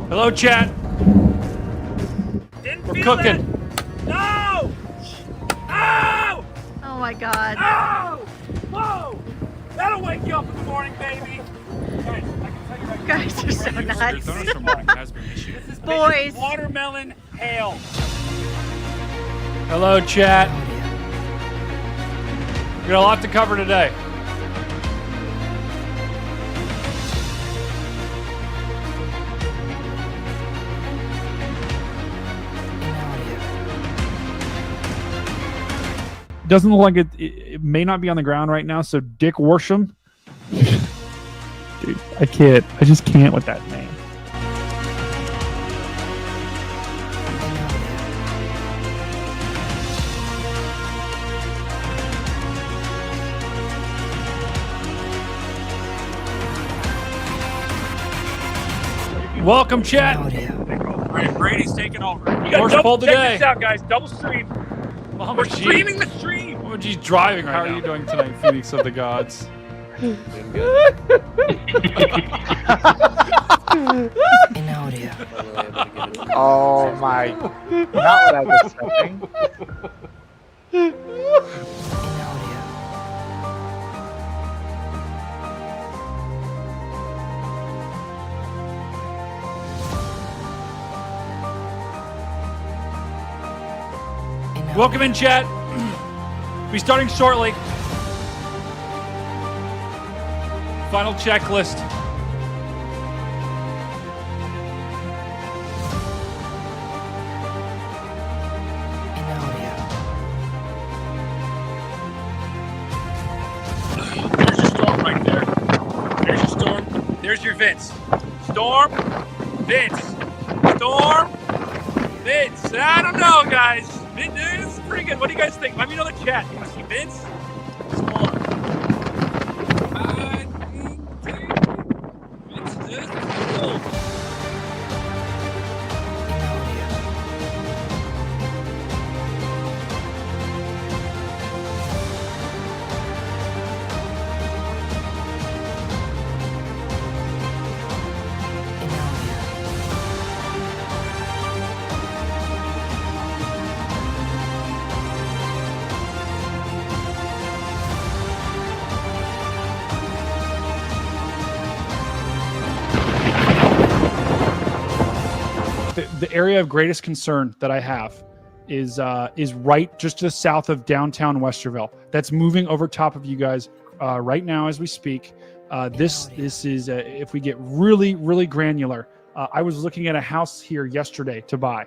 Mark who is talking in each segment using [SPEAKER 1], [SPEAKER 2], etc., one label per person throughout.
[SPEAKER 1] Hello, chat.
[SPEAKER 2] Didn't
[SPEAKER 1] We're
[SPEAKER 2] feel
[SPEAKER 1] cooking.
[SPEAKER 2] It. No! Oh!
[SPEAKER 3] Oh my God.
[SPEAKER 2] Oh! Whoa! That'll wake you up in the morning, baby. Guys, I can tell you right now.
[SPEAKER 3] Guys are so nice.
[SPEAKER 1] Thunderstorm warning has been issued.
[SPEAKER 2] This is
[SPEAKER 3] Boys.
[SPEAKER 2] watermelon hail.
[SPEAKER 1] Hello, chat. We got a lot to cover today.
[SPEAKER 4] Doesn't look like it may not be on the ground right now, so Dick Worsham. Dude, I can't. I just can't with that name.
[SPEAKER 1] Welcome, chat.
[SPEAKER 2] All right, Brady's taking over. You
[SPEAKER 1] Horse
[SPEAKER 2] got
[SPEAKER 1] pulled
[SPEAKER 2] check
[SPEAKER 1] today.
[SPEAKER 2] this out, guys. Double stream.
[SPEAKER 1] Mama
[SPEAKER 2] We're
[SPEAKER 1] G.
[SPEAKER 2] streaming the stream.
[SPEAKER 1] Mama G's driving right
[SPEAKER 4] How
[SPEAKER 1] now.
[SPEAKER 4] are you doing tonight, Phoenix of the Gods?
[SPEAKER 5] Oh my! Not what I was expecting.
[SPEAKER 1] Welcome in, chat. Be starting shortly. Final checklist.
[SPEAKER 2] There's your storm right there. There's your storm. There's your Vince. Storm, Vince. Storm, Vince. I don't know, guys. This is pretty good. What do you guys think? Let me know in the chat. You want to see Vince? Storm. Vince, this is cool.
[SPEAKER 4] The area of greatest concern that I have is right just to the south of downtown Westerville. That's moving over top of you guys right now as we speak. This is if we get really granular. I was looking at a house here yesterday to buy.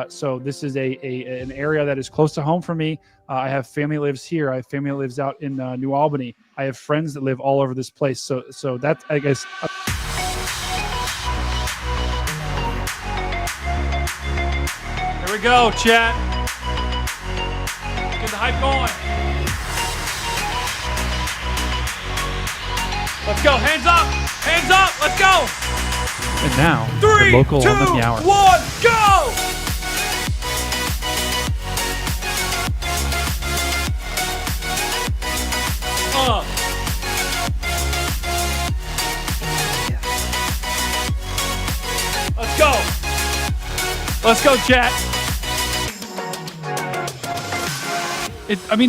[SPEAKER 4] So this is an area that is close to home for me. I have family that lives here. I have family that lives out in New Albany. I have friends that live all over this place. So that's, I guess.
[SPEAKER 1] Here we go, chat. Get the hype going. Let's go. Hands up. Hands up. Let's go.
[SPEAKER 4] And now,
[SPEAKER 1] 3,
[SPEAKER 4] the local
[SPEAKER 1] 2,
[SPEAKER 4] on the Meower.
[SPEAKER 1] 1, go. Let's go. Let's go, chat.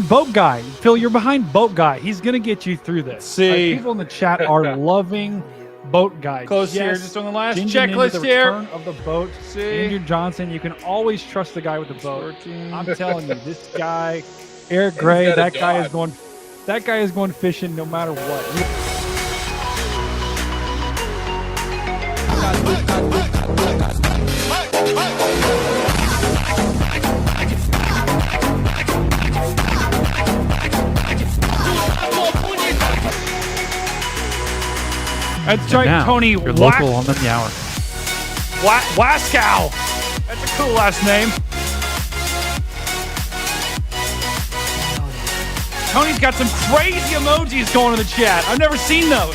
[SPEAKER 4] Boat Guy. Phil, you're behind Boat Guy. He's going to get you through this.
[SPEAKER 1] See.
[SPEAKER 4] People in the chat are loving Boat Guy.
[SPEAKER 1] Close here,
[SPEAKER 4] Yes,
[SPEAKER 1] just on the last
[SPEAKER 4] Ginger Ninja,
[SPEAKER 1] checklist
[SPEAKER 4] the
[SPEAKER 1] here.
[SPEAKER 4] return of the boat.
[SPEAKER 1] See.
[SPEAKER 4] Andrew Johnson. You can always trust the guy with the boat. I'm telling you, this guy, Eric Gray, that guy is going. That guy is going fishing no matter what.
[SPEAKER 1] That's right,
[SPEAKER 4] Now,
[SPEAKER 1] Tony
[SPEAKER 4] your local on the Meower.
[SPEAKER 1] Waskow. That's a cool last name. Tony's got some crazy emojis going in the chat. I've never seen those.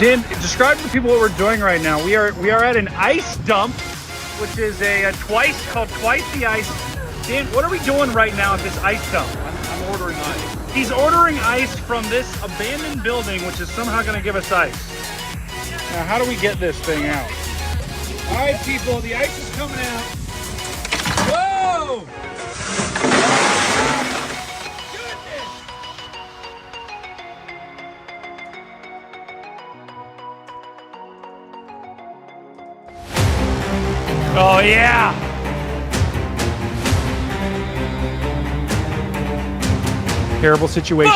[SPEAKER 6] Dan, describe to the people what we're doing right now. We are at an ice dump, which is a called Twice the Ice. Dan, what are we doing right now at this ice dump?
[SPEAKER 1] I'm ordering ice.
[SPEAKER 6] He's ordering ice from this abandoned building, which is somehow going to give us ice. Now, how do we get this thing out?
[SPEAKER 1] All right, people, the ice is coming out. Whoa!
[SPEAKER 4] Oh, yeah. Terrible situation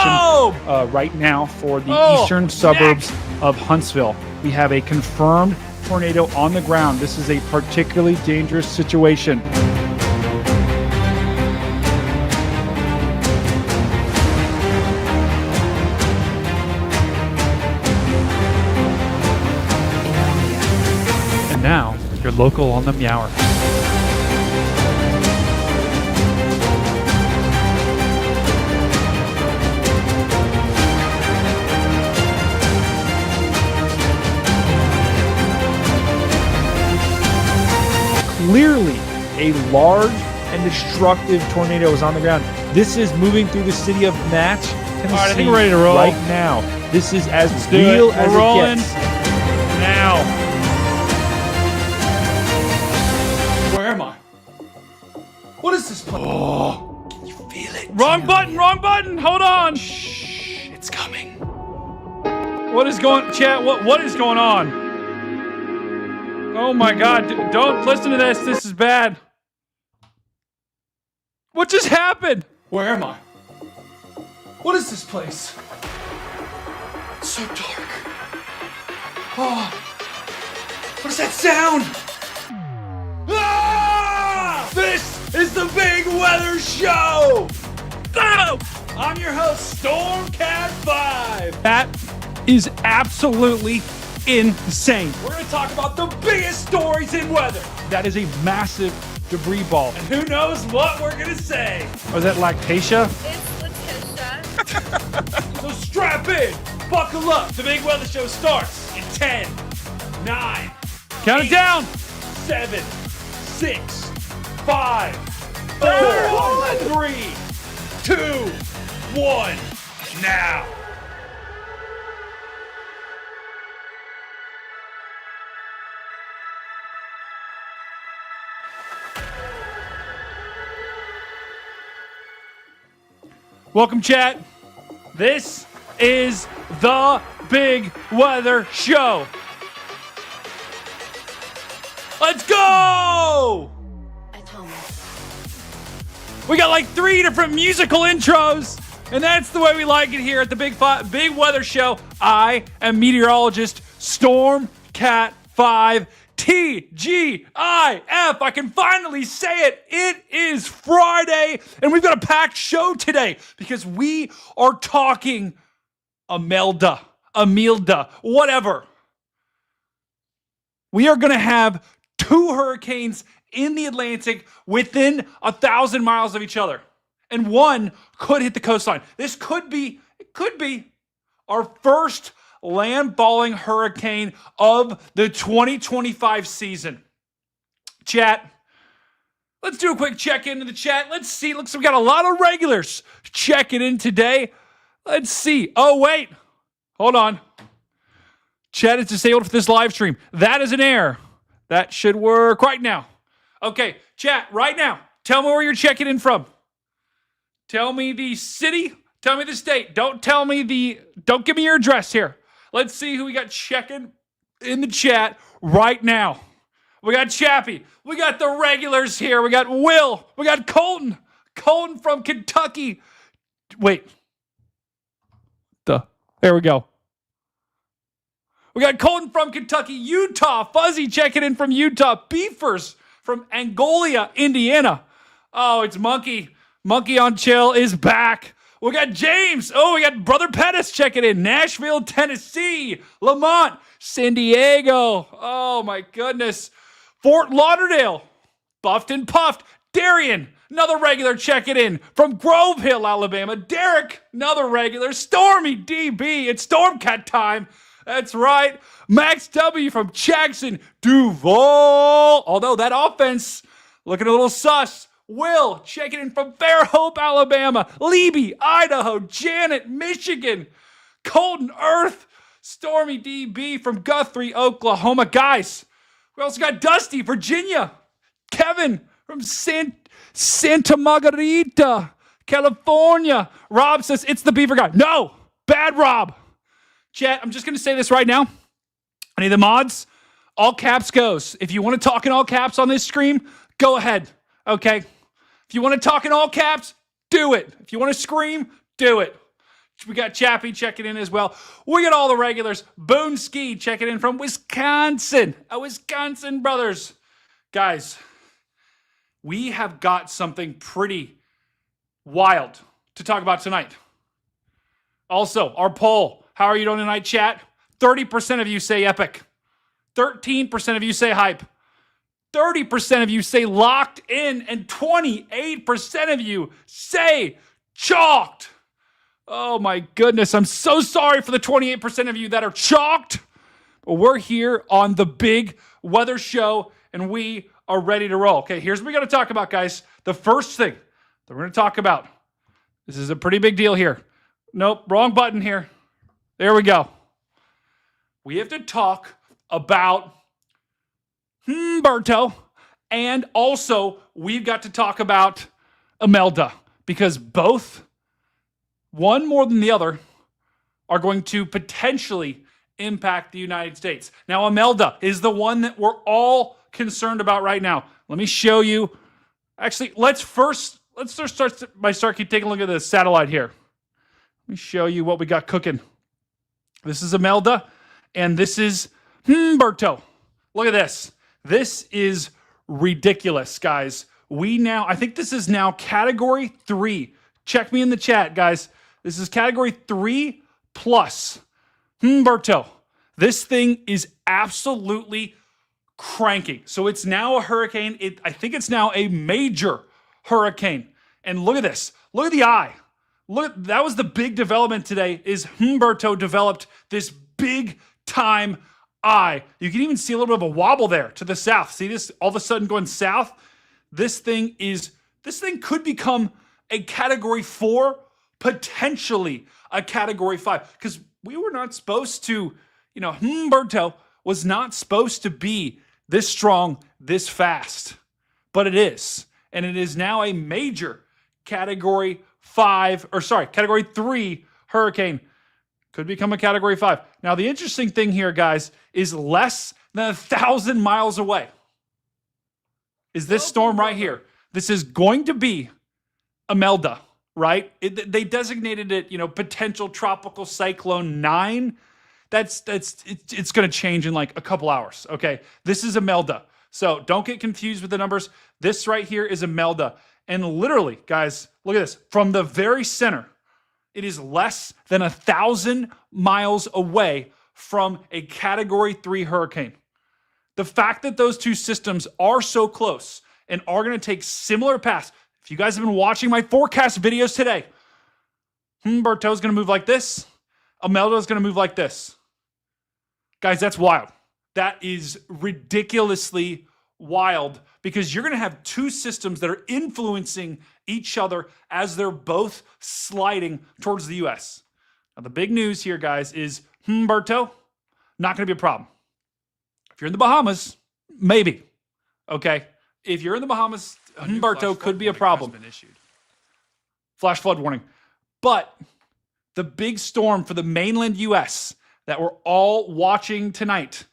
[SPEAKER 4] right now for the eastern suburbs of Huntsville. We have a confirmed tornado on the ground. This is a particularly dangerous situation. And now, your local on the Meower. Clearly, a large and destructive tornado is on the ground. This is moving through the city of Match, Tennessee.
[SPEAKER 1] All right, I think we're ready to roll.
[SPEAKER 4] Right now. This is as
[SPEAKER 1] do
[SPEAKER 4] real
[SPEAKER 1] it.
[SPEAKER 4] as
[SPEAKER 1] We're rolling.
[SPEAKER 4] it gets.
[SPEAKER 1] Now. Where am I? What is this place? Oh, can you feel it? Wrong button. Hold on. Shh, it's coming. What is going, chat? What is going on? Oh my God! Don't listen to this. This is bad. What just happened? Where am I? What is this place? It's so dark. Oh, what is that sound? Ah! This is the Big Weather Show. Oh! I'm your host, Stormcat 5. That is absolutely insane. We're going to talk about the biggest stories in weather. That is a massive debris ball. And who knows what we're going to say.
[SPEAKER 4] Was that Lactatia?
[SPEAKER 3] It's Letitia.
[SPEAKER 1] So strap in, buckle up. The Big Weather Show starts in 10, 9. Count it down. 7, 6, 5, 4, 3, 2, 1. Now. Welcome, chat. This is the Big Weather Show. Let's go! We got like 3 different musical intros, and that's the way we like it here at the Big Weather Show. I am meteorologist Stormcat 5. TGIF. I can finally say it. It is Friday, and we've got a packed show today because we are talking Imelda, whatever. We are going to have 2 hurricanes in the Atlantic within 1,000 miles of each other, and one could hit the coastline. This could be our first landfalling hurricane of the 2025 season. Chat, let's do a quick check-in to the chat. Let's see. Looks like we got a lot of regulars checking in today. Let's see. Oh, wait. Hold on. Chat is disabled for this live stream. That is an error. That should work right now. Okay, chat, right now. Tell me where you're checking in from. Tell me the city. Tell me the state. Don't give me your address here. Let's see who we got checking in the chat right now. We got Chappie. We got the regulars here. We got Will. We got Colton. Colton from Kentucky. Wait. There we go. We got Colton from Kentucky, Utah. Fuzzy checking in from Utah. Beefers from Angola, Indiana. Oh, it's Monkey. Monkey on Chill is back. We got James. Oh, we got Brother Pettis checking in. Nashville, Tennessee. Lamont, San Diego. Oh, my goodness. Fort Lauderdale. Buffed and Puffed. Darian, another regular checking in. From Grove Hill, Alabama. Derek, another regular. Stormy DB. It's Stormcat time. That's right. Max W from Jackson, Duval. Although that offense looking a little sus. Will checking in from Fairhope, Alabama. Leby, Idaho. Janet, Michigan. Colton Earth, Stormy DB from Guthrie, Oklahoma. Guys, we also got Dusty, Virginia. Kevin from Santa Margarita, California. Rob says, it's the Beaver guy. No, bad Rob. Chat, I'm just going to say this right now. I need the mods. All caps goes. If you want to talk in all caps on this stream, go ahead. Okay? If you want to talk in all caps, do it. If you want to scream, do it. We got Chappie checking in as well. We got all the regulars. Boone Ski checking in from Wisconsin. Wisconsin brothers. Guys, we have got something pretty wild to talk about tonight. Also, our poll. How are you doing tonight, chat? 30% of you say epic. 13% of you say hype. 30% of you say locked in. And 28% of you say chalked. Oh my goodness. I'm so sorry for the 28% of you that are chalked. But we're here on the big weather show and we are ready to roll. Okay, here's what we got to talk about, guys. The first thing that we're going to talk about. This is a pretty big deal here. Nope, wrong button here. There we go. We have to talk about Humberto, and also we've got to talk about Imelda, because both, one more than the other, are going to potentially impact the United States. Now, Imelda is the one that we're all concerned about right now. Let me show you. Actually, let's just start keep taking a look at the satellite here. Let me show you what we got cooking. This is Imelda, and this is Humberto. Look at this. This is ridiculous, guys. I think this is now category 3. Check me in the chat, guys. This is category 3 plus. Humberto. This thing is absolutely cranking. So it's now a hurricane. I think it's now a major hurricane. And look at this. Look at the eye. Look, that was the big development today, is Humberto developed this big time eye. You can even see a little bit of a wobble there to the south. See this all of a sudden going south? This thing could become a category 4, potentially a category 5. Because we were not supposed to, Humberto was not supposed to be this strong, this fast. But it is. And it is now a major category 3 hurricane. Could become a category 5. Now, the interesting thing here, guys, is less than 1,000 miles away is this storm right here. This is going to be Imelda, right? They designated it, potential tropical cyclone 9. It's going to change in like a couple hours, okay? This is Imelda. So don't get confused with the numbers. This right here is Imelda. And literally, guys, look at this. From the very center, it is less than 1,000 miles away from a category 3 hurricane. The fact that those two systems are so close and are going to take similar paths. If you guys have been watching my forecast videos today, Humberto is going to move like this. Imelda is going to move like this. Guys, that's wild. That is ridiculously wild, because you're going to have two systems that are influencing each other as they're both sliding towards the U.S. Now, the big news here, guys, is Humberto, not going to be a problem. If you're in the Bahamas, maybe. Okay? If you're in the Bahamas, Humberto could be a problem. Flash flood warning. But the big storm for the mainland U.S. that we're all watching tonight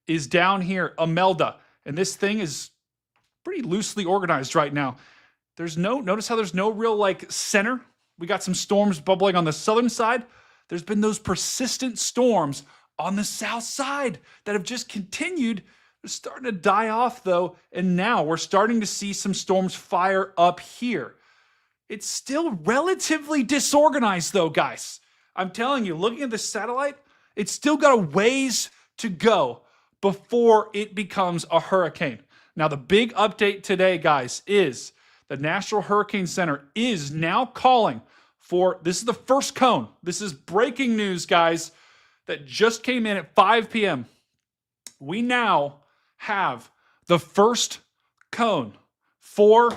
[SPEAKER 1] is down here, Imelda. And this thing is pretty loosely organized right now. Notice how there's no real center. We got some storms bubbling on the southern side. There's been those persistent storms on the south side that have just continued. They're starting to die off though. And now we're starting to see some storms fire up here. It's still relatively disorganized though, guys. I'm telling you, looking at the satellite, it's still got a ways to go before it becomes a hurricane. Now, the big update today, guys, is the National Hurricane Center is now calling for, this is the first cone. This is breaking news, guys, that just came in at 5 p.m. We now have the first cone for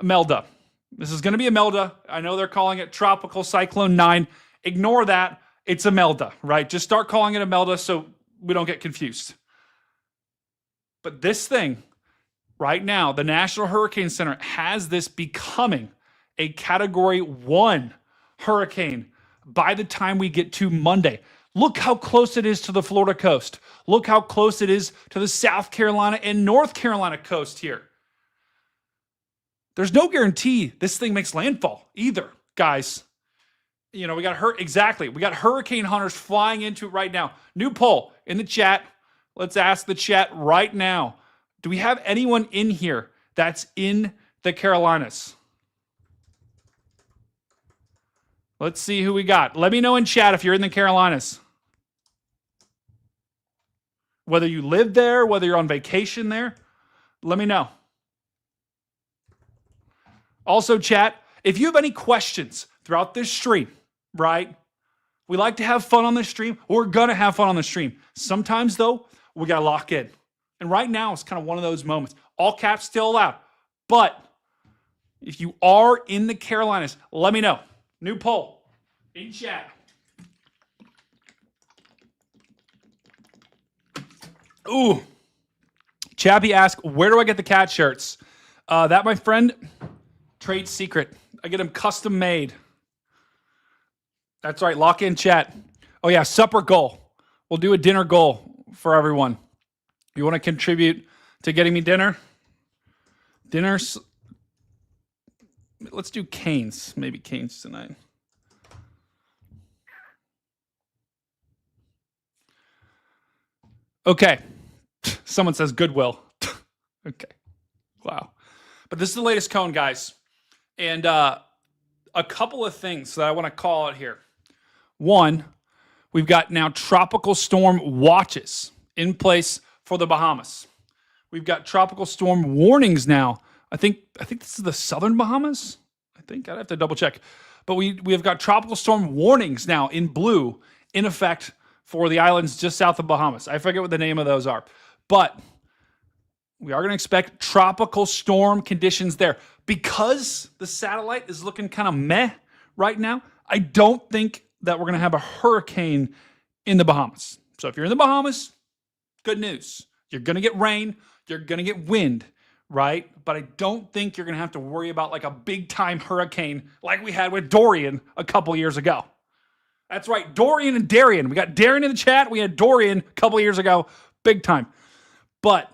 [SPEAKER 1] Imelda. This is going to be Imelda. I know they're calling it Tropical Cyclone 9. Ignore that. It's Imelda, right? Just start calling it Imelda so we don't get confused. But this thing, right now, the National Hurricane Center has this becoming a Category 1 hurricane by the time we get to Monday. Look how close it is to the Florida coast. Look how close it is to the South Carolina and North Carolina coast here. There's no guarantee this thing makes landfall either, guys. You know, we got hurricane hunters flying into it right now. New poll in the chat. Let's ask the chat right now. Do we have anyone in here that's in the Carolinas? Let's see who we got. Let me know in chat if you're in the Carolinas. Whether you live there, whether you're on vacation there, let me know. Also, chat, if you have any questions throughout this stream, right? We like to have fun on the stream. We're going to have fun on the stream. Sometimes, though, we got to lock in. And right now, it's kind of one of those moments. All caps still allowed. But if you are in the Carolinas, let me know. New poll in chat. Ooh. Chappie asked, where do I get the cat shirts? That, my friend, trade secret. I get them custom made. That's right. Lock in chat. Oh, yeah. Supper goal. We'll do a dinner goal for everyone. You want to contribute to getting me dinner? Dinners. Let's do Cane's. Maybe Cane's tonight. Okay. Someone says Goodwill. Okay. Wow. But this is the latest cone, guys. And a couple of things that I want to call out here. One, we've got now tropical storm watches in place for the Bahamas. We've got tropical storm warnings now. I think this is the southern Bahamas. I think I'd have to double check. But we have got tropical storm warnings now in blue in effect for the islands just south of Bahamas. I forget what the name of those are. But we are going to expect tropical storm conditions there. Because the satellite is looking kind of meh right now, I don't think that we're going to have a hurricane in the Bahamas. So if you're in the Bahamas, good news. You're going to get rain. You're going to get wind, right? But I don't think you're going to have to worry about like a big-time hurricane like we had with Dorian a couple years ago. That's right, Dorian and Darian. We got Darian in the chat. We had Dorian a couple years ago. Big time. But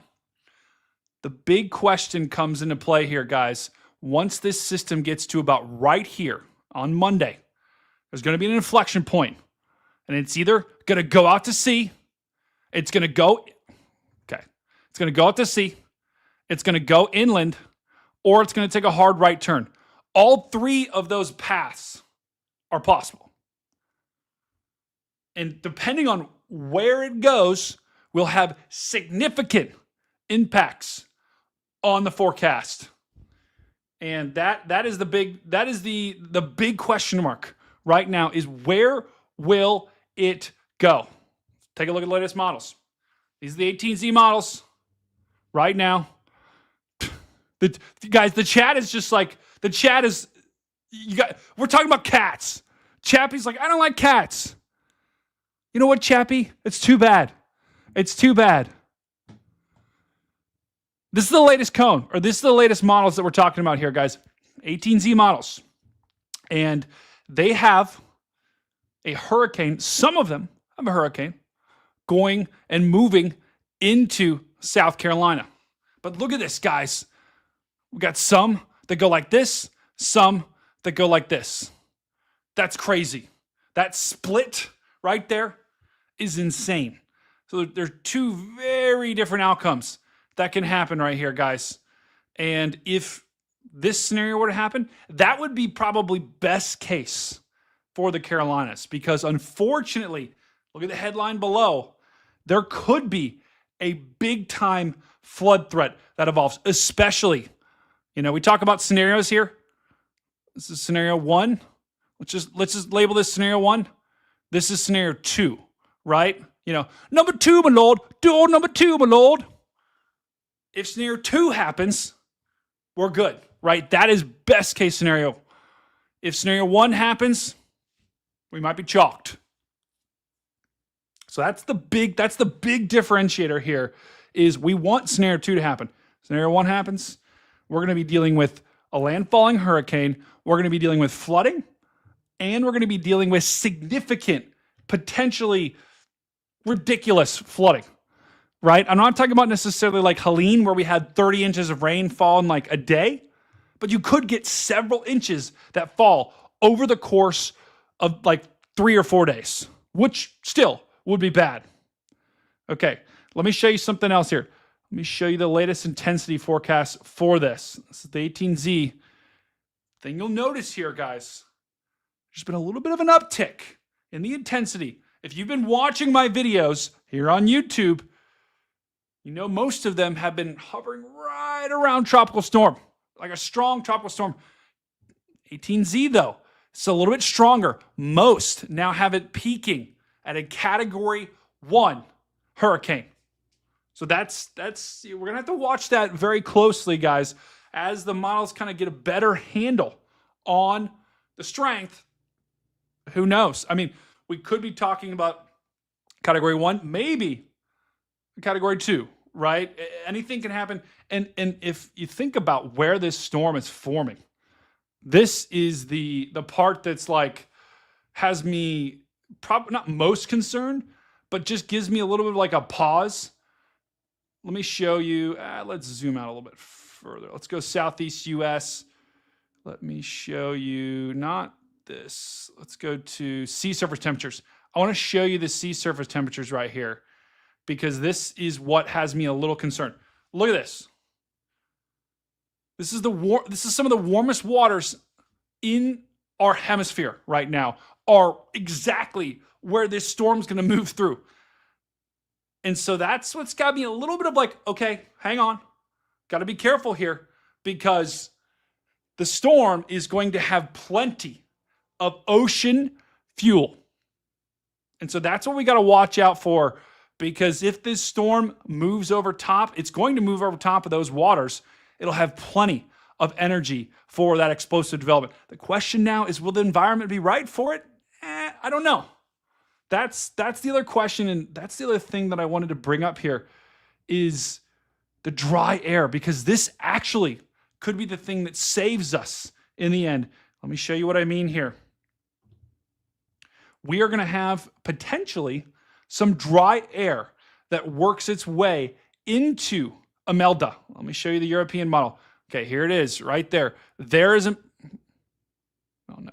[SPEAKER 1] the big question comes into play here, guys. Once this system gets to about right here on Monday, there's going to be an inflection point. And it's either going to go out to sea, it's going to go out to sea, it's going to go inland, or it's going to take a hard right turn. All three of those paths are possible. And depending on where it goes, will have significant impacts on the forecast. And that is the big question mark right now is where will it go? Take a look at the latest models. These are the 18Z models right now. Guys, the chat is just like, we're talking about cats. Chappie's like, I don't like cats. You know what, Chappie? It's too bad. It's too bad. This is the latest cone, or this is the latest models that we're talking about here, guys. 18Z models. And they have a hurricane, some of them have a hurricane, going and moving into South Carolina. But look at this, guys. We got some that go like this, some that go like this. That's crazy. That split right there is insane. So there's two very different outcomes that can happen right here, guys. And if this scenario were to happen, that would be probably best case for the Carolinas, because unfortunately, look at the headline below, there could be a big time flood threat that evolves, especially, we talk about scenarios here. This is scenario 1. Let's just label this scenario 1. This is scenario 2, right? Number 2, my lord. Door number 2, my lord. If scenario 2 happens, we're good, right? That is best case scenario. If scenario 1 happens, we might be chalked.
[SPEAKER 4] So that's the big differentiator here is we want scenario 2 to happen. Scenario 1 happens, we're going to be dealing with a landfalling hurricane, we're going to be dealing with flooding, and we're going to be dealing with significant, potentially ridiculous flooding, right? I'm not talking about necessarily like Helene where we had 30 inches of rain fall in like a day, but you could get several inches that fall over the course of like 3 or 4 days, which still would be bad. Okay, let me show you something else here. Let me show you the latest intensity forecast for this. This is the 18Z. Thing you'll notice here, guys, there's been a little bit of an uptick in the intensity. If you've been watching my videos here on YouTube, you know most of them have been hovering right around tropical storm, like a strong tropical storm. 18Z, though, it's a little bit stronger. Most now have it peaking at a Category 1 hurricane. So that's we're going to have to watch that very closely, guys, as the models kind of get a better handle on the strength. Who knows? I mean, we could be talking about Category 1, maybe Category 2, right? Anything can happen. And if you think about where this storm is forming, this is the part that's like has me probably not most concerned, but just gives me a little bit of like a pause. Let me show you. Let's zoom out a little bit further. Let's go Southeast US. Let me show you not this. Let's go to sea surface temperatures. I want to show you the sea surface temperatures right here because this is what has me a little concerned. Look at this. This is some of the warmest waters in our hemisphere right now are exactly where this storm's going to move through. And so that's what's got me a little bit of like, okay, hang on. Got to be careful here because the storm is going to have plenty of ocean fuel. And so that's what we got to watch out for because if this storm moves over top, it's going to move over top of those waters. It'll have plenty of energy for that explosive development. The question now is, will the environment be right for it? I don't know. That's the other question, and that's the other thing that I wanted to bring up here is the dry air, because this actually could be the thing that saves us in the end. Let me show you what I mean here. We are going to have potentially some dry air that works its way into Imelda. Let me show you the European model. Okay, here it is right there. There is a... Oh, no.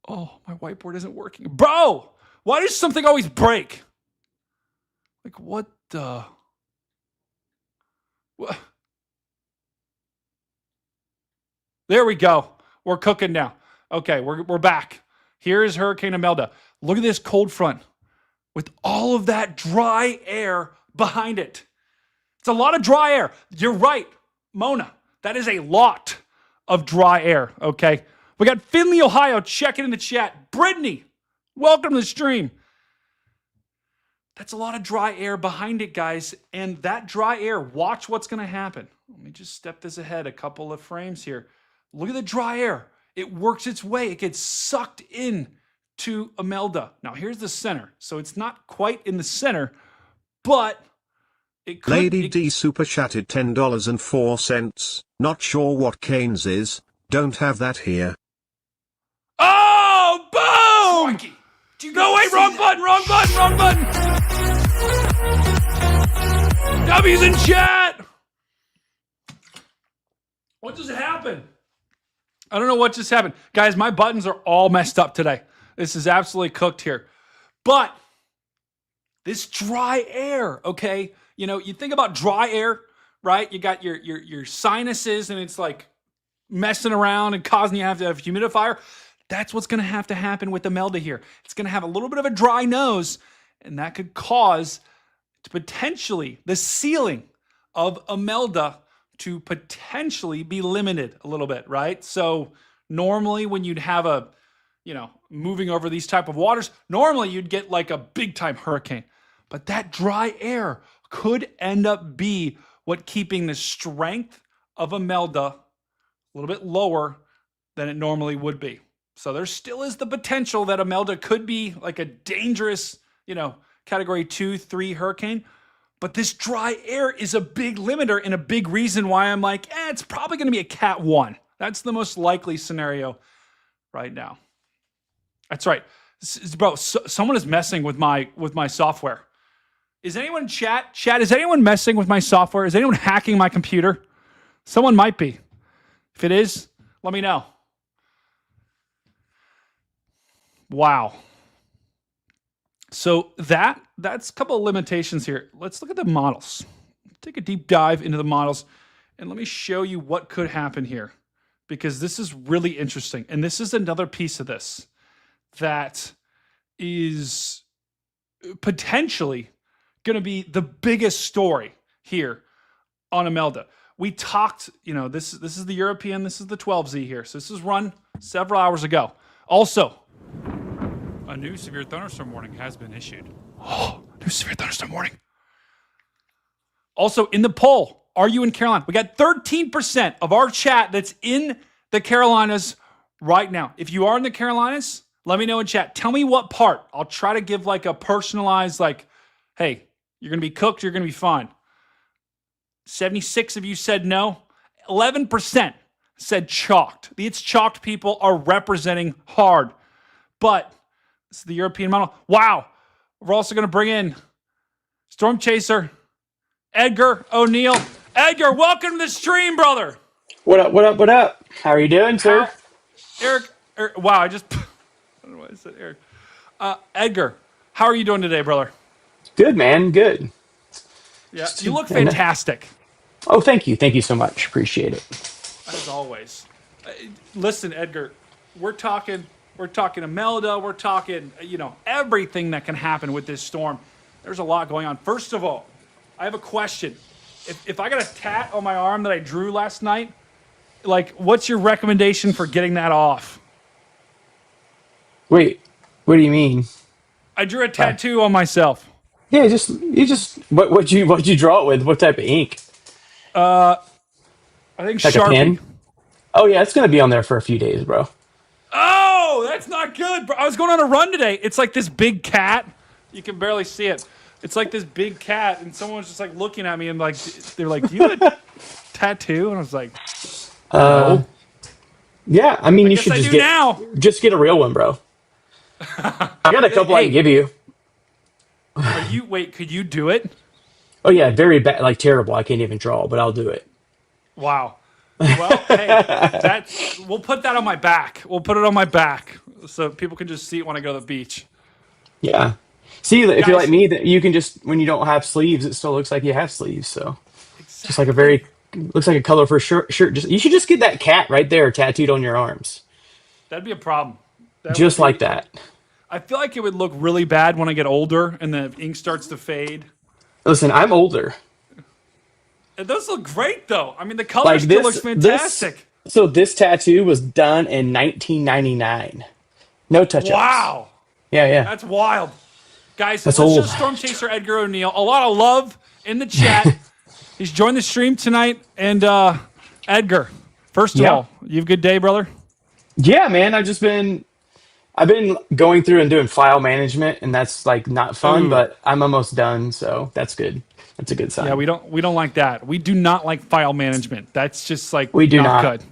[SPEAKER 4] Oh, my whiteboard isn't working. Bro, why does something always break? Like, what the... What? There we go. We're cooking now. Okay, we're back. Here is Hurricane Imelda. Look at this cold front with all of that dry air behind it. It's a lot of dry air. You're right, Mona. That is a lot of dry air, okay? We got Finley, Ohio, checking in the chat. Brittany, welcome to the stream. That's a lot of dry air behind it, guys. And that dry air, watch what's going to happen. Let me just step this ahead a couple of frames here. Look at the dry air. It works its way. It gets sucked in to Imelda. Now, here's the center. So it's not quite in the center, but it could...
[SPEAKER 7] Lady D super chatted $10.04. Not sure what Canes is. Don't have that here.
[SPEAKER 1] Oh, boom!
[SPEAKER 2] Crikey.
[SPEAKER 1] No, wait, wrong button. W's in chat. What just happened? I don't know what just happened. Guys, my buttons are all messed up today. This is absolutely cooked here. But this dry air, okay? You know, you think about dry air, right? You got your sinuses and it's like messing around and causing you to have humidifier. That's what's going to happen with Imelda here. It's going to have a little bit of a dry nose, and that could cause potentially the ceiling of Imelda to potentially be limited a little bit, right? So normally when you'd have a, moving over these type of waters, normally you'd get like a big time hurricane. But that dry air could end up be what keeping the strength of Imelda a little bit lower than it normally would be. So there still is the potential that Imelda could be like a dangerous, category 2, 3 hurricane. But this dry air is a big limiter and a big reason why I'm like, it's probably going to be a Cat 1. That's the most likely scenario right now. That's right. Bro, someone is messing with my software. Is anyone in chat? Chat, is anyone messing with my software? Is anyone hacking my computer? Someone might be. If it is, let me know. Wow. So that's a couple of limitations here. Let's look at the models. Take a deep dive into the models, and let me show you what could happen here, because this is really interesting. And this is another piece of this that is potentially going to be the biggest story here on Imelda. We talked, this is the European, this is the 12Z here. So this was run several hours ago. Also, a new severe thunderstorm warning has been issued. Oh, new severe thunderstorm warning. Also, in the poll, are you in Carolina? We got 13% of our chat that's in the Carolinas right now. If you are in the Carolinas, let me know in chat. Tell me what part. I'll try to give like a personalized, hey, you're going to be cooked, you're going to be fine. 76 of you said no. 11% said chalked. The It's Chalked people are representing hard. But this is the European model. Wow. We're also going to bring in Storm Chaser, Edgar O'Neill. Edgar, welcome to the stream, brother.
[SPEAKER 8] What up, what up, what up? How are you doing, sir?
[SPEAKER 1] Eric, wow, I don't know why I said Eric. Edgar, how are you doing today, brother?
[SPEAKER 8] Good, man, good.
[SPEAKER 1] Yeah, you look fantastic.
[SPEAKER 8] Oh, thank you. Thank you so much. Appreciate it.
[SPEAKER 1] As always. Listen, Edgar, we're talking Imelda, we're talking, everything that can happen with this storm. There's a lot going on. First of all, I have a question. If I got a tat on my arm that I drew last night, what's your recommendation for getting that off?
[SPEAKER 8] Wait, what do you mean?
[SPEAKER 1] I drew a tattoo on myself.
[SPEAKER 8] Yeah, you just what'd you draw it with? What type of ink?
[SPEAKER 1] I think
[SPEAKER 8] Like
[SPEAKER 1] Sharpie.
[SPEAKER 8] a pen? Oh yeah, it's gonna be on there for a few days, bro.
[SPEAKER 1] Oh, that's not good, bro. I was going on a run today. It's like this big cat. You can barely see it. It's like this big cat, and someone was just looking at me and they're like, "Do you have a tattoo?" And I was like, "No."
[SPEAKER 8] Yeah, I mean you should just get a real one, bro. I got a couple I can give you.
[SPEAKER 1] Could you do it?
[SPEAKER 8] Oh yeah, very bad, like terrible. I can't even draw, but I'll do it.
[SPEAKER 1] Wow. Well, hey, we'll put that on my back. We'll put it on my back so people can just see it when I go to the beach.
[SPEAKER 8] Yeah. See, if you're like me, that you can just, when you don't have sleeves, it still looks like you have sleeves. So exactly. Just like looks like a color for shirt. You should just get that cat right there tattooed on your arms.
[SPEAKER 1] That'd be a problem.
[SPEAKER 8] Just like that.
[SPEAKER 1] I feel like it would look really bad when I get older and the ink starts to fade.
[SPEAKER 8] Listen, I'm older.
[SPEAKER 1] It does look great, though. I mean, the color still looks fantastic.
[SPEAKER 8] So this tattoo was done in 1999. No touch-ups.
[SPEAKER 1] Wow.
[SPEAKER 8] Yeah.
[SPEAKER 1] That's wild. Guys,
[SPEAKER 8] that's
[SPEAKER 1] let's
[SPEAKER 8] old.
[SPEAKER 1] show Storm Chaser Edgar O'Neill a lot of love in the chat. He's joined the stream tonight. And Edgar, first of all, you have a good day, brother?
[SPEAKER 8] Yeah, man. I've been going through and doing file management, and that's not fun, but I'm almost done, so that's good. That's a good sign.
[SPEAKER 1] Yeah, we don't like that. We do not like file management. That's just
[SPEAKER 8] we do not
[SPEAKER 1] good.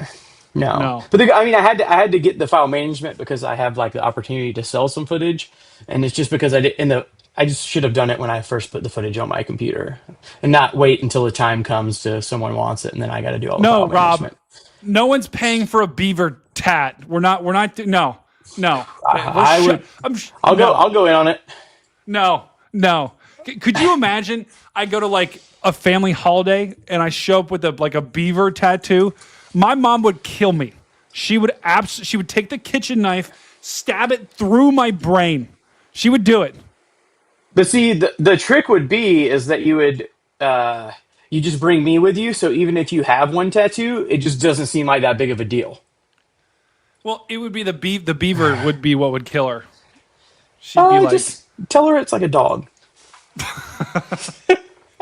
[SPEAKER 8] No. But I had to get the file management because I have the opportunity to sell some footage, and it's just because I just should have done it when I first put the footage on my computer, and not wait until the time comes to someone wants it, and then I got to do all the file management.
[SPEAKER 1] No one's paying for a beaver tat. We're not. No.
[SPEAKER 8] I'll go in on it.
[SPEAKER 1] No. Could you imagine? I go to a family holiday and I show up with a beaver tattoo. My mom would kill me. She would take the kitchen knife, stab it through my brain. She would do it.
[SPEAKER 8] But see, the trick would be is that you would you just bring me with you. So even if you have one tattoo, it just doesn't seem like that big of a deal.
[SPEAKER 1] Well, it would be the beaver would be what would kill her. She'd be
[SPEAKER 8] just tell her it's like a dog.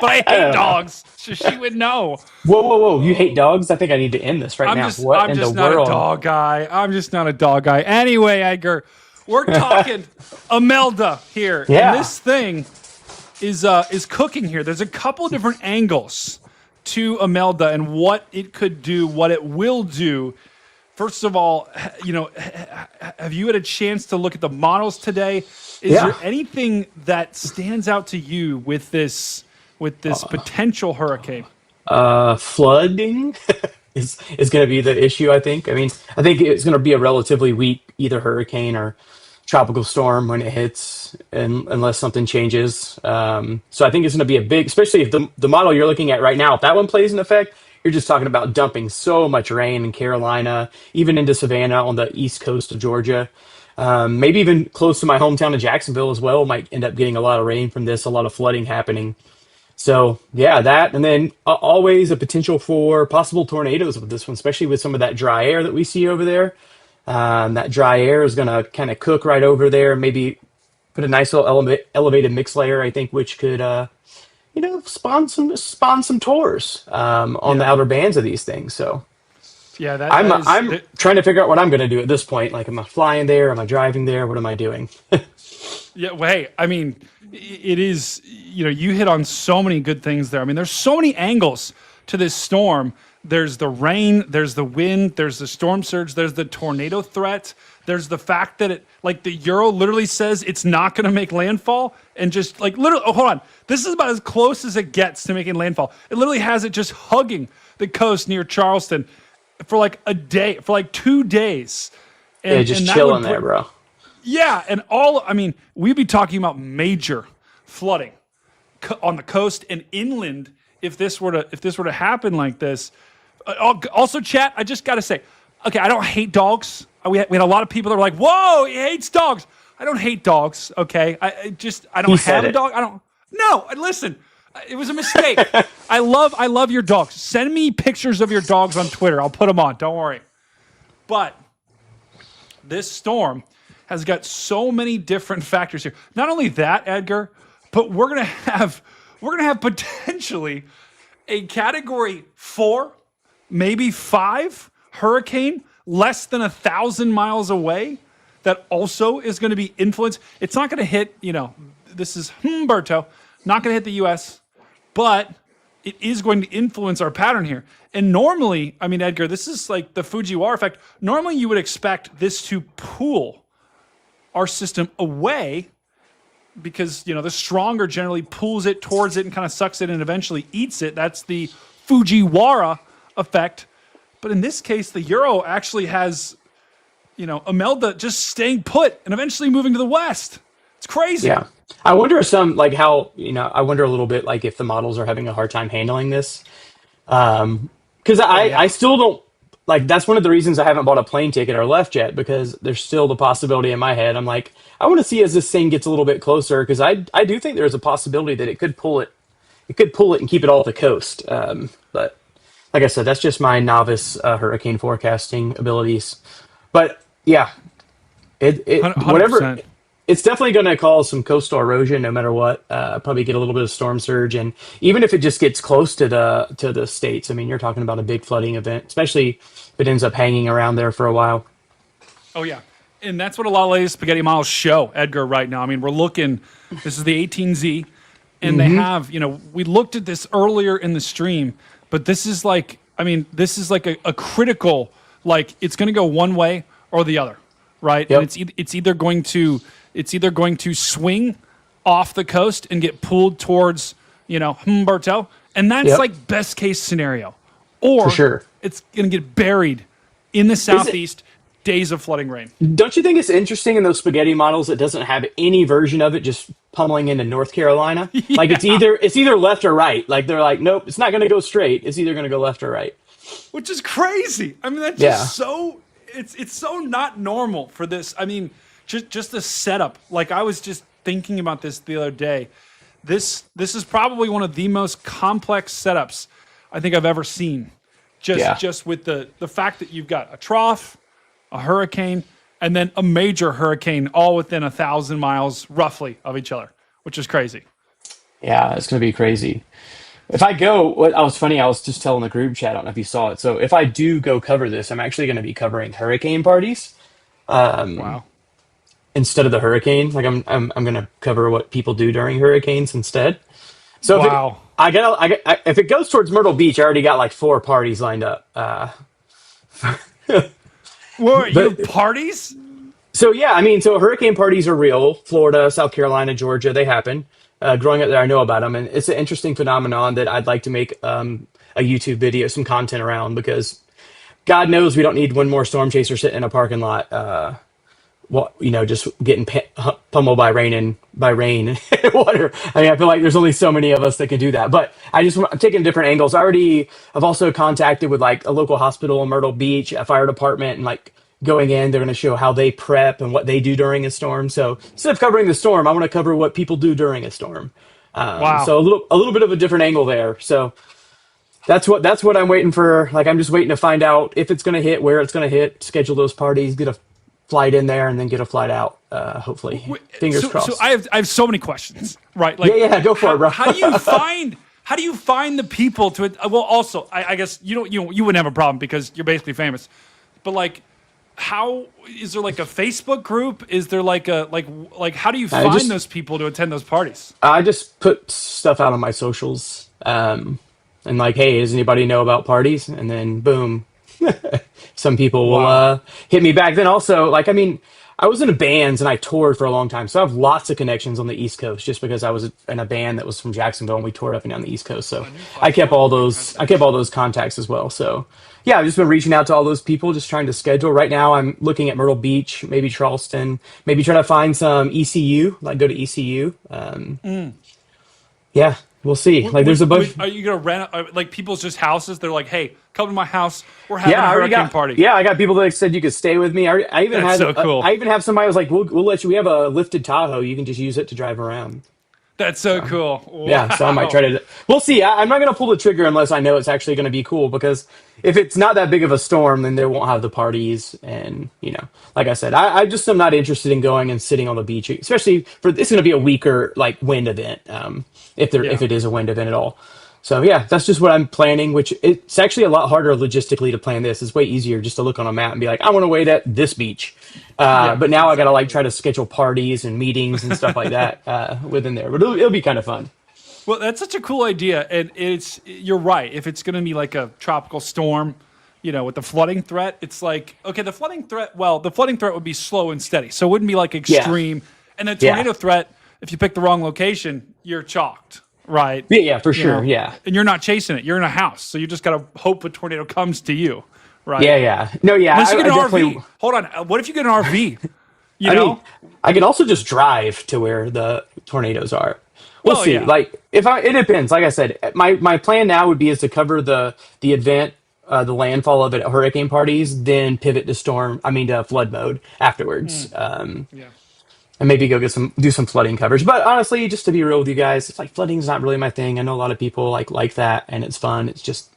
[SPEAKER 1] but I hate dogs. So she would know.
[SPEAKER 8] Whoa! You hate dogs? I think I need to end this right now. What
[SPEAKER 1] I'm
[SPEAKER 8] in
[SPEAKER 1] just
[SPEAKER 8] the
[SPEAKER 1] not
[SPEAKER 8] world?
[SPEAKER 1] a dog guy. I'm just not a dog guy. Anyway, Edgar, we're talking Imelda here,
[SPEAKER 8] Yeah.
[SPEAKER 1] and this thing is cooking here. There's a couple of different angles to Imelda and what it could do, what it will do. First of all, have you had a chance to look at the models today? Is there anything that stands out to you with this potential hurricane?
[SPEAKER 8] Flooding is going to be the issue. I think. I mean, I think it's going to be a relatively weak either hurricane or tropical storm when it hits, and unless something changes. So I think it's going to be a big, especially if the model you're looking at right now, if that one plays in effect, you're just talking about dumping so much rain in Carolina, even into Savannah on the east coast of Georgia. Maybe even close to my hometown of Jacksonville as well. Might end up getting a lot of rain from this, a lot of flooding happening. So yeah, that, and then always a potential for possible tornadoes with this one, especially with some of that dry air that we see over there. That dry air is going to kind of cook right over there, maybe put a nice little elevated mix layer, I think, which could spawn some tours on the outer bands of these things. So
[SPEAKER 1] Yeah,
[SPEAKER 8] I'm trying to figure out what I'm going to do at this point. Like, am I flying there? Am I driving there? What am I doing?
[SPEAKER 1] Yeah, well, hey, I mean, it is, you hit on so many good things there. I mean, there's so many angles to this storm. There's the rain, there's the wind, there's the storm surge, there's the tornado threat, there's the fact that it, like, the Euro literally says it's not going to make landfall, and just, like, literally, oh, hold on. This is about as close as it gets to making landfall. It literally has it just hugging the coast near Charleston for like a day, for like 2 days. And,
[SPEAKER 8] Yeah, just chilling there, bro.
[SPEAKER 1] Yeah, and we'd be talking about major flooding on the coast and inland if this were to happen like this. Also, chat, I just got to say, okay, I don't hate dogs. We had a lot of people that were like, "Whoa, he hates dogs." I don't hate dogs. Okay, I don't have a dog. I don't. No, listen, it was a mistake. I love your dogs. Send me pictures of your dogs on Twitter. I'll put them on. Don't worry. But this storm has got so many different factors here. Not only that, Edgar, but we're gonna have potentially a Category 4, maybe 5 hurricane less than 1,000 miles away that also is going to be influenced. It's not going to hit. This is Humberto, not going to hit the U.S., but it is going to influence our pattern here. And normally, I mean, Edgar, this is like the Fujiwara effect. Normally, you would expect this to pull our system away because, the stronger generally pulls it towards it and kind of sucks it and eventually eats it. That's the Fujiwara effect. But in this case, the Euro actually has, Imelda just staying put and eventually moving to the west. It's crazy.
[SPEAKER 8] Yeah. I wonder I wonder a little bit like if the models are having a hard time handling this. Because I still don't, like, that's one of the reasons I haven't bought a plane ticket or left yet, because there's still the possibility in my head. I'm like, I want to see as this thing gets a little bit closer, because I do think there's a possibility that it could pull it and keep it all at the coast. But like I said, that's just my novice hurricane forecasting abilities. But yeah, whatever.
[SPEAKER 1] 100%.
[SPEAKER 8] It's definitely going to cause some coastal erosion, no matter what. Probably get a little bit of storm surge, and even if it just gets close to the states, I mean, you're talking about a big flooding event, especially if it ends up hanging around there for a while.
[SPEAKER 1] Oh, yeah. And that's what a lot of Lady Spaghetti Miles show, Edgar, right now. I mean, we're looking, this is the 18Z, and they have, we looked at this earlier in the stream, but this is like, a critical, like, it's going to go one way or the other, right?
[SPEAKER 8] Yep.
[SPEAKER 1] And it's either going to swing off the coast and get pulled towards, Humberto, and that's like best case scenario. Or
[SPEAKER 8] For sure.
[SPEAKER 1] it's going to get buried in the southeast, days of flooding rain.
[SPEAKER 8] Don't you think it's interesting in those spaghetti models it doesn't have any version of it just pummeling into North Carolina? Like, it's either left or right. Like, they're like, nope, it's not going to go straight. It's either going to go left or right.
[SPEAKER 1] Which is crazy. I mean, that's just so, it's so not normal for this. I mean, just the setup. Like, I was just thinking about this the other day. This is probably one of the most complex setups I think I've ever seen. Just with the fact that you've got a trough, a hurricane, and then a major hurricane all within 1,000 miles roughly of each other, which is crazy.
[SPEAKER 8] Yeah, it's gonna be crazy. If I go, what I was funny, I was just telling the group chat. I don't know if you saw it. So if I do go cover this, I'm actually going to be covering hurricane parties
[SPEAKER 4] Wow.
[SPEAKER 8] instead of the hurricane. Like I'm going to cover what people do during hurricanes instead. So if it,
[SPEAKER 4] Wow.
[SPEAKER 8] if it goes towards Myrtle Beach, I already got like 4 parties lined up.
[SPEAKER 4] Whoa, you have
[SPEAKER 8] But
[SPEAKER 4] parties?
[SPEAKER 8] so yeah, I mean, so hurricane parties are real. Florida, South Carolina, Georgia, they happen. Growing up there, I know about them, and it's an interesting phenomenon that I'd like to make a YouTube video, some content around because God knows we don't need one more storm chaser sitting in a parking lot. Just getting pummeled by rain and water. I mean, I feel like there's only so many of us that can do that. But I'm taking different angles. I've also contacted with like a local hospital in Myrtle Beach, a fire department, and like going in, they're going to show how they prep and what they do during a storm. So instead of covering the storm, I want to cover what people do during a storm.
[SPEAKER 4] Wow.
[SPEAKER 8] So a little bit of a different angle there. So that's what I'm waiting for. Like I'm just waiting to find out if it's going to hit, where it's going to hit, schedule those parties, get a flight in there, and then get a flight out. Hopefully, fingers crossed.
[SPEAKER 4] So I have so many questions, right? Like,
[SPEAKER 8] Yeah, go for it, bro.
[SPEAKER 4] How do you find the people to? Well, also, I guess you wouldn't have a problem because you're basically famous, but like, how is there like a Facebook group? Is there like a like how do you find those people to attend those parties?
[SPEAKER 8] I just put stuff out on my socials, and like, hey, does anybody know about parties? And then boom, some people will hit me back. Then also, like, I mean, I was in a bands and I toured for a long time, so I have lots of connections on the East Coast just because I was in a band that was from Jacksonville and we toured up and down the East Coast. So I kept all those contacts as well. So yeah, I've just been reaching out to all those people, just trying to schedule. Right now, I'm looking at Myrtle Beach, maybe Charleston, maybe try to find some ECU, like go to ECU. Yeah, we'll see. Like, there's a bunch.
[SPEAKER 4] Are you gonna rent like people's just houses? They're like, hey, come to my house. We're having a hurricane party.
[SPEAKER 8] Yeah, I got people that said you could stay with me. I even
[SPEAKER 4] That's
[SPEAKER 8] had
[SPEAKER 4] so cool.
[SPEAKER 8] I even have somebody who was like, we'll let you. We have a lifted Tahoe. You can just use it to drive around.
[SPEAKER 4] That's so cool. Wow.
[SPEAKER 8] Yeah, so I might try to. We'll see. I'm not going to pull the trigger unless I know it's actually going to be cool. Because if it's not that big of a storm, then they won't have the parties. And like I said, I just am not interested in going and sitting on the beach, especially for it's going to be a weaker like wind event. If it is a wind event at all. So yeah, that's just what I'm planning. Which it's actually a lot harder logistically to plan this. It's way easier just to look on a map and be like, I want to wait at this beach. But now I got to like try to schedule parties and meetings and stuff like that within there. But it'll be kind of fun.
[SPEAKER 4] Well, that's such a cool idea, and you're right. If it's going to be like a tropical storm, with the flooding threat, it's like okay, the flooding threat. Well, the flooding threat would be slow and steady, so it wouldn't be like extreme. And the tornado threat, if you pick the wrong location, you're chalked, right?
[SPEAKER 8] Yeah, for sure. Yeah,
[SPEAKER 4] and you're not chasing it. You're in a house, so you just got to hope a tornado comes to you, right?
[SPEAKER 8] Yeah. No, yeah.
[SPEAKER 4] Unless you get an RV. Hold on. What if you get an RV?
[SPEAKER 8] I mean, I can also just drive to where the tornadoes are. We'll see.
[SPEAKER 4] Yeah.
[SPEAKER 8] Like it depends. Like I said, my plan now would be is to cover the event, the landfall of it at hurricane parties, then pivot to to flood mode afterwards. And maybe go do some flooding coverage. But honestly, just to be real with you guys, it's like flooding is not really my thing. I know a lot of people like that, and it's fun. It's just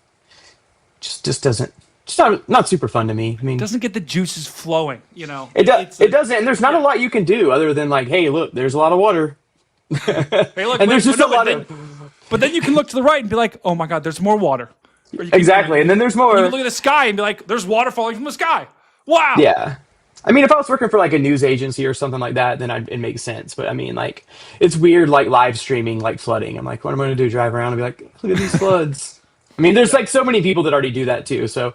[SPEAKER 8] doesn't. It's not super fun to me. I mean,
[SPEAKER 4] it doesn't get the juices flowing,
[SPEAKER 8] It does. It doesn't. And there's not a lot you can do other than like, hey, look, there's a lot of water.
[SPEAKER 4] Hey, look,
[SPEAKER 8] and there's just a lot
[SPEAKER 4] But then you can look to the right and be like, oh my God, there's more water.
[SPEAKER 8] Exactly. And then there's more.
[SPEAKER 4] You can look at the sky and be like, there's water falling from the sky. Wow.
[SPEAKER 8] Yeah. I mean, if I was working for like a news agency or something like that, then it makes sense. But I mean, like, it's weird, like live streaming, like flooding. I'm like, what am I going to do? Drive around and be like, look at these floods. I mean, there's like so many people that already do that too. So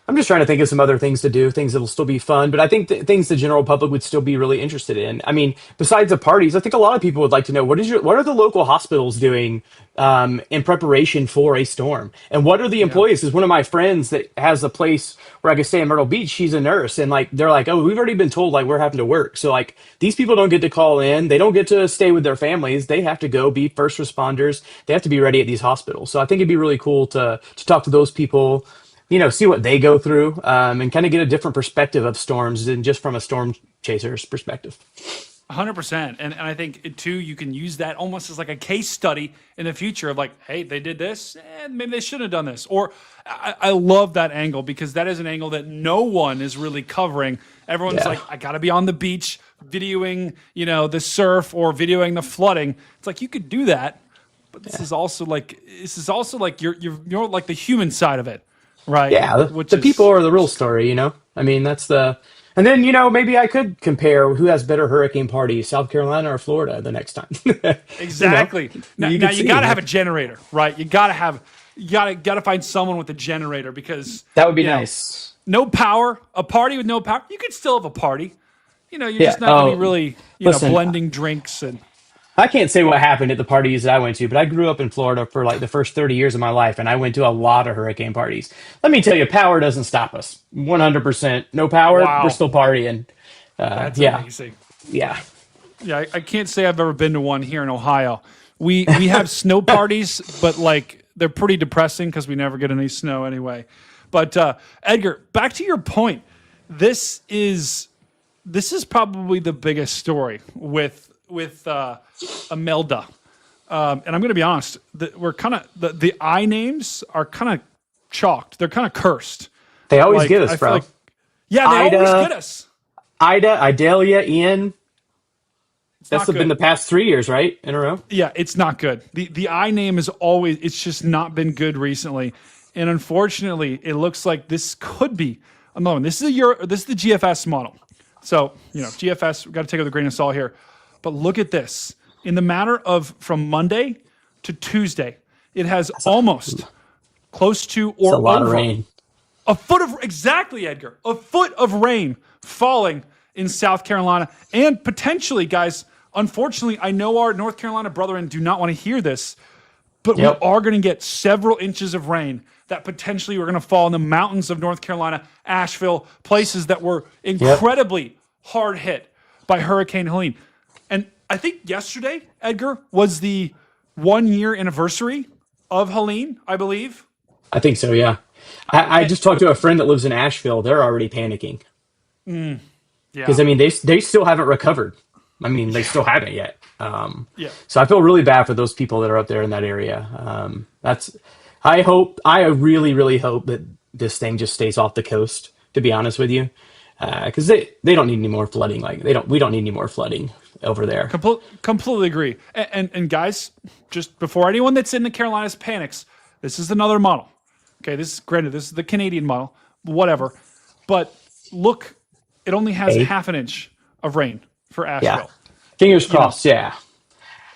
[SPEAKER 8] I'm just trying to think of some other things to do, things that'll still be fun. But I think things the general public would still be really interested in. I mean, besides the parties, I think a lot of people would like to know what are the local hospitals doing in preparation for a storm, and what are the employees? Because one of my friends that has a place where I could stay in Myrtle Beach, she's a nurse, and like they're like, oh, we've already been told like we're having to work. So like these people don't get to call in, they don't get to stay with their families. They have to go be first responders. They have to be ready at these hospitals. So I think it'd be really cool to talk to those people. See what they go through, and kind of get a different perspective of storms than just from a storm chaser's perspective.
[SPEAKER 4] 100%. And I think, too, you can use that almost as like a case study in the future of like, hey, they did this, and maybe they shouldn't have done this. Or I love that angle because that is an angle that no one is really covering. Everyone's like, I got to be on the beach videoing, the surf or videoing the flooding. It's like you could do that, but this is also like you're like the human side of it, right?
[SPEAKER 8] Yeah,
[SPEAKER 4] Which
[SPEAKER 8] the
[SPEAKER 4] is
[SPEAKER 8] people are the real story, you know? I mean, that's the. And then, maybe I could compare who has better hurricane parties, South Carolina or Florida, the next time. you know,
[SPEAKER 4] exactly.
[SPEAKER 8] you
[SPEAKER 4] Now
[SPEAKER 8] could
[SPEAKER 4] you
[SPEAKER 8] see.
[SPEAKER 4] got to have a generator, right? You got to find someone with a generator because
[SPEAKER 8] That would be
[SPEAKER 4] you know,
[SPEAKER 8] nice.
[SPEAKER 4] no power, a party with no power. You could still have a party. You're
[SPEAKER 8] Yeah.
[SPEAKER 4] just not going to be
[SPEAKER 8] Oh,
[SPEAKER 4] really,
[SPEAKER 8] listen,
[SPEAKER 4] blending drinks and
[SPEAKER 8] I can't say what happened at the parties that I went to, but I grew up in Florida for like the first 30 years of my life, and I went to a lot of hurricane parties. Let me tell you, power doesn't stop us. 100%. No power, we're
[SPEAKER 4] wow,
[SPEAKER 8] still partying.
[SPEAKER 4] that's
[SPEAKER 8] Yeah.
[SPEAKER 4] amazing.
[SPEAKER 8] Yeah.
[SPEAKER 4] Yeah, I can't say I've ever been to one here in Ohio. We have snow parties, but like they're pretty depressing because we never get any snow anyway. But Edgar, back to your point. This is probably the biggest story with Imelda. And I'm going to be honest, we're kind of the I names are kind of chalked. They're kind of cursed.
[SPEAKER 8] They always
[SPEAKER 4] Like
[SPEAKER 8] get us,
[SPEAKER 4] I feel
[SPEAKER 8] bro.
[SPEAKER 4] like yeah, they
[SPEAKER 8] Ida,
[SPEAKER 4] always get us.
[SPEAKER 8] Ida, Idalia, Ian.
[SPEAKER 4] It's
[SPEAKER 8] That's
[SPEAKER 4] not
[SPEAKER 8] been
[SPEAKER 4] good.
[SPEAKER 8] the past 3 years, right? In a row?
[SPEAKER 4] Yeah, it's not good. The I name is always it's just not been good recently. And unfortunately, it looks like this could be another one. This is the GFS model. So, GFS, we've got to take it with a grain of salt here. But look at this. In the matter of from Monday to Tuesday, it has almost close to
[SPEAKER 8] It's
[SPEAKER 4] or
[SPEAKER 8] a lot
[SPEAKER 4] over
[SPEAKER 8] of rain.
[SPEAKER 4] a foot of exactly, Edgar. A foot of rain falling in South Carolina. And potentially, guys, unfortunately, I know our North Carolina brethren do not want to hear this, but
[SPEAKER 8] Yep.
[SPEAKER 4] we are going to get several inches of rain that potentially are going to fall in the mountains of North Carolina, Asheville, places that were incredibly hard hit by Hurricane Helene. And I think yesterday, Edgar, was the 1 year anniversary of Helene, I believe.
[SPEAKER 8] I think so, yeah. I just talked to a friend that lives in Asheville. They're already panicking. Because,
[SPEAKER 4] Yeah.
[SPEAKER 8] I mean, they still haven't recovered. I mean, they still haven't yet.
[SPEAKER 4] Yeah.
[SPEAKER 8] So I feel really bad for those people that are up there in that area. I really, really hope that this thing just stays off the coast, to be honest with you. Because they don't need any more flooding. We don't need any more flooding over there.
[SPEAKER 4] Completely agree. And guys, just before anyone that's in the Carolinas panics, this is another model. Okay, this is the Canadian model, whatever. But look, it only has
[SPEAKER 8] Hey.
[SPEAKER 4] half an inch of rain for
[SPEAKER 8] Yeah.
[SPEAKER 4] Asheville.
[SPEAKER 8] Fingers crossed, yeah.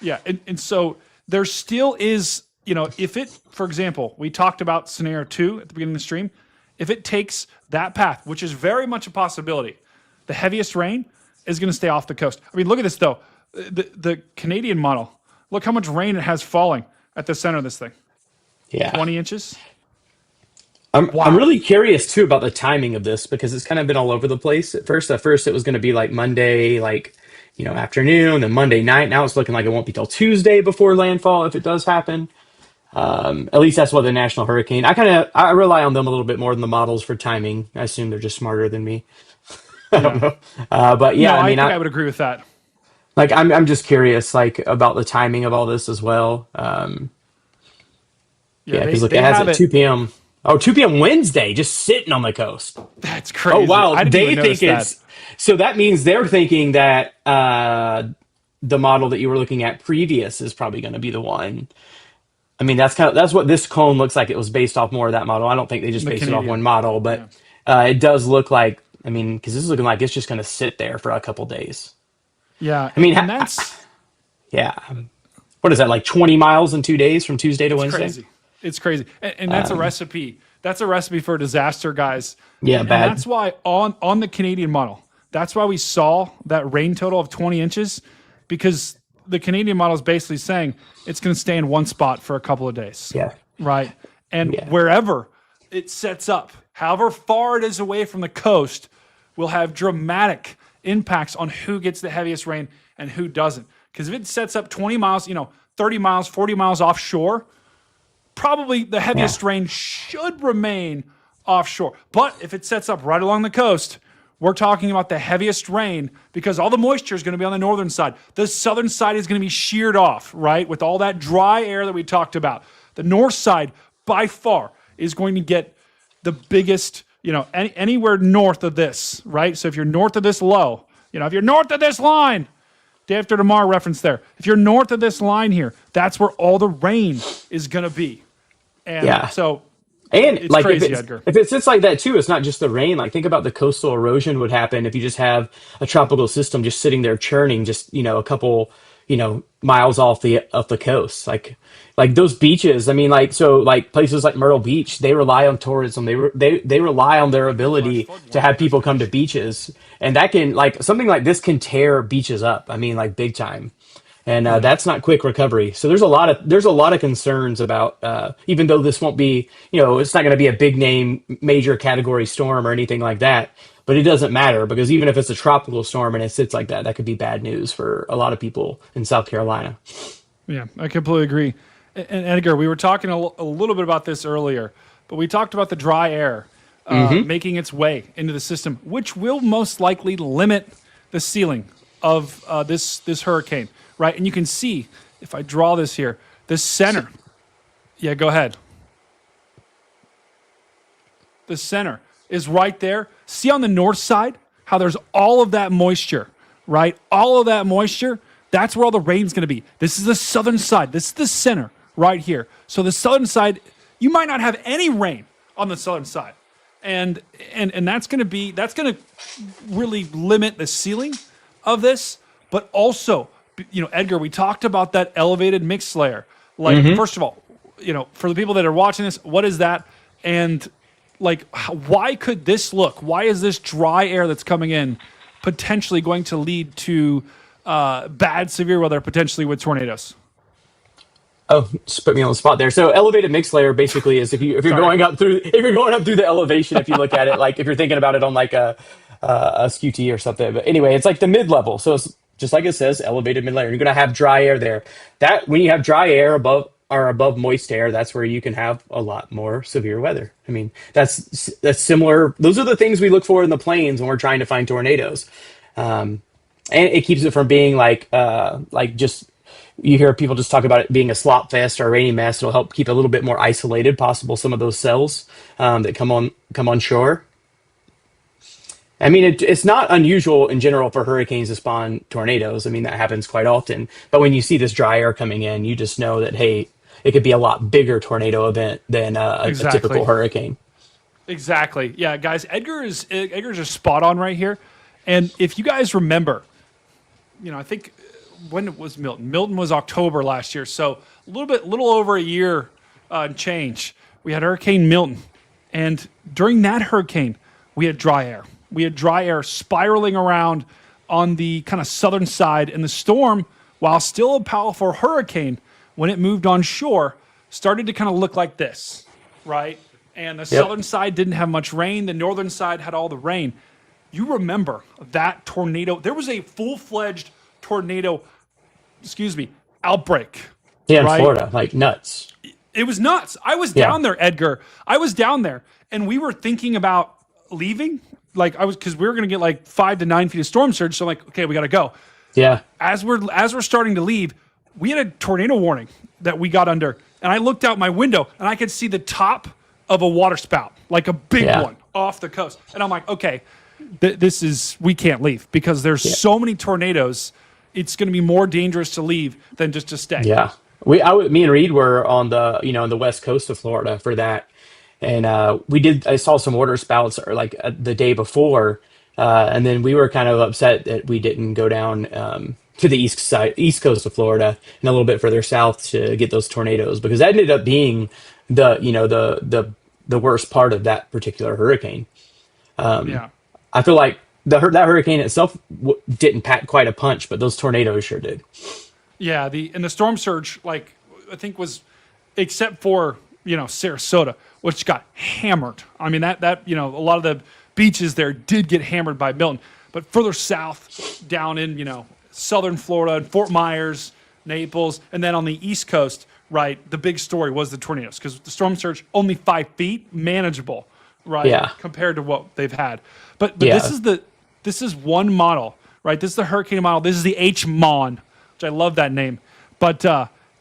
[SPEAKER 4] Yeah, and so there still is, if it, for example, we talked about scenario 2 at the beginning of the stream, if it takes that path, which is very much a possibility, the heaviest rain is going to stay off the coast. I mean, look at this though. The Canadian model, look how much rain it has falling at the center of this thing.
[SPEAKER 8] Yeah.
[SPEAKER 4] 20 inches.
[SPEAKER 8] I'm really curious too about the timing of this because it's kind of been all over the place. At first it was going to be like Monday, afternoon, then Monday night. Now it's looking like it won't be till Tuesday before landfall if it does happen. At least that's what the National Hurricane. I rely on them a little bit more than the models for timing. I assume they're just smarter than me. I don't know. But yeah,
[SPEAKER 4] No,
[SPEAKER 8] I
[SPEAKER 4] I
[SPEAKER 8] mean,
[SPEAKER 4] think I would agree with that.
[SPEAKER 8] I'm just curious about the timing of all this as well. Yeah, because look,
[SPEAKER 4] they
[SPEAKER 8] it has
[SPEAKER 4] have
[SPEAKER 8] at 2 p.m. Oh, 2 p.m. Wednesday, just sitting on the coast.
[SPEAKER 4] That's crazy.
[SPEAKER 8] Oh wow,
[SPEAKER 4] I didn't
[SPEAKER 8] they
[SPEAKER 4] even notice
[SPEAKER 8] think
[SPEAKER 4] that.
[SPEAKER 8] it's so that means they're thinking that the model that you were looking at previous is probably going to be the one. I mean, that's what this clone looks like. It was based off more of that model. I don't think they just
[SPEAKER 4] The
[SPEAKER 8] based it off
[SPEAKER 4] Canadian.
[SPEAKER 8] one model, but it does look like. I mean, because this is looking like it's just going to sit there for a couple days.
[SPEAKER 4] Yeah,
[SPEAKER 8] I mean,
[SPEAKER 4] and that's
[SPEAKER 8] Yeah, what is that like 20 miles in 2 days from Tuesday to Wednesday?
[SPEAKER 4] crazy. It's crazy, and that's a recipe. That's a recipe for disaster, guys.
[SPEAKER 8] Yeah,
[SPEAKER 4] and
[SPEAKER 8] bad.
[SPEAKER 4] that's why on the Canadian model, that's why we saw that rain total of 20 inches, because the Canadian model is basically saying it's going to stay in one spot for a couple of days.
[SPEAKER 8] Yeah.
[SPEAKER 4] Right. And wherever it sets up, however far it is away from the coast, will have dramatic impacts on who gets the heaviest rain and who doesn't. Because if it sets up 20 miles, 30 miles, 40 miles offshore, probably the heaviest rain should remain offshore. But if it sets up right along the coast, we're talking about the heaviest rain because all the moisture is going to be on the northern side. The southern side is going to be sheared off, right? With all that dry air that we talked about. The north side, by far, is going to get the biggest, anywhere north of this, right? So if you're north of this low, if you're north of this line, day after tomorrow reference there. If you're north of this line here, that's where all the rain is going to be. And
[SPEAKER 8] Yeah.
[SPEAKER 4] so
[SPEAKER 8] And
[SPEAKER 4] it's
[SPEAKER 8] like
[SPEAKER 4] crazy, Edgar.
[SPEAKER 8] if it sits like that too, it's not just the rain. Like think about the coastal erosion would happen if you just have a tropical system just sitting there churning, just a couple miles off the coast. Like those beaches. I mean, like places like Myrtle Beach, they rely on tourism. They rely on their ability to have people come to beaches, and that can like something like this can tear beaches up. I mean, like big time. And that's not quick recovery. So there's a lot of concerns about even though this won't be it's not going to be a big name major category storm or anything like that. But it doesn't matter because even if it's a tropical storm and it sits like that, that could be bad news for a lot of people in South Carolina.
[SPEAKER 4] Yeah, I completely agree. And Edgar, we were talking a little bit about this earlier, but we talked about the dry air making its way into the system, which will most likely limit the ceiling of this hurricane. Right, and you can see, if I draw this here, the center. Yeah, go ahead. The center is right there. See on the north side how there's all of that moisture, right? All of that moisture, that's where all the rain's going to be. This is the southern side. This is the center right here. So the southern side, you might not have any rain on the southern side. And that's going to really limit the ceiling of this, but also Edgar, we talked about that elevated mixed layer. Like, first of all, for the people that are watching this, what is that? And like, why could this look? Why is this dry air that's coming in potentially going to lead to bad, severe weather, potentially with tornadoes?
[SPEAKER 8] Oh, just put me on the spot there. So elevated mixed layer basically is if you're going up through the elevation, if you look at it, like if you're thinking about it on like a SQT or something. But anyway, it's like the mid level. So it's just like it says, elevated mid layer. You're going to have dry air there. That when you have dry air above moist air, that's where you can have a lot more severe weather. I mean, that's similar. Those are the things we look for in the plains when we're trying to find tornadoes, and it keeps it from being like just. You hear people just talk about it being a slop fest or a rainy mess. It'll help keep it a little bit more isolated, possible some of those cells that come on shore. I mean, it's not unusual in general for hurricanes to spawn tornadoes. I mean, that happens quite often. But when you see this dry air coming in, you just know that, hey, it could be a lot bigger tornado event than a typical hurricane.
[SPEAKER 4] Exactly. Yeah, guys, Edgar's just spot on right here. And if you guys remember, I think when was Milton? Milton was October last year. So a little over a year and change. We had Hurricane Milton. And during that hurricane, we had dry air. We had dry air spiraling around on the kind of southern side, and the storm, while still a powerful hurricane, when it moved on shore, started to kind of look like this, right? And the southern side didn't have much rain. The northern side had all the rain. You remember that tornado? There was a full-fledged tornado, outbreak.
[SPEAKER 8] Yeah, in Florida, like nuts.
[SPEAKER 4] It was nuts. I was down there, Edgar. I was down there, and we were thinking about leaving. Because we were going to get like 5 to 9 feet of storm surge. So I'm like, okay, we got to go.
[SPEAKER 8] Yeah.
[SPEAKER 4] As we're starting to leave, we had a tornado warning that we got under, and I looked out my window and I could see the top of a water spout, like a big one off the coast. And I'm like, okay, we can't leave because there's so many tornadoes. It's going to be more dangerous to leave than just to stay.
[SPEAKER 8] Yeah. Me and Reed were on the, on the west coast of Florida for that. And I saw some water spouts the day before, and then we were kind of upset that we didn't go down to the east coast of Florida and a little bit further south to get those tornadoes because that ended up being the worst part of that particular hurricane. I feel like that hurricane itself didn't pack quite a punch, but those tornadoes sure did.
[SPEAKER 4] Yeah, the storm surge, I think was, except for Sarasota, which got hammered. I mean, that a lot of the beaches there did get hammered by Milton. But further south, down in, southern Florida, and Fort Myers, Naples, and then on the East Coast, right, the big story was the tornadoes. Because the storm surge, only 5 feet, manageable, right, compared to what they've had. But this is one model, right? This is the hurricane model. This is the HMON, which I love that name. But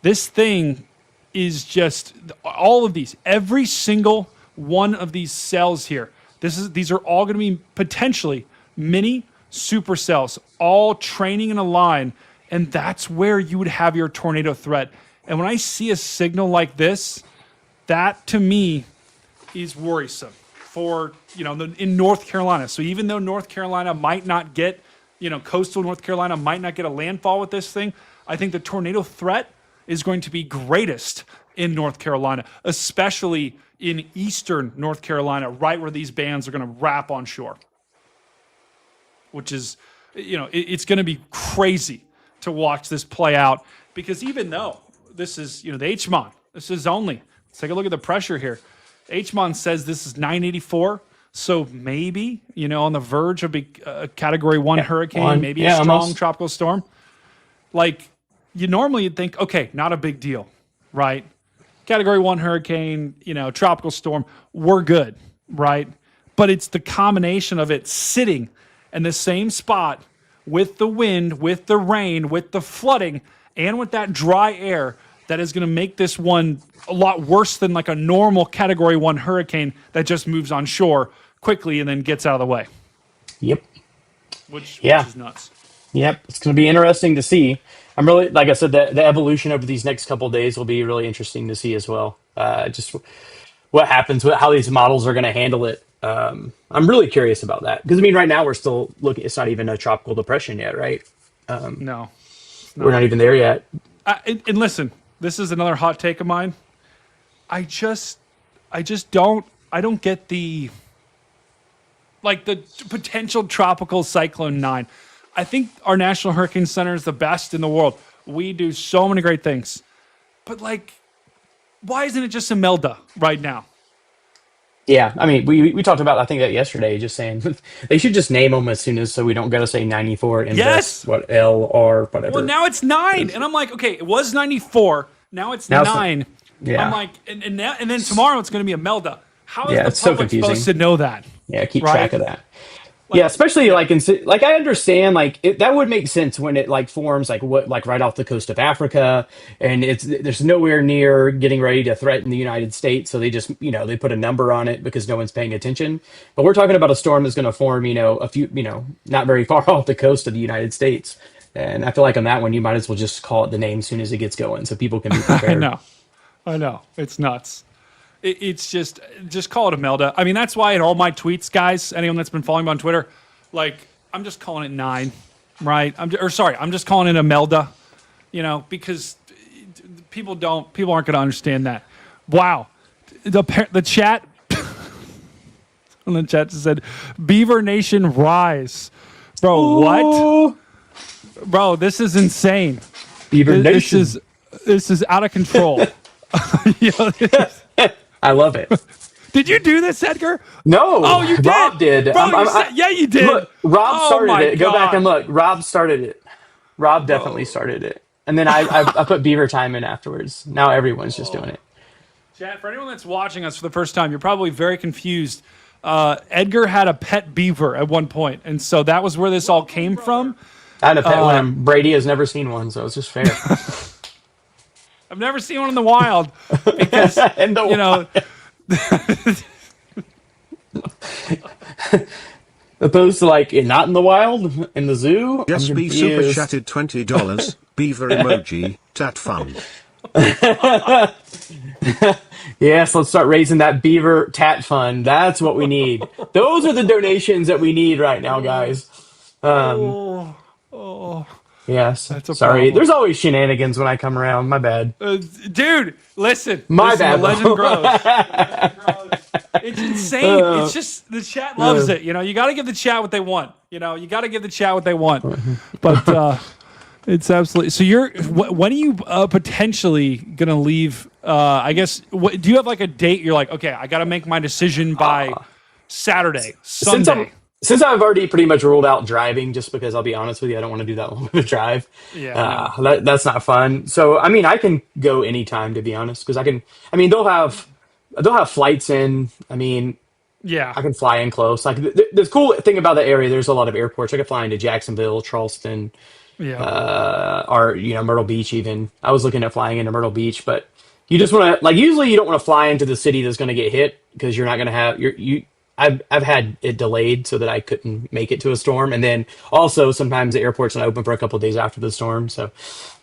[SPEAKER 4] this thing is just all of these, every single one of these cells here. These are all going to be potentially mini supercells, all training in a line And that's where you would have your tornado threat. And when I see a signal like this, that to me is worrisome for, in North Carolina. So even though North Carolina might not get, coastal North Carolina might not get a landfall with this thing, I think the tornado threat is going to be greatest in North Carolina, especially in eastern North Carolina, right where these bands are going to wrap on shore, which is, it's going to be crazy to watch this play out, because even though this is, the HMON, this is only, let's take a look at the pressure here. HMON says this is 984. So maybe, on the verge of a category 1 hurricane, maybe a strong
[SPEAKER 8] almost
[SPEAKER 4] tropical storm. Like, you normally you'd think, okay, not a big deal, right? Category 1 hurricane, tropical storm, we're good, right? But it's the combination of it sitting in the same spot with the wind, with the rain, with the flooding, and with that dry air that is going to make this one a lot worse than like a normal category 1 hurricane that just moves on shore quickly and then gets out of the way.
[SPEAKER 8] Yep.
[SPEAKER 4] Which is nuts.
[SPEAKER 8] Yep. It's going to be interesting to see. I'm really, like I said, the evolution over these next couple of days will be really interesting to see as well. Just what happens, how these models are going to handle it. I'm really curious about that, because right now we're still looking. It's not even a tropical depression yet, right?
[SPEAKER 4] No,
[SPEAKER 8] we're not even there yet.
[SPEAKER 4] And listen, this is another hot take of mine. I don't get the potential tropical cyclone 9. I think our National Hurricane Center is the best in the world. We do so many great things, but why isn't it just Imelda right now?
[SPEAKER 8] Yeah, we talked about, I think, that yesterday, just saying they should just name them as soon as, so we don't got to say 94 and
[SPEAKER 4] Yes.
[SPEAKER 8] what L or whatever.
[SPEAKER 4] Well, now it's 9, and I'm like, okay, it was 94. Now it's 9.
[SPEAKER 8] Yeah.
[SPEAKER 4] I'm like, and then tomorrow it's going to be Imelda. How is
[SPEAKER 8] it's so
[SPEAKER 4] the public
[SPEAKER 8] confusing.
[SPEAKER 4] supposed to know that?
[SPEAKER 8] Yeah, keep
[SPEAKER 4] Right?
[SPEAKER 8] track of that. Yeah, especially I understand that would make sense when it forms right off the coast of Africa, and there's nowhere near getting ready to threaten the United States, so they just they put a number on it because no one's paying attention. But we're talking about a storm that's going to form a few not very far off the coast of the United States, and I feel like on that one you might as well just call it the name as soon as it gets going, so people can be prepared.
[SPEAKER 4] I know, it's nuts. It's just call it Imelda. That's why in all my tweets, guys, anyone that's been following me on Twitter, I'm just calling it 9, right? I'm just calling it Imelda, because people aren't going to understand that. Wow, the chat on the chat just said, "Beaver Nation rise," bro.
[SPEAKER 8] Ooh.
[SPEAKER 4] What, bro? This is insane.
[SPEAKER 8] Beaver Nation.
[SPEAKER 4] This is out of control.
[SPEAKER 8] I love it.
[SPEAKER 4] Did you do this, Edgar?
[SPEAKER 8] No.
[SPEAKER 4] Oh, you did.
[SPEAKER 8] Rob did.
[SPEAKER 4] Bro, yeah, you did.
[SPEAKER 8] Look, Rob started it. Go back and
[SPEAKER 4] God.
[SPEAKER 8] look. Rob started it. Rob definitely started it. And then I put Beaver Time in afterwards. Now everyone's just doing it.
[SPEAKER 4] Chat, for anyone that's watching us for the first time, you're probably very confused. Edgar had a pet beaver at one point, and so that was where this all came from.
[SPEAKER 8] I had a pet one. Brady has never seen one, so it's just fair.
[SPEAKER 4] I've never seen one in the wild because,
[SPEAKER 8] opposed to not in the wild, in the zoo.
[SPEAKER 7] Just be super chatted $20. Beaver emoji, tat fun.
[SPEAKER 8] Yes, let's start raising that beaver tat fund. That's what we need. Those are the donations that we need right now, guys. Yes.
[SPEAKER 4] That's a
[SPEAKER 8] Sorry.
[SPEAKER 4] problem.
[SPEAKER 8] There's always shenanigans when I come around. My bad.
[SPEAKER 4] Dude, listen.
[SPEAKER 8] My
[SPEAKER 4] listen,
[SPEAKER 8] bad.
[SPEAKER 4] The legend grows. It's insane. It's just the chat loves it. You got to give the chat what they want. You got to give the chat what they want. But it's absolutely. So when are you potentially gonna leave? I guess. Do you have a date? You're like, okay, I got to make my decision by Saturday, Sunday.
[SPEAKER 8] Since I've already pretty much ruled out driving, just because I'll be honest with you, I don't want to do that long of a drive.
[SPEAKER 4] Yeah,
[SPEAKER 8] that's not fun. So I can go anytime, to be honest, because I can. They'll have flights in.
[SPEAKER 4] Yeah,
[SPEAKER 8] I can fly in close. The cool thing about the area, there's a lot of airports. I could fly into Jacksonville, Charleston, or Myrtle Beach. Even I was looking at flying into Myrtle Beach, but you just want to usually you don't want to fly into the city that's going to get hit, because you're not going to have I've had it delayed so that I couldn't make it to a storm, and then also sometimes the airport's not open for a couple of days after the storm. So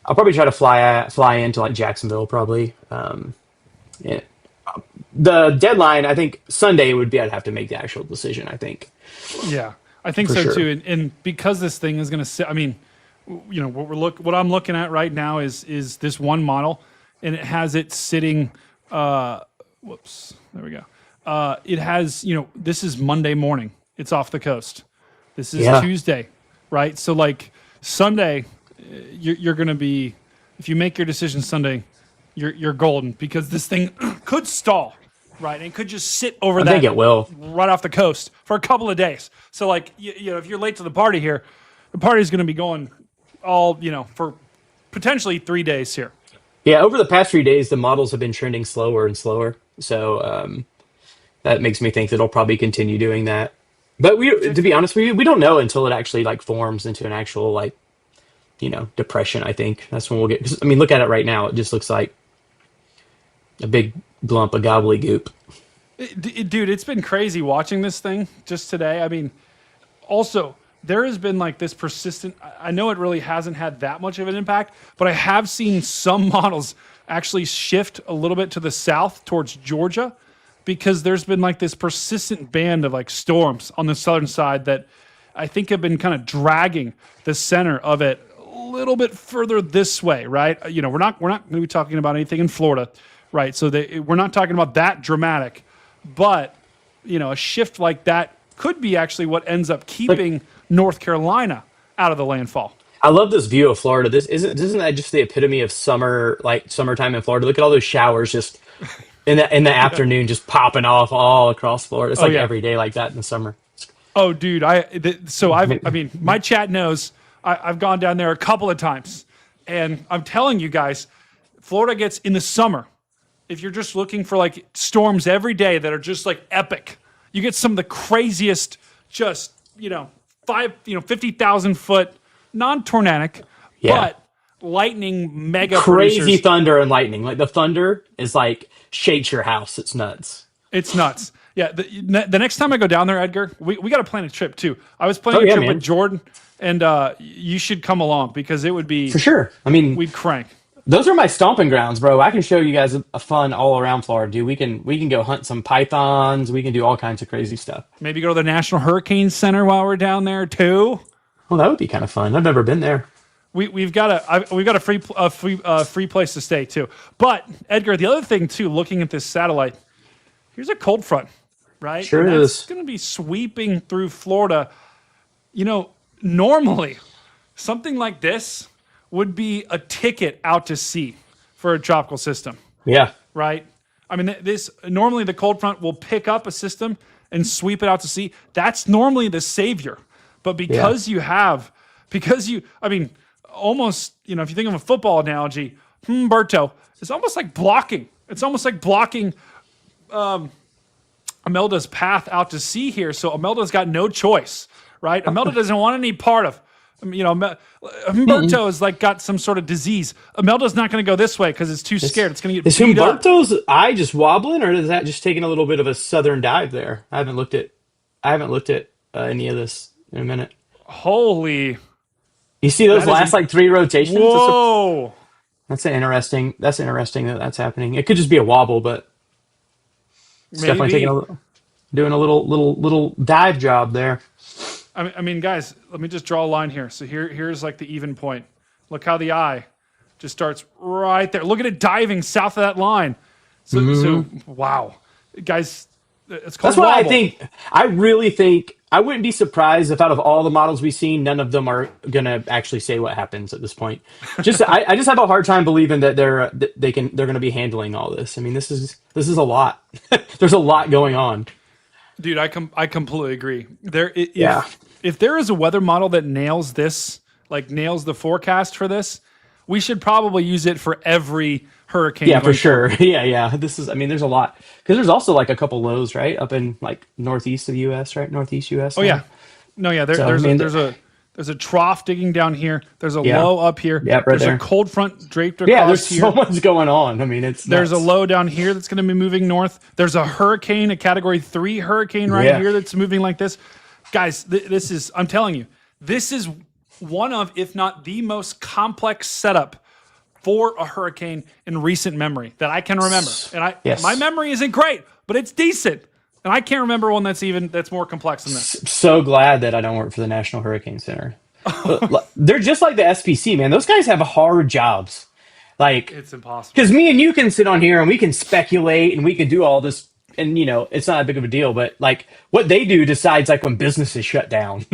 [SPEAKER 8] I'll probably try to fly into like Jacksonville probably. Yeah. The deadline, I think Sunday would be. I'd have to make the actual decision. I think.
[SPEAKER 4] Yeah, I think
[SPEAKER 8] For
[SPEAKER 4] so
[SPEAKER 8] sure.
[SPEAKER 4] too. And because this thing is going to sit, I mean, what I'm looking at right now is this one model, and it has it sitting. Whoops, there we go. It has, this is Monday morning. It's off the coast. This is
[SPEAKER 8] Yeah.
[SPEAKER 4] Tuesday, right? So like Sunday, you're going to be, if you make your decision Sunday, you're golden because this thing could stall, right? And it could just sit over
[SPEAKER 8] I
[SPEAKER 4] that
[SPEAKER 8] think it will.
[SPEAKER 4] right off the coast for a couple of days. So like, if you're late to the party here, the party's going to be going all, for potentially 3 days here.
[SPEAKER 8] Yeah, over the past 3 days, the models have been trending slower and slower. So that makes me think that it'll probably continue doing that. But to be honest with you, we don't know until it actually like forms into an actual like, depression. I think that's when we'll get. 'Cause, I mean, look at it right now. It just looks like a big lump of gobbledygook.
[SPEAKER 4] Dude, it's been crazy watching this thing just today. I mean, also, there has been like this persistent, I know it really hasn't had that much of an impact, but I have seen some models actually shift a little bit to the south towards Georgia because there's been like this persistent band of like storms on the southern side that I think have been kind of dragging the center of it a little bit further this way, right? We're not going to be talking about anything in Florida, right? So we're not talking about that dramatic, but a shift like that could be actually what ends up keeping North Carolina out of the landfall.
[SPEAKER 8] I love this view of Florida. This isn't that just the epitome of summer, like summertime in Florida? Look at all those showers just in the afternoon, just popping off all across Florida. It's like
[SPEAKER 4] yeah.
[SPEAKER 8] every day like that in the summer.
[SPEAKER 4] Oh, dude, my chat knows I've gone down there a couple of times, and I'm telling you guys, Florida gets in the summer. If you're just looking for like storms every day that are just like epic, you get some of the craziest, just 50,000 foot non-tornadic,
[SPEAKER 8] Yeah.
[SPEAKER 4] but lightning mega
[SPEAKER 8] Crazy
[SPEAKER 4] producers.
[SPEAKER 8] thunder and lightning. Like the thunder is like shakes your house. It's nuts.
[SPEAKER 4] It's nuts. Yeah, the next time I go down there, Edgar, we got to plan a trip too. I was planning a trip with Jordan, and you should come along because it would be
[SPEAKER 8] For sure. I mean,
[SPEAKER 4] we'd crank.
[SPEAKER 8] those are my stomping grounds, bro. I can show you guys a fun all around Florida, dude. We can go hunt some pythons. We can do all kinds of crazy stuff.
[SPEAKER 4] Maybe go to the National Hurricane Center while we're down there too.
[SPEAKER 8] Well, that would be kind of fun. I've never been there.
[SPEAKER 4] We've got a free place to stay too. But Edgar, the other thing too, looking at this satellite, here's a cold front, right?
[SPEAKER 8] Sure
[SPEAKER 4] and
[SPEAKER 8] is.
[SPEAKER 4] It's going to be sweeping through Florida. Normally, something like this would be a ticket out to sea for a tropical system,
[SPEAKER 8] Yeah.
[SPEAKER 4] right? I mean, normally the cold front will pick up a system and sweep it out to sea. That's normally the savior. But because almost, if you think of a football analogy, Humberto is almost like blocking. It's almost like blocking Imelda's path out to sea here. So Imelda's got no choice, right? Imelda doesn't want any part of, Humberto is like got some sort of disease. Imelda's not going to go this way because it's too scared. It's going to get
[SPEAKER 8] Is
[SPEAKER 4] beat up.
[SPEAKER 8] Humberto's eye just wobbling, or is that just taking a little bit of a southern dive there? I haven't looked at any of this in a minute.
[SPEAKER 4] Holy.
[SPEAKER 8] You see those
[SPEAKER 4] That is
[SPEAKER 8] last like 3 rotations?
[SPEAKER 4] Whoa.
[SPEAKER 8] That's interesting that that's happening. It could just be a wobble, but it's definitely
[SPEAKER 4] Maybe.
[SPEAKER 8] doing a little dive job there.
[SPEAKER 4] I mean, guys, let me just draw a line here. So here's like the even point. Look how the eye just starts right there. Look at it diving south of that line. So wow, guys, it's called.
[SPEAKER 8] That's why
[SPEAKER 4] wobble.
[SPEAKER 8] I really think I wouldn't be surprised if out of all the models we've seen, none of them are gonna actually say what happens at this point. I just have a hard time believing that they're gonna be handling all this. I mean, this is a lot. There's a lot going on.
[SPEAKER 4] Dude, I completely agree.
[SPEAKER 8] Yeah.
[SPEAKER 4] If there is a weather model that nails this, like nails the forecast for this, we should probably use it for every hurricane.
[SPEAKER 8] Yeah, for
[SPEAKER 4] going
[SPEAKER 8] sure. Yeah. There's a lot because there's also like a couple lows, right, up in like northeast of the U.S., right, northeast U.S.
[SPEAKER 4] Oh yeah, no, yeah. There's There's a trough digging down here. There's a
[SPEAKER 8] Yeah.
[SPEAKER 4] low up here.
[SPEAKER 8] Yeah, right
[SPEAKER 4] there's
[SPEAKER 8] there.
[SPEAKER 4] a cold front draped across
[SPEAKER 8] Yeah, there's
[SPEAKER 4] here.
[SPEAKER 8] so much going on. I mean, it's
[SPEAKER 4] There's a
[SPEAKER 8] nuts.
[SPEAKER 4] low down here that's going to be moving north. There's a hurricane, a category 3 hurricane right
[SPEAKER 8] Yeah.
[SPEAKER 4] here that's moving like this. Guys, this is, I'm telling you, this is one of, if not the most complex setup for a hurricane in recent memory that I can remember. And
[SPEAKER 8] Yes.
[SPEAKER 4] my memory isn't great, but it's decent. And I can't remember one that's more complex than this.
[SPEAKER 8] So glad that I don't work for the National Hurricane Center. They're just like the SPC, man. Those guys have hard jobs. Like,
[SPEAKER 4] It's impossible.
[SPEAKER 8] because me and you can sit on here and we can speculate and we can do all this, and it's not that big of a deal. But like, what they do decides like when businesses shut down.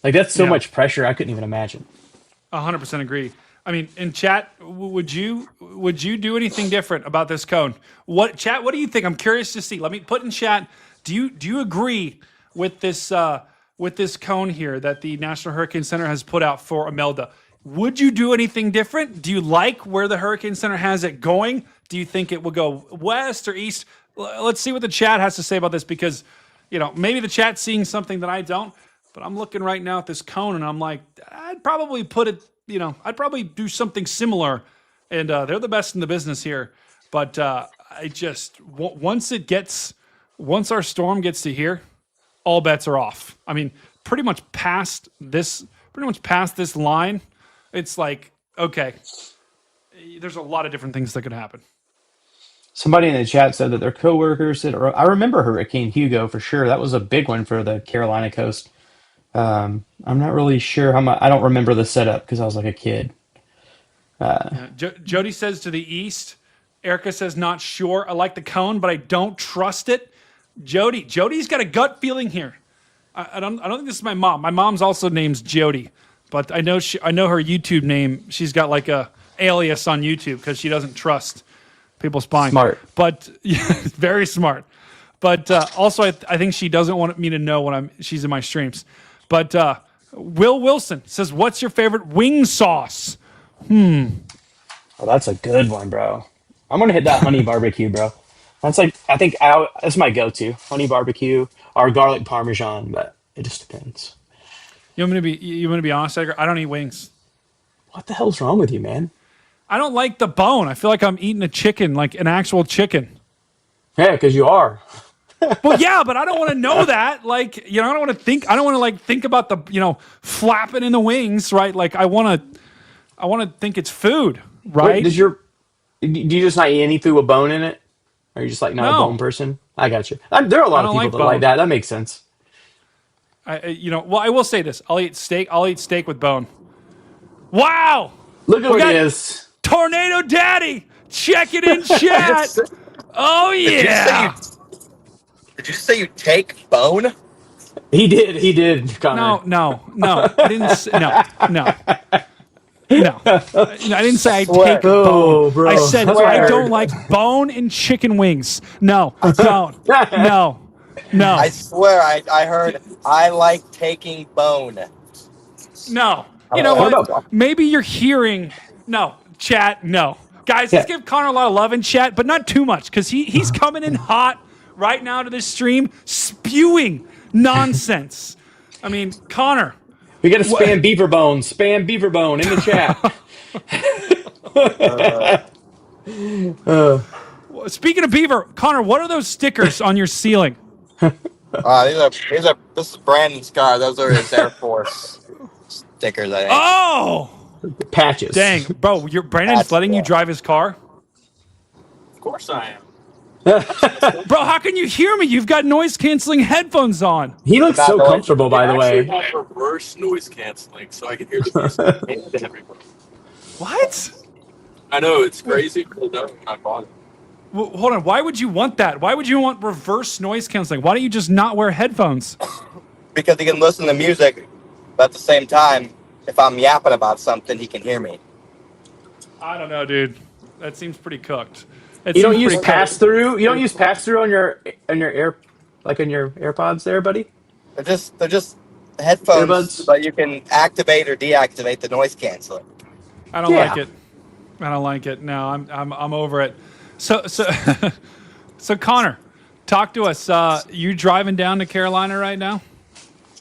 [SPEAKER 8] Like, that's so
[SPEAKER 4] Yeah.
[SPEAKER 8] much pressure. I couldn't even imagine.
[SPEAKER 4] 100% agree. I mean, in chat, would you do anything different about this cone? What chat? What do you think? I'm curious to see. Let me put in chat. Do you agree with this cone here that the National Hurricane Center has put out for Imelda? Would you do anything different? Do you like where the Hurricane Center has it going? Do you think it will go west or east? Let's see what the chat has to say about this, because maybe the chat's seeing something that I don't. But I'm looking right now at this cone and I'm like, I'd probably put it. I'd probably do something similar, and they're the best in the business here. But I just once our storm gets to here, all bets are off. I mean, pretty much past this line, it's like, okay, there's a lot of different things that could happen.
[SPEAKER 8] Somebody in the chat said that their coworkers said, I remember Hurricane Hugo for sure. That was a big one for the Carolina coast. I'm not really sure how much. I don't remember the setup because I was like a kid.
[SPEAKER 4] Jody says to the east. Erica says not sure. I like the cone, but I don't trust it. Jody's got a gut feeling here. I don't think this is my mom. My mom's also named Jody, but I know her YouTube name. She's got like a alias on YouTube because she doesn't trust people spying.
[SPEAKER 8] Smart.
[SPEAKER 4] But yeah, very smart. But also, I think she doesn't want me to know when she's in my streams. But Will Wilson says, "What's your favorite wing sauce?"
[SPEAKER 8] Oh, that's a good one, bro. I'm gonna hit that honey barbecue, bro. That's like that's my go-to honey barbecue or garlic parmesan, but it just depends.
[SPEAKER 4] You want me to be honest, Edgar? I don't eat wings.
[SPEAKER 8] What the hell's wrong with you, man?
[SPEAKER 4] I don't like the bone. I feel like I'm eating a chicken, like an actual chicken.
[SPEAKER 8] Yeah, because you are.
[SPEAKER 4] Well, yeah, but I don't want to know that. Like, I don't want to think. I don't want to think about the, flapping in the wings, right? Like, I want to think it's food, right?
[SPEAKER 8] Wait, do you just not eat any food with bone in it? Or are you just like not a
[SPEAKER 4] No.
[SPEAKER 8] bone person? I got you. There are a lot of
[SPEAKER 4] don't
[SPEAKER 8] people
[SPEAKER 4] like
[SPEAKER 8] that like
[SPEAKER 4] bone.
[SPEAKER 8] that. That makes sense.
[SPEAKER 4] Well, I will say this: I'll eat steak with bone. Wow,
[SPEAKER 8] Look at what
[SPEAKER 4] got-
[SPEAKER 8] it is.
[SPEAKER 4] Tornado Daddy, check it in chat. Oh yeah.
[SPEAKER 9] Did you say you take bone?
[SPEAKER 8] He did, Connor.
[SPEAKER 4] No. I didn't. No. I didn't say I take
[SPEAKER 8] Oh,
[SPEAKER 4] bone.
[SPEAKER 8] bro.
[SPEAKER 4] I said
[SPEAKER 8] That's what I
[SPEAKER 4] I
[SPEAKER 8] heard.
[SPEAKER 4] don't like bone in chicken wings. No, don't. No.
[SPEAKER 9] I swear I heard I like taking bone.
[SPEAKER 4] No. You know
[SPEAKER 8] What
[SPEAKER 4] what?
[SPEAKER 8] about-
[SPEAKER 4] Maybe you're hearing. No. Chat, no. Guys, let's
[SPEAKER 8] Yeah.
[SPEAKER 4] give Connor a lot of love in chat, but not too much, because he's coming in hot right now to this stream, spewing nonsense. I mean, Connor.
[SPEAKER 8] We got to spam beaver bone. Spam beaver bone in the chat.
[SPEAKER 4] Speaking of beaver, Connor, what are those stickers on your ceiling?
[SPEAKER 9] This is Brandon's car. Those are his Air Force stickers, I think.
[SPEAKER 4] Oh!
[SPEAKER 8] Patches.
[SPEAKER 4] Dang, bro, Brandon's
[SPEAKER 9] That's
[SPEAKER 4] letting you
[SPEAKER 9] cool.
[SPEAKER 4] drive his car?
[SPEAKER 2] Of course I am.
[SPEAKER 4] Bro, how can you hear me? You've got noise-canceling headphones on.
[SPEAKER 8] He looks so
[SPEAKER 9] Not really.
[SPEAKER 8] comfortable, by the
[SPEAKER 2] I
[SPEAKER 8] way.
[SPEAKER 2] actually have reverse noise canceling, so I can hear the music and everyone.
[SPEAKER 4] What?
[SPEAKER 2] I know it's crazy, but it doesn't not bother.
[SPEAKER 4] Hold on, why would you want that? Why would you want reverse noise canceling? Why don't you just not wear headphones?
[SPEAKER 9] Because he can listen to music, but at the same time, if I'm yapping about something, he can hear me.
[SPEAKER 4] I don't know, dude. That seems pretty cooked.
[SPEAKER 8] You don't use pass through. You don't use pass through on your air, like on your AirPods, there, buddy.
[SPEAKER 9] They're just headphones,
[SPEAKER 8] Earbuds?
[SPEAKER 9] but you can activate or deactivate the noise canceling.
[SPEAKER 4] I don't
[SPEAKER 8] Yeah.
[SPEAKER 4] like it. I don't like it. No, I'm over it. So so Connor, talk to us. You driving down to Carolina right now?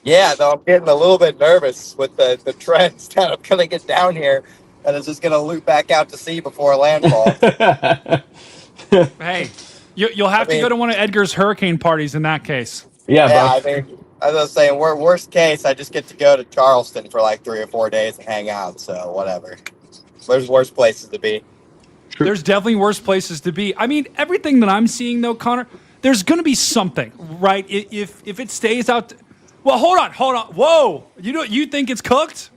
[SPEAKER 9] Yeah, though I'm getting a little bit nervous with the trends that I'm gonna get down here, and it's just gonna loop back out to sea before landfall.
[SPEAKER 4] Hey, you'll have
[SPEAKER 9] I
[SPEAKER 4] to go
[SPEAKER 9] mean,
[SPEAKER 4] to one of Edgar's hurricane parties in that case.
[SPEAKER 8] Yeah,
[SPEAKER 9] yeah,
[SPEAKER 8] bro.
[SPEAKER 9] I mean, as I was saying, worst case, I just get to go to Charleston for like 3 or 4 days and hang out. So whatever. There's worse places to be.
[SPEAKER 4] There's definitely worse places to be. I mean, everything that I'm seeing though, Connor, there's going to be something, right? If it stays out. Well, hold on. Whoa, you think it's cooked?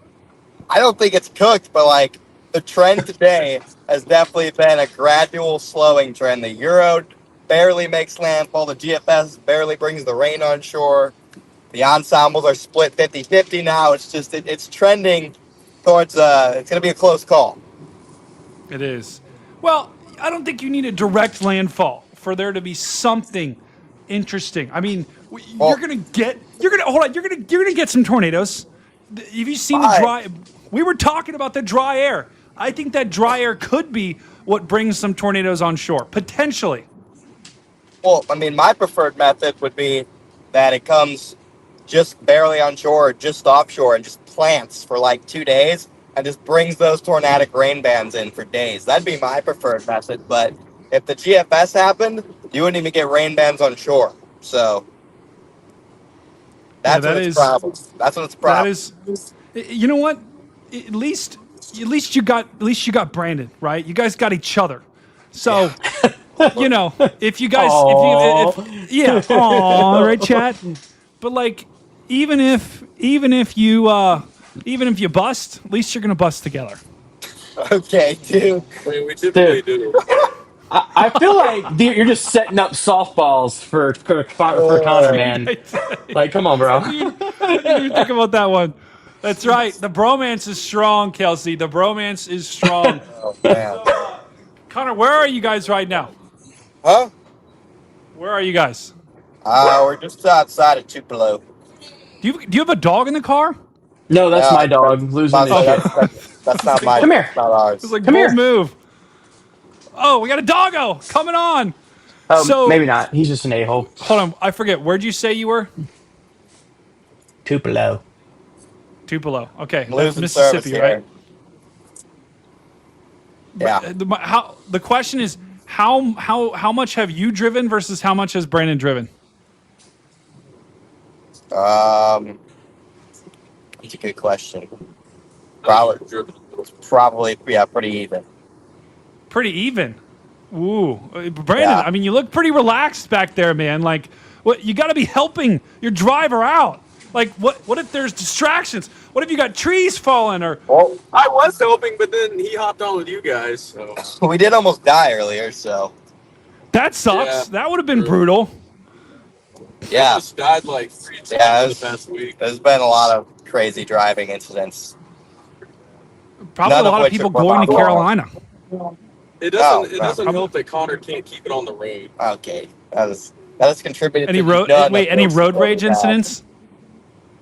[SPEAKER 9] I don't think it's cooked, but like the trend today has definitely been a gradual slowing trend. The Euro barely makes landfall. The GFS barely brings the rain on shore. The ensembles are split 50-50 now. It's just it's trending towards it's going to be a close call.
[SPEAKER 4] It is. Well, I don't think you need a direct landfall for there to be something interesting. I mean,
[SPEAKER 9] Well,
[SPEAKER 4] hold on, you're gonna get some tornadoes. Have you seen the
[SPEAKER 9] Why?
[SPEAKER 4] dry? We were talking about the dry air. I think that dry air could be what brings some tornadoes on shore, potentially.
[SPEAKER 9] Well, I mean, my preferred method would be that it comes just barely onshore or just offshore and just plants for like 2 days and just brings those tornadic rain bands in for days. That'd be my preferred method. But if the GFS happened, you wouldn't even get rain bands on shore. So that's
[SPEAKER 4] that
[SPEAKER 9] when it's
[SPEAKER 4] is-
[SPEAKER 9] problems. That's when it's
[SPEAKER 4] That
[SPEAKER 9] problems.
[SPEAKER 4] is, you know what? At least you got Brandon, right? You guys got each other. So, if you guys, yeah, aw, right, chat. But like, even if you bust, at least you're gonna bust together.
[SPEAKER 9] Okay, dude.
[SPEAKER 2] I mean, we typically
[SPEAKER 8] Dude.
[SPEAKER 2] do.
[SPEAKER 8] I feel like you're just setting up softballs for Connor, man. Like, come on, bro.
[SPEAKER 4] I didn't even think about that one. That's right. The bromance is strong, Kelsey. The bromance is strong.
[SPEAKER 9] Oh, man.
[SPEAKER 4] Connor, where are you guys right now?
[SPEAKER 9] Huh?
[SPEAKER 4] Where are you guys?
[SPEAKER 9] We're just outside of Tupelo.
[SPEAKER 4] Do you have a dog in the car?
[SPEAKER 8] No, that's
[SPEAKER 9] Yeah,
[SPEAKER 8] my dog losing
[SPEAKER 9] That's,
[SPEAKER 8] his shit.
[SPEAKER 9] that's not my.
[SPEAKER 8] Come here.
[SPEAKER 9] That's not ours.
[SPEAKER 4] It's like
[SPEAKER 8] Come
[SPEAKER 4] bold
[SPEAKER 8] here.
[SPEAKER 4] move. Oh, we got a doggo coming on.
[SPEAKER 8] Oh,
[SPEAKER 4] So-
[SPEAKER 8] maybe not. He's just an a-hole.
[SPEAKER 4] Hold on, I forget. Where'd you say you were?
[SPEAKER 8] Tupelo.
[SPEAKER 4] Tupelo. Okay, that's
[SPEAKER 9] Losing service
[SPEAKER 4] Mississippi,
[SPEAKER 9] here.
[SPEAKER 4] right?
[SPEAKER 9] Yeah.
[SPEAKER 4] The question is how much have you driven versus how much has Brandon driven?
[SPEAKER 9] It's a good question. Probably, yeah, pretty even.
[SPEAKER 4] Pretty even. Ooh, Brandon.
[SPEAKER 9] Yeah.
[SPEAKER 4] I mean, you look pretty relaxed back there, man. Like, what? You got to be helping your driver out. Like, what if there's distractions? What if you got trees falling or?
[SPEAKER 9] Well,
[SPEAKER 2] I was hoping, but then he hopped on with you guys. So
[SPEAKER 9] we did almost die earlier, so
[SPEAKER 4] That sucks.
[SPEAKER 2] Yeah.
[SPEAKER 4] That would have been brutal.
[SPEAKER 9] yeah.
[SPEAKER 2] just died like 3 times
[SPEAKER 9] Yeah,
[SPEAKER 2] in the past week.
[SPEAKER 9] There's been a lot of crazy driving incidents.
[SPEAKER 4] Probably
[SPEAKER 9] None
[SPEAKER 4] a
[SPEAKER 9] of
[SPEAKER 4] lot of
[SPEAKER 9] which
[SPEAKER 4] people
[SPEAKER 9] are
[SPEAKER 4] going to
[SPEAKER 9] from
[SPEAKER 4] Carolina.
[SPEAKER 2] It
[SPEAKER 9] Oh,
[SPEAKER 2] doesn't. It
[SPEAKER 9] no.
[SPEAKER 2] doesn't help that Connor can't keep it on the road.
[SPEAKER 9] Okay, that has contributed.
[SPEAKER 4] Any
[SPEAKER 9] to
[SPEAKER 4] road?
[SPEAKER 9] none of
[SPEAKER 4] Wait, any
[SPEAKER 9] those
[SPEAKER 4] road
[SPEAKER 9] that
[SPEAKER 4] rage
[SPEAKER 9] we had.
[SPEAKER 4] incidents?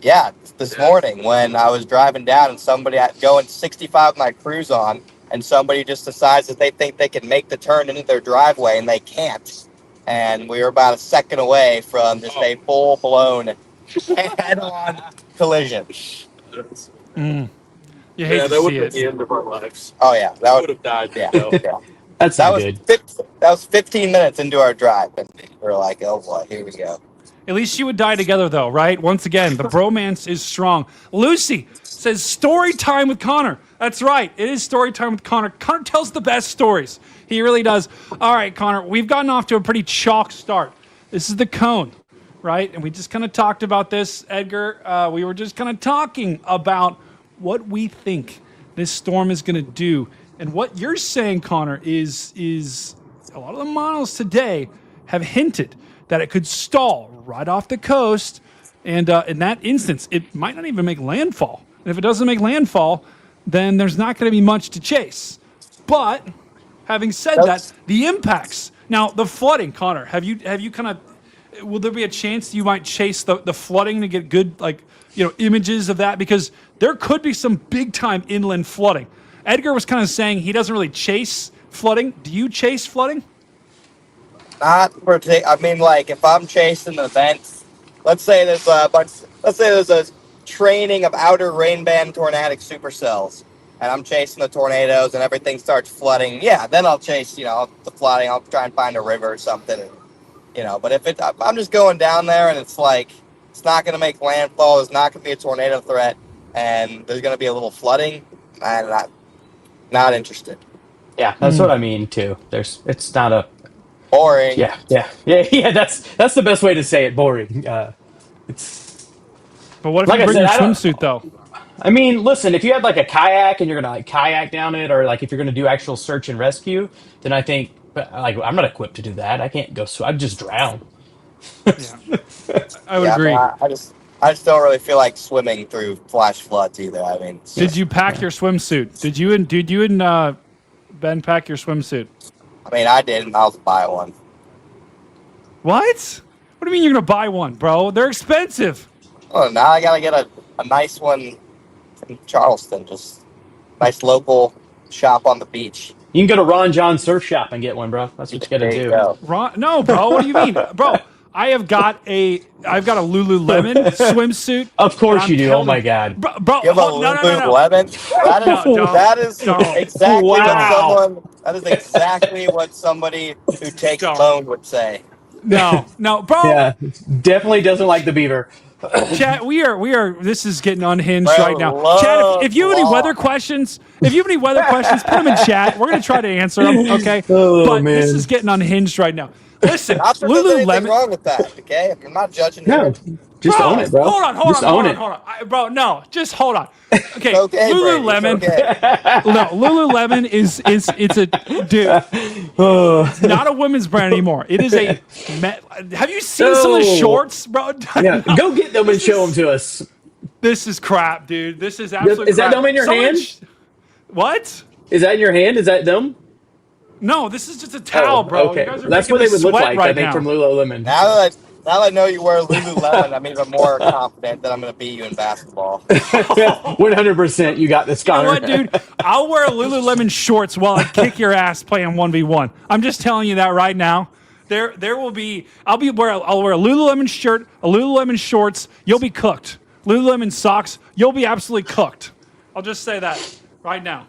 [SPEAKER 9] Yeah, this morning when I was driving down and somebody going 65 with my cruise on, and somebody just decides that they think they can make the turn into their driveway and they can't. And we were about a second away from just a full blown head-on collision.
[SPEAKER 4] You hate
[SPEAKER 2] Yeah,
[SPEAKER 4] to
[SPEAKER 2] that
[SPEAKER 4] see
[SPEAKER 2] would have
[SPEAKER 4] it.
[SPEAKER 2] been the end of our lives.
[SPEAKER 9] Oh yeah, that
[SPEAKER 2] That
[SPEAKER 9] would
[SPEAKER 2] would have died.
[SPEAKER 9] yeah,
[SPEAKER 2] you know.
[SPEAKER 9] yeah.
[SPEAKER 8] That's
[SPEAKER 9] That
[SPEAKER 8] not
[SPEAKER 9] was
[SPEAKER 8] good.
[SPEAKER 9] that was 15 minutes into our drive, and we were like, "Oh boy, here we go."
[SPEAKER 4] At least you would die together, though, right? Once again, the bromance is strong. Lucy says, story time with Connor. That's right. It is story time with Connor. Connor tells the best stories. He really does. All right, Connor, we've gotten off to a pretty chalk start. This is the cone, right? And we just kind of talked about this, Edgar. We were just kind of talking about what we think this storm is going to do. And what you're saying, Connor, is a lot of the models today have hinted that it could stall right off the coast, and in that instance, it might not even make landfall. And if it doesn't make landfall, then there's not going to be much to chase. But having said that, the impacts. Now, the flooding, Connor, have you kind of? Will there be a chance you might chase the flooding to get good images of that? Because there could be some big time inland flooding. Edgar was kind of saying he doesn't really chase flooding. Do you chase flooding?
[SPEAKER 9] Not particular. I mean, like if I'm chasing events let's say there's a bunch. Let's say there's a training of outer rain band tornadic supercells, and I'm chasing the tornadoes, and everything starts flooding. Yeah, then I'll chase. The flooding. I'll try and find a river or something. But if I'm just going down there, and it's like it's not going to make landfall. There's not going to be a tornado threat, and there's going to be a little flooding. I'm not interested.
[SPEAKER 8] Yeah, that's what I mean too. It's not a
[SPEAKER 9] Boring.
[SPEAKER 8] yeah. That's the best way to say it. Boring. It's
[SPEAKER 4] But what if
[SPEAKER 8] like
[SPEAKER 4] you
[SPEAKER 8] I
[SPEAKER 4] bring
[SPEAKER 8] said.
[SPEAKER 4] your swimsuit though?
[SPEAKER 8] I mean, listen. If you had like a kayak and you're gonna like kayak down it, or like if you're gonna do actual search and rescue, then I think. But like, I'm not equipped to do that. I can't go. I'd just drown.
[SPEAKER 4] Yeah, I would
[SPEAKER 9] Yeah,
[SPEAKER 4] agree.
[SPEAKER 9] I just don't really feel like swimming through flash floods either. I mean,
[SPEAKER 4] Did you pack your swimsuit? Did you and Ben pack your swimsuit?
[SPEAKER 9] I didn't. I'll buy one.
[SPEAKER 4] What? What do you mean you're gonna buy one, bro? They're expensive.
[SPEAKER 9] Oh, now I gotta get a nice one from Charleston. Just nice local shop on the beach.
[SPEAKER 8] You can go to Ron John Surf Shop and get one, bro. That's what you got to
[SPEAKER 9] There you
[SPEAKER 8] do.
[SPEAKER 9] go.
[SPEAKER 4] No, bro. What do you mean, bro? I've got a Lululemon swimsuit.
[SPEAKER 8] Of course
[SPEAKER 4] and
[SPEAKER 8] you
[SPEAKER 4] I'm
[SPEAKER 8] do. Oh
[SPEAKER 4] telling-
[SPEAKER 8] my god.
[SPEAKER 4] bro.
[SPEAKER 9] You have a
[SPEAKER 4] No.
[SPEAKER 9] Lululemon?
[SPEAKER 4] No,
[SPEAKER 9] That is
[SPEAKER 4] don't.
[SPEAKER 9] exactly
[SPEAKER 8] Wow.
[SPEAKER 9] that is exactly what somebody who takes
[SPEAKER 4] Don't.
[SPEAKER 9] loan would say.
[SPEAKER 4] No, bro.
[SPEAKER 8] Yeah, definitely doesn't like the beaver.
[SPEAKER 4] Chat, we are. This is getting unhinged
[SPEAKER 9] Bro,
[SPEAKER 4] right now.
[SPEAKER 9] love
[SPEAKER 4] Chat, if you have any
[SPEAKER 9] law.
[SPEAKER 4] weather questions, put them in chat. We're gonna try to answer them. Okay,
[SPEAKER 8] Oh,
[SPEAKER 4] but
[SPEAKER 8] man.
[SPEAKER 4] this is getting unhinged right now. Listen,
[SPEAKER 9] Not sure there's anything
[SPEAKER 4] Lululemon.
[SPEAKER 9] wrong with that. Okay, I'm not judging
[SPEAKER 8] No,
[SPEAKER 9] you.
[SPEAKER 8] just own it, bro.
[SPEAKER 4] Hold on.
[SPEAKER 8] Just own it.
[SPEAKER 4] Bro, no, just hold on. Okay,
[SPEAKER 9] Okay, Brady,
[SPEAKER 4] Lululemon.
[SPEAKER 9] it's okay.
[SPEAKER 4] No, Lululemon is it's a dude.
[SPEAKER 8] Oh.
[SPEAKER 4] It's not a women's brand anymore. It is a. Have you seen some of the
[SPEAKER 8] No.
[SPEAKER 4] shorts, bro?
[SPEAKER 8] Yeah, go get them and show them to us.
[SPEAKER 4] This is crap, dude. This is absolute.
[SPEAKER 8] Is that
[SPEAKER 4] crap.
[SPEAKER 8] them in your hand?
[SPEAKER 4] What?
[SPEAKER 8] Is that in your hand? Is that them?
[SPEAKER 4] No, this is just a towel, bro.
[SPEAKER 8] Okay,
[SPEAKER 4] You guys are
[SPEAKER 8] that's
[SPEAKER 4] making
[SPEAKER 8] what they
[SPEAKER 4] me
[SPEAKER 8] would look
[SPEAKER 4] sweat
[SPEAKER 8] like.
[SPEAKER 4] right
[SPEAKER 8] I think
[SPEAKER 4] now.
[SPEAKER 8] from Lululemon.
[SPEAKER 9] Now that I know you wear Lululemon, I'm even more confident that I'm going to beat you in basketball.
[SPEAKER 8] 100%. You got this,
[SPEAKER 4] You know
[SPEAKER 8] Connor.
[SPEAKER 4] what, dude? I'll wear Lululemon shorts while I kick your ass playing 1v1. I'm just telling you that right now. There will be. I'll wear a Lululemon shirt, a Lululemon shorts. You'll be cooked. Lululemon socks. You'll be absolutely cooked. I'll just say that right now.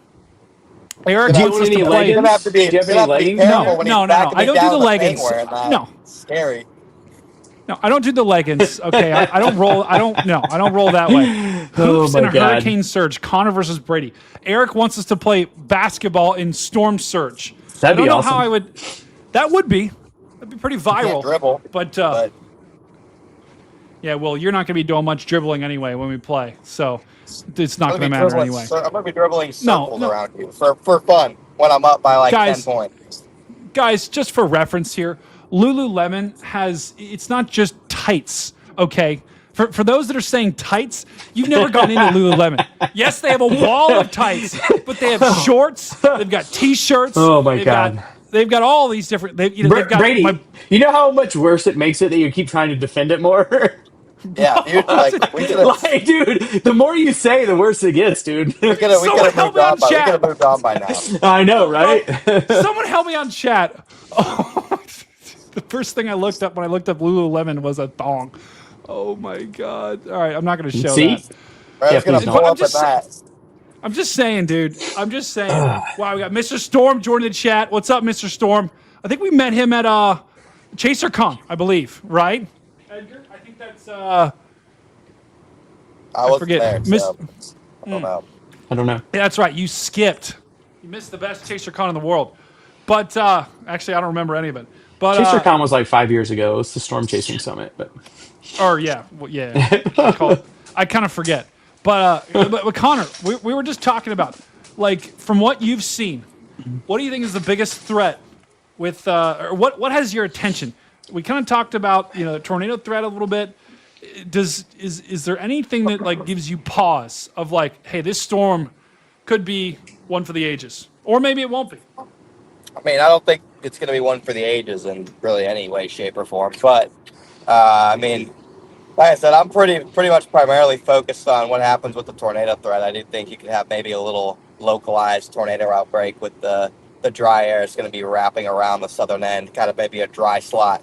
[SPEAKER 4] Eric
[SPEAKER 8] Do you
[SPEAKER 4] wants
[SPEAKER 8] own
[SPEAKER 4] us
[SPEAKER 8] any
[SPEAKER 4] to play.
[SPEAKER 8] leggings?
[SPEAKER 9] You're going to have to be,
[SPEAKER 8] Do you have any leggings?
[SPEAKER 9] careful when
[SPEAKER 4] No,
[SPEAKER 9] he's backing
[SPEAKER 4] I
[SPEAKER 9] me
[SPEAKER 4] don't do
[SPEAKER 9] down
[SPEAKER 4] the
[SPEAKER 9] in paint
[SPEAKER 4] leggings.
[SPEAKER 9] wearing that.
[SPEAKER 4] No.
[SPEAKER 9] It's scary.
[SPEAKER 4] No, I don't do the leggings. Okay, I don't roll. I don't roll that way. Hoops
[SPEAKER 8] my
[SPEAKER 4] in a
[SPEAKER 8] God.
[SPEAKER 4] hurricane surge. Connor versus Brady. Eric wants us to play basketball in storm surge.
[SPEAKER 8] That'd
[SPEAKER 4] I don't
[SPEAKER 8] be
[SPEAKER 4] know
[SPEAKER 8] awesome.
[SPEAKER 4] how I would. That'd be pretty viral.
[SPEAKER 9] Can't dribble,
[SPEAKER 4] but
[SPEAKER 9] but
[SPEAKER 4] yeah, well, you're not going to be doing much dribbling anyway when we play, so it's not going to
[SPEAKER 9] I'm
[SPEAKER 4] matter
[SPEAKER 9] gonna
[SPEAKER 4] anyway.
[SPEAKER 9] I'm going to be dribbling circles
[SPEAKER 4] No.
[SPEAKER 9] around you for fun when I'm up by like
[SPEAKER 4] Guys.
[SPEAKER 9] 10 points.
[SPEAKER 4] Guys, just for reference here, Lululemon it's not just tights, okay? For those that are saying tights, you've never gone into Lululemon. Yes, they have a wall of tights, but they have shorts, they've got t-shirts.
[SPEAKER 8] Oh my
[SPEAKER 4] they've
[SPEAKER 8] God.
[SPEAKER 4] They've got all these different, they've got
[SPEAKER 8] Brady, you know how much worse it makes it that you keep trying to defend it more?
[SPEAKER 9] Yeah, dude, like we could have
[SPEAKER 8] Like, dude, the more you say, the worse it gets, dude.
[SPEAKER 9] we could have
[SPEAKER 4] Someone help me on chat.
[SPEAKER 9] moved on by now.
[SPEAKER 8] I know, right?
[SPEAKER 4] Someone help me on chat. Oh, the first thing I looked up when I looked up Lululemon was a thong. Oh my God. All right, I'm not going to show
[SPEAKER 8] See?
[SPEAKER 4] that.
[SPEAKER 9] I was
[SPEAKER 8] Yeah,
[SPEAKER 9] gonna
[SPEAKER 8] please
[SPEAKER 9] pull
[SPEAKER 4] don't.
[SPEAKER 9] up at that.
[SPEAKER 4] I'm just saying, dude. I'm just saying. Wow, we got Mr. Storm joining the chat. What's up, Mr. Storm? I think we met him at ChaserCon, I believe, right? Edgar, I think that's
[SPEAKER 9] I wasn't
[SPEAKER 4] forget.
[SPEAKER 9] there,
[SPEAKER 4] Miss-
[SPEAKER 9] so I don't know.
[SPEAKER 8] I don't know.
[SPEAKER 4] yeah, that's right. You skipped. You missed the best ChaserCon in the world. But actually, I don't remember any of it. But
[SPEAKER 8] ChaserCon was like 5 years ago. It's the Storm Chasing Summit, but
[SPEAKER 4] or yeah, well, yeah. I kind of forget. But Connor, we were just talking about, like, from what you've seen, what do you think is the biggest threat with, or what has your attention? We kind of talked about, the tornado threat a little bit. Is there anything that like gives you pause of like, hey, this storm could be one for the ages, or maybe it won't be?
[SPEAKER 9] I mean, I don't think it's going to be one for the ages in really any way, shape, or form. But I mean, like I said, I'm pretty much primarily focused on what happens with the tornado threat. I do think you could have maybe a little localized tornado outbreak with the dry air. It's going to be wrapping around the southern end, kind of maybe a dry slot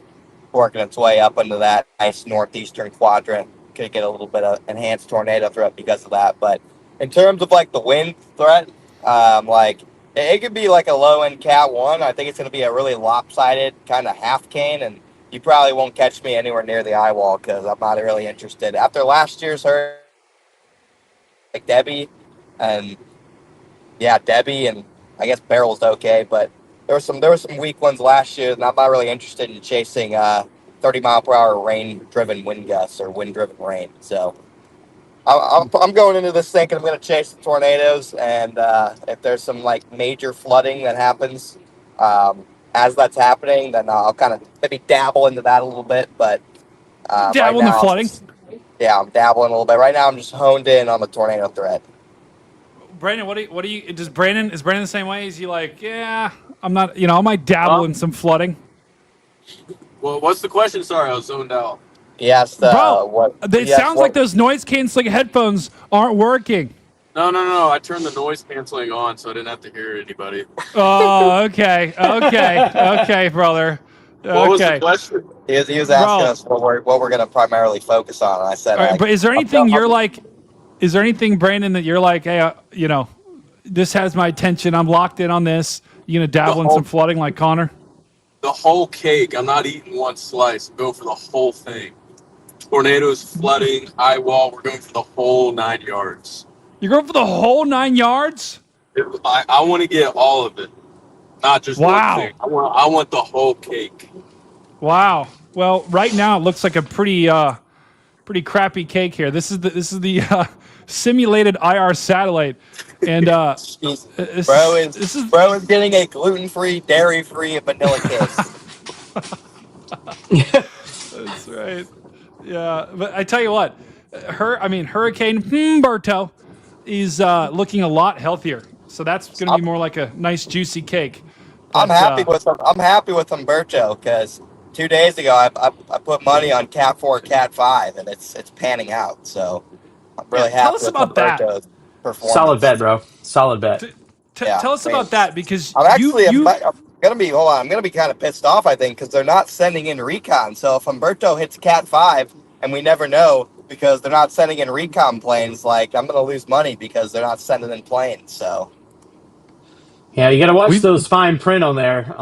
[SPEAKER 9] working its way up into that nice northeastern quadrant. Could get a little bit of enhanced tornado threat because of that. But in terms of like the wind threat, like it could be like a low end Cat 1. I think it's going to be a really lopsided kind of half cane, and you probably won't catch me anywhere near the eye wall because I'm not really interested. After last year's hurricane, like Debbie, and Debbie, and I guess Beryl's okay, but there were some weak ones last year, and I'm not really interested in chasing 30-mile-per-hour rain-driven wind gusts or wind-driven rain. So I'm going into this thinking I'm going to chase the tornadoes, and if there's some like major flooding that happens as that's happening, then I'll kind of maybe dabble into that a little bit. But
[SPEAKER 4] Dabble in the flooding.
[SPEAKER 9] I'm dabbling a little bit right now. I'm just honed in on the tornado threat.
[SPEAKER 4] Brandon, what do you? Is Brandon the same way? Is he like, yeah, I'm not. I might dabble in some flooding.
[SPEAKER 10] Well, what's the question? Sorry, I was zoned out.
[SPEAKER 9] Yes,
[SPEAKER 4] Bro, it sounds like those noise canceling headphones aren't working.
[SPEAKER 10] No. I turned the noise canceling on, so I didn't have to hear anybody.
[SPEAKER 4] Oh, okay, brother.
[SPEAKER 10] What was the question?
[SPEAKER 9] He was asking us what we're going to primarily focus on, and I said,
[SPEAKER 4] all right, but is there anything Is there anything, Brandon, that you're like, hey, this has my attention. I'm locked in on this. You gonna dabble in some flooding like Connor?
[SPEAKER 10] The whole cake. I'm not eating one slice. I'm going for the whole thing. Tornadoes, flooding, eye wall. We're going for the whole 9 yards.
[SPEAKER 4] You're going for the whole 9 yards?
[SPEAKER 10] I want to get all of it, not just one thing. I want the whole cake.
[SPEAKER 4] Wow. Well, right now it looks like a pretty crappy cake here. This is the simulated IR satellite, and
[SPEAKER 9] bro is getting a gluten-free, dairy-free vanilla cake.
[SPEAKER 4] That's right. Yeah, but I tell you what, Hurricane Humberto is looking a lot healthier. So that's going to be more like a nice juicy cake. But,
[SPEAKER 9] I'm happy with Humberto because 2 days ago I put money on Cat 4, Cat 5, and it's panning out. So I'm really happy with Humberto's performance.
[SPEAKER 8] Solid bet, bro. Solid bet.
[SPEAKER 4] Tell us about that, because
[SPEAKER 9] I'm gonna be kind of pissed off, I think, because they're not sending in recon. So if Humberto hits Cat 5 and we never know because they're not sending in recon planes, like I'm gonna lose money because they're not sending in planes. So
[SPEAKER 8] yeah, you gotta watch those fine print on there.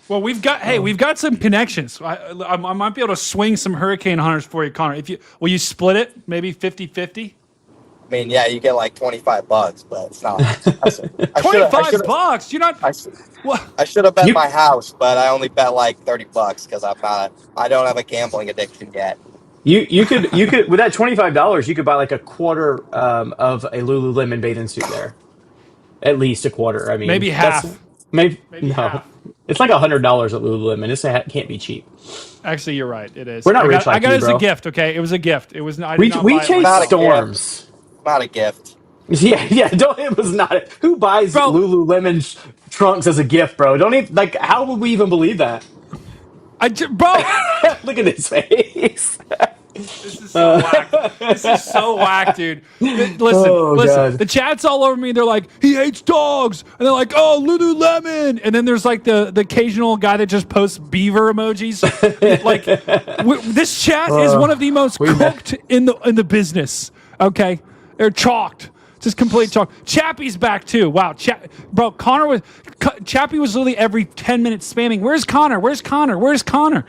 [SPEAKER 4] Well, we've got some connections. I might be able to swing some hurricane hunters for you, Connor. Will you split it? Maybe 50-50?
[SPEAKER 9] I mean, yeah, you get like $25, but it's not.
[SPEAKER 4] $25? You're not.
[SPEAKER 9] I should have bet my house, but I only bet like $30 because I don't have a gambling addiction yet.
[SPEAKER 8] You could with that $25, you could buy like a quarter of a Lululemon bathing suit there. At least a quarter. I mean,
[SPEAKER 4] maybe half.
[SPEAKER 8] Maybe no.
[SPEAKER 4] Half.
[SPEAKER 8] It's like $100 at Lululemon. This can't be cheap.
[SPEAKER 4] Actually, you're right. It is.
[SPEAKER 8] We're not rich like
[SPEAKER 4] I got
[SPEAKER 8] you,
[SPEAKER 4] it as
[SPEAKER 8] bro.
[SPEAKER 4] a gift. Okay, it was a gift. It was not.
[SPEAKER 8] We chase storms.
[SPEAKER 9] Not a gift.
[SPEAKER 8] Yeah. It was not. Who buys Lululemon trunks as a gift, bro? Don't even How would we even believe that?
[SPEAKER 4] Bro,
[SPEAKER 8] look at his face.
[SPEAKER 4] This is so whack. This is so whack, dude. Listen.
[SPEAKER 8] God.
[SPEAKER 4] The chat's all over me. They're like, he hates dogs, and they're like, oh, Lululemon, and then there's like the occasional guy that just posts beaver emojis. This chat is one of the most cooked in the business. Okay, they're chalked. Just complete chalk. Chappie's back too. Wow, Chappie was literally every 10 minutes spamming. Where's Connor? Where's Connor? Where's Connor?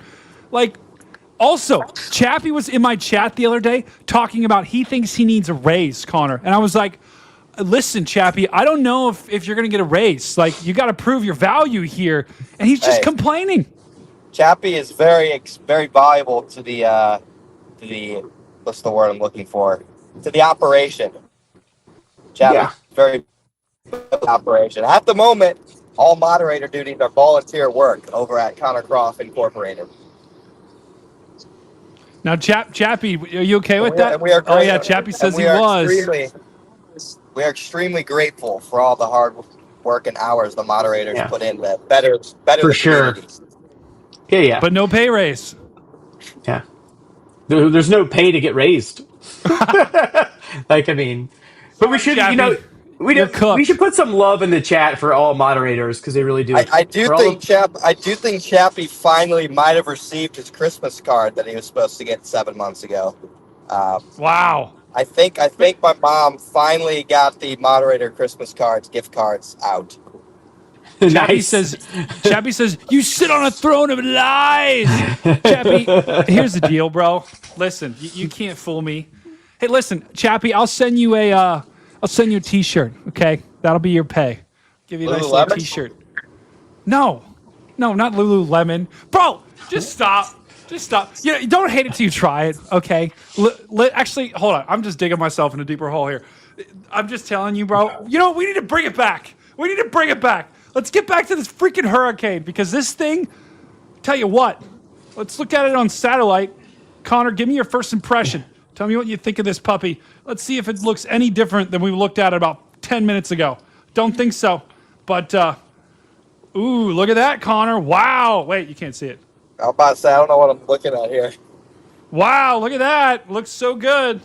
[SPEAKER 4] Also, Chappie was in my chat the other day talking about he thinks he needs a raise, Connor. And I was like, listen, Chappie, I don't know if you're going to get a raise. You got to prove your value here. And he's just complaining.
[SPEAKER 9] Chappie is very, very valuable to the what's the word I'm looking for? To the operation. Chappie, very operation. At the moment, all moderator duties are volunteer work over at Connor Croft Incorporated.
[SPEAKER 4] Now, Chappie, are you okay with that? Chappie says he was.
[SPEAKER 9] We are extremely grateful for all the hard work and hours the moderators put in to better
[SPEAKER 8] for
[SPEAKER 9] the
[SPEAKER 8] sure. Yeah.
[SPEAKER 4] But no pay raise.
[SPEAKER 8] Yeah. There's no pay to get raised. But we should,
[SPEAKER 4] Chappie,
[SPEAKER 8] We
[SPEAKER 4] cooked.
[SPEAKER 8] should put some love in the chat for all moderators because they really do.
[SPEAKER 9] I do
[SPEAKER 8] For all
[SPEAKER 9] think
[SPEAKER 8] of-
[SPEAKER 9] Chappie finally might have received his Christmas card that he was supposed to get 7 months ago.
[SPEAKER 4] Wow.
[SPEAKER 9] I think my mom finally got the moderator Christmas cards, gift cards out.
[SPEAKER 4] Chappie
[SPEAKER 8] Nice.
[SPEAKER 4] says, you sit on a throne of lies. Chappie, here's the deal, bro. Listen, you can't fool me. Hey, listen, Chappie, I'll send you a T-shirt. Okay, that'll be your pay. Give you a nice little
[SPEAKER 9] Lululemon?
[SPEAKER 4] T-shirt. No, not Lululemon, bro. Just stop. Just stop. You don't hate it till you try it. Okay. Actually, hold on. I'm just digging myself in a deeper hole here. I'm just telling you, bro. You know, we need to bring it back. We need to bring it back. Let's get back to this freaking hurricane because this thing. Tell you what. Let's look at it on satellite. Connor, give me your first impression. Tell me what you think of this puppy. Let's see if it looks any different than we looked at it about 10 minutes ago. Don't think so. But, ooh, look at that, Connor. Wow. Wait, you can't see it.
[SPEAKER 9] I'm about to say, I don't know what I'm looking at here.
[SPEAKER 4] Wow, look at that. Looks so good.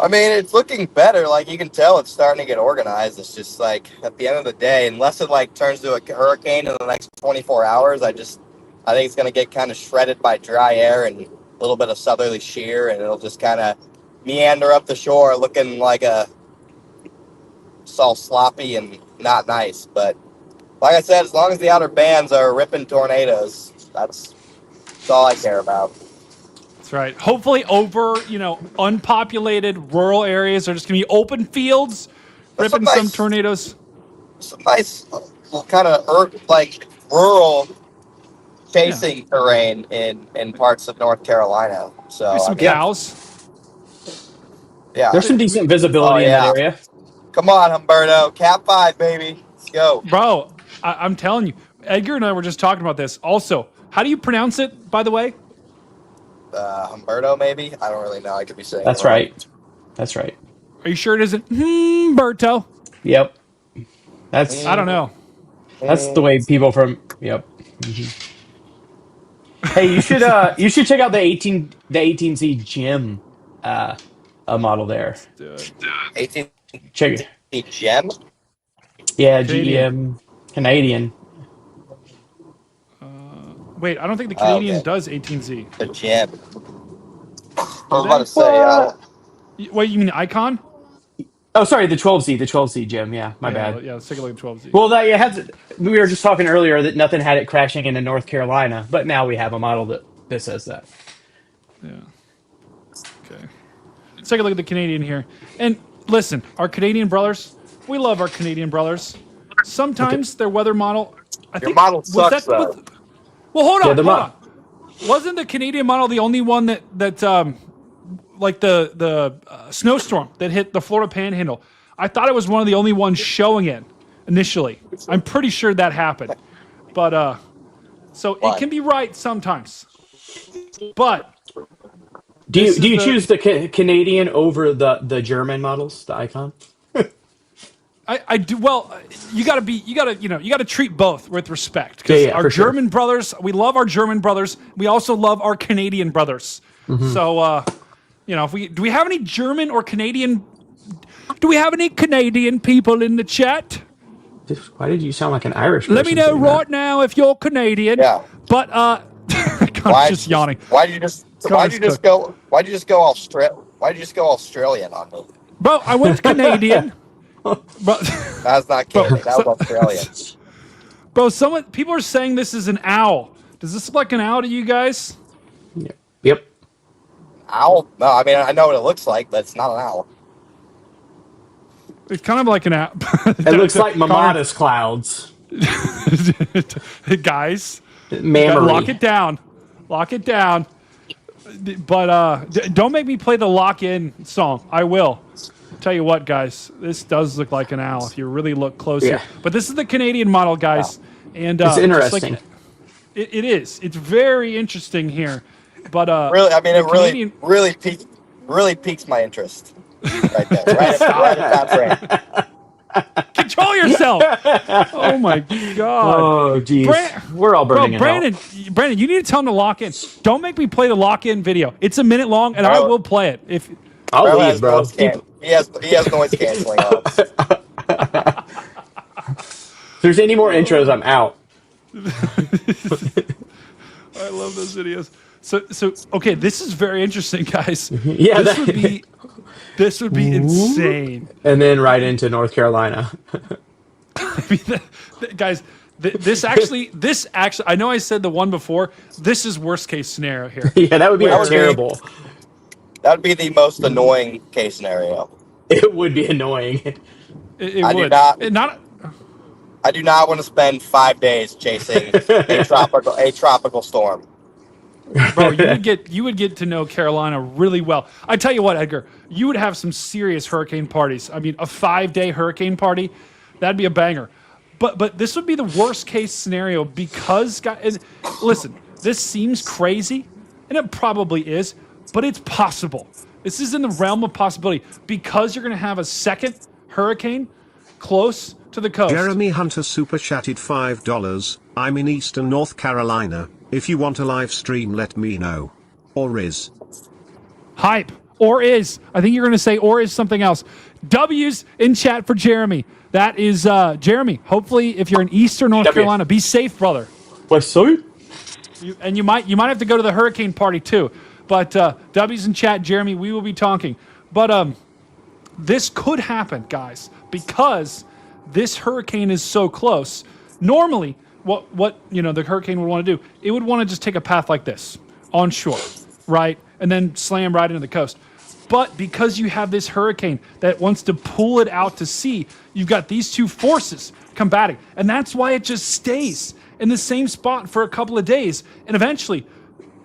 [SPEAKER 9] I mean, it's looking better. Like, you can tell it's starting to get organized. It's just, like, at the end of the day, unless it, like, turns to a hurricane in the next 24 hours, I think it's going to get kind of shredded by dry air and a little bit of southerly shear, and it'll just kind of meander up the shore looking like it's all sloppy and not nice. But like I said, as long as the outer bands are ripping tornadoes, that's all I care about.
[SPEAKER 4] That's right. Hopefully over, unpopulated rural areas are just going to be open fields, ripping some tornadoes.
[SPEAKER 9] Some nice kind of rural chasing terrain in parts of North Carolina. So
[SPEAKER 4] There's some cows.
[SPEAKER 9] Yeah.
[SPEAKER 8] There's some decent visibility in that area.
[SPEAKER 9] Come on, Humberto. Cat 5, baby. Let's go.
[SPEAKER 4] Bro, I'm telling you. Edgar and I were just talking about this. Also, how do you pronounce it, by the way?
[SPEAKER 9] Humberto, maybe? I don't really know. I could be saying
[SPEAKER 8] That's
[SPEAKER 9] it wrong.
[SPEAKER 8] right. That's right.
[SPEAKER 4] Are you sure it isn't Humberto?
[SPEAKER 8] Yep. That's
[SPEAKER 4] I don't know.
[SPEAKER 8] That's the way people from Yep. Hey, you should check out the 18Z gym model there.
[SPEAKER 9] 18
[SPEAKER 8] Check it.
[SPEAKER 9] gem?
[SPEAKER 8] Yeah,
[SPEAKER 4] Canadian.
[SPEAKER 8] GM Canadian.
[SPEAKER 4] Wait, I don't think the Canadian does 18Z.
[SPEAKER 9] The gem. I was about to say,
[SPEAKER 4] Wait, you mean Icon?
[SPEAKER 8] Oh, sorry, the 12Z gym. Yeah, my bad.
[SPEAKER 4] Yeah, let's take a look at 12Z.
[SPEAKER 8] Well, we were just talking earlier that nothing had it crashing into North Carolina, but now we have a model that says that.
[SPEAKER 4] Yeah. Okay. Let's take a look at the Canadian here. And listen, our Canadian brothers, we love our Canadian brothers. Sometimes their weather model, I think,
[SPEAKER 9] model sucks, though.
[SPEAKER 4] Well, hold on, hold
[SPEAKER 8] Yeah,
[SPEAKER 4] on. Wasn't the Canadian model the only one that like the snowstorm that hit the Florida Panhandle? I thought it was one of the only ones showing it initially. I'm pretty sure that happened, but so it can be right sometimes. But
[SPEAKER 8] do you choose the Canadian over the German models, the Icon?
[SPEAKER 4] I do. Well, you gotta treat both with respect. Because our German brothers, we love our German brothers. We also love our Canadian brothers.
[SPEAKER 8] Mm-hmm.
[SPEAKER 4] So, do we have any German or Canadian? Do we have any Canadian people in the chat?
[SPEAKER 8] Why did you sound like an Irish person?
[SPEAKER 4] Let me know right now if you're Canadian.
[SPEAKER 9] Yeah.
[SPEAKER 4] But I'm just yawning.
[SPEAKER 9] Why'd you just go Australian on me?
[SPEAKER 4] Bro, I went Canadian. But
[SPEAKER 9] That's not Canadian. That was Australian.
[SPEAKER 4] Bro, people are saying this is an owl. Does this look like an owl to you guys?
[SPEAKER 8] Yep.
[SPEAKER 9] Owl? No, I mean, I know what it looks like, but it's not an owl.
[SPEAKER 4] It's kind of like an owl.
[SPEAKER 8] It looks like mammatus clouds.
[SPEAKER 4] Guys,
[SPEAKER 8] Mammary.
[SPEAKER 4] lock it down. Lock it down. But don't make me play the lock-in song. I will. Tell you what, guys, this does look like an owl if you really look closer.
[SPEAKER 8] Yeah.
[SPEAKER 4] But this is the Canadian model, guys. And
[SPEAKER 8] it's interesting.
[SPEAKER 4] It is. It's very interesting here. But
[SPEAKER 9] really, I mean, it
[SPEAKER 4] Canadian...
[SPEAKER 9] really piques my interest. Right there, right at that frame.
[SPEAKER 4] Control yourself! Oh my god!
[SPEAKER 8] Oh geez, we're all burning in
[SPEAKER 4] Brandon,
[SPEAKER 8] hell.
[SPEAKER 4] Brandon, you need to tell him to lock in. Don't make me play the lock-in video. It's a minute long, and I will play it. If
[SPEAKER 8] I'll leave, bro.
[SPEAKER 9] He He has noise canceling on.
[SPEAKER 8] If there's any more intros, I'm out.
[SPEAKER 4] I love those videos. So okay, this is very interesting, guys.
[SPEAKER 8] Yeah,
[SPEAKER 4] This would be insane.
[SPEAKER 8] and then right into North Carolina.
[SPEAKER 4] I mean, guys, this actually, I know I said the one before. This is worst case scenario here.
[SPEAKER 8] Yeah, that would be
[SPEAKER 9] That would be-
[SPEAKER 8] terrible.
[SPEAKER 9] That would be the most annoying case scenario.
[SPEAKER 8] It would be annoying.
[SPEAKER 4] It
[SPEAKER 9] I do
[SPEAKER 4] would.
[SPEAKER 9] not-
[SPEAKER 4] It not.
[SPEAKER 9] I do not want to spend 5 days chasing a tropical storm.
[SPEAKER 4] Bro, you would get to know Carolina really well. I tell you what, Edgar, you would have some serious hurricane parties. I mean, a 5-day hurricane party, that'd be a banger. But this would be the worst case scenario because, and listen, this seems crazy, and it probably is, but it's possible. This is in the realm of possibility because you're going to have a second hurricane close to the coast.
[SPEAKER 7] Jeremy Hunter super chatted $5. I'm in Eastern North Carolina. If you want a live stream, let me know. Or is.
[SPEAKER 4] Hype. Or is. I think you're going to say or is something else. W's in chat for Jeremy. That is Jeremy. Hopefully, if you're in Eastern North Carolina, be safe, brother.
[SPEAKER 8] What's so?
[SPEAKER 4] You might have to go to the hurricane party too. But W's in chat, Jeremy. We will be talking. But this could happen, guys, because this hurricane is so close. Normally, what the hurricane would want to do, it would want to just take a path like this on shore, right, and then slam right into the coast. But because you have this hurricane that wants to pull it out to sea, you've got these two forces combating, and that's why it just stays in the same spot for a couple of days, and eventually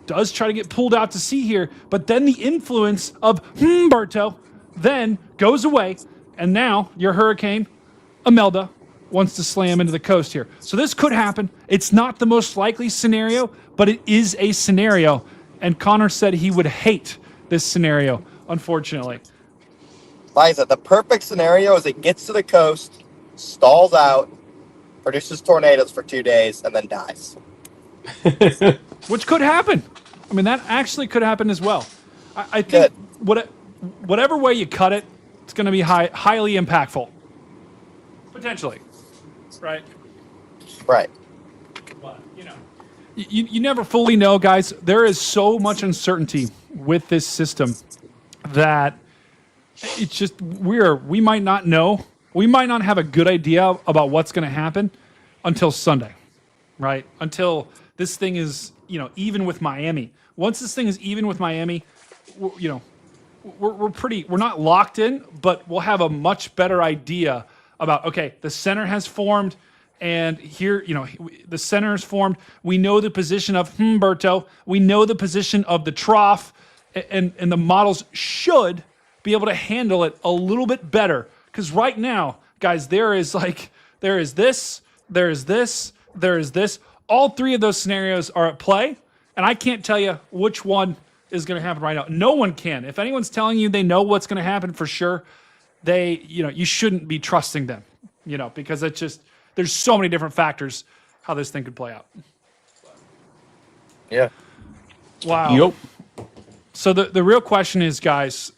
[SPEAKER 4] does try to get pulled out to sea here. But then the influence of Humberto then goes away, and now your hurricane Imelda wants to slam into the coast here. So this could happen. It's not the most likely scenario, but it is a scenario. And Connor said he would hate this scenario, unfortunately.
[SPEAKER 9] Like I said, the perfect scenario is it gets to the coast, stalls out, produces tornadoes for 2 days, and then dies.
[SPEAKER 4] Which could happen. I mean, that actually could happen as well. I think whatever way you cut it, it's going to be highly impactful. Potentially. Right?
[SPEAKER 9] Right.
[SPEAKER 4] But, you never fully know, guys. There is so much uncertainty with this system that it's just we might not know. We might not have a good idea about what's going to happen until Sunday, right? Until this thing is, even with Miami. Once this thing is even with Miami, we're not locked in, but we'll have a much better idea about, okay, the center has formed, and here, the center is formed. We know the position of Humberto. We know the position of the trough, and the models should be able to handle it a little bit better. Because right now, guys, there is this. All three of those scenarios are at play, and I can't tell you which one is going to happen right now. No one can. If anyone's telling you they know what's going to happen for sure, you shouldn't be trusting them, because it's just, there's so many different factors how this thing could play out.
[SPEAKER 9] Yeah.
[SPEAKER 4] Wow.
[SPEAKER 8] Yep.
[SPEAKER 4] So the real question is, guys,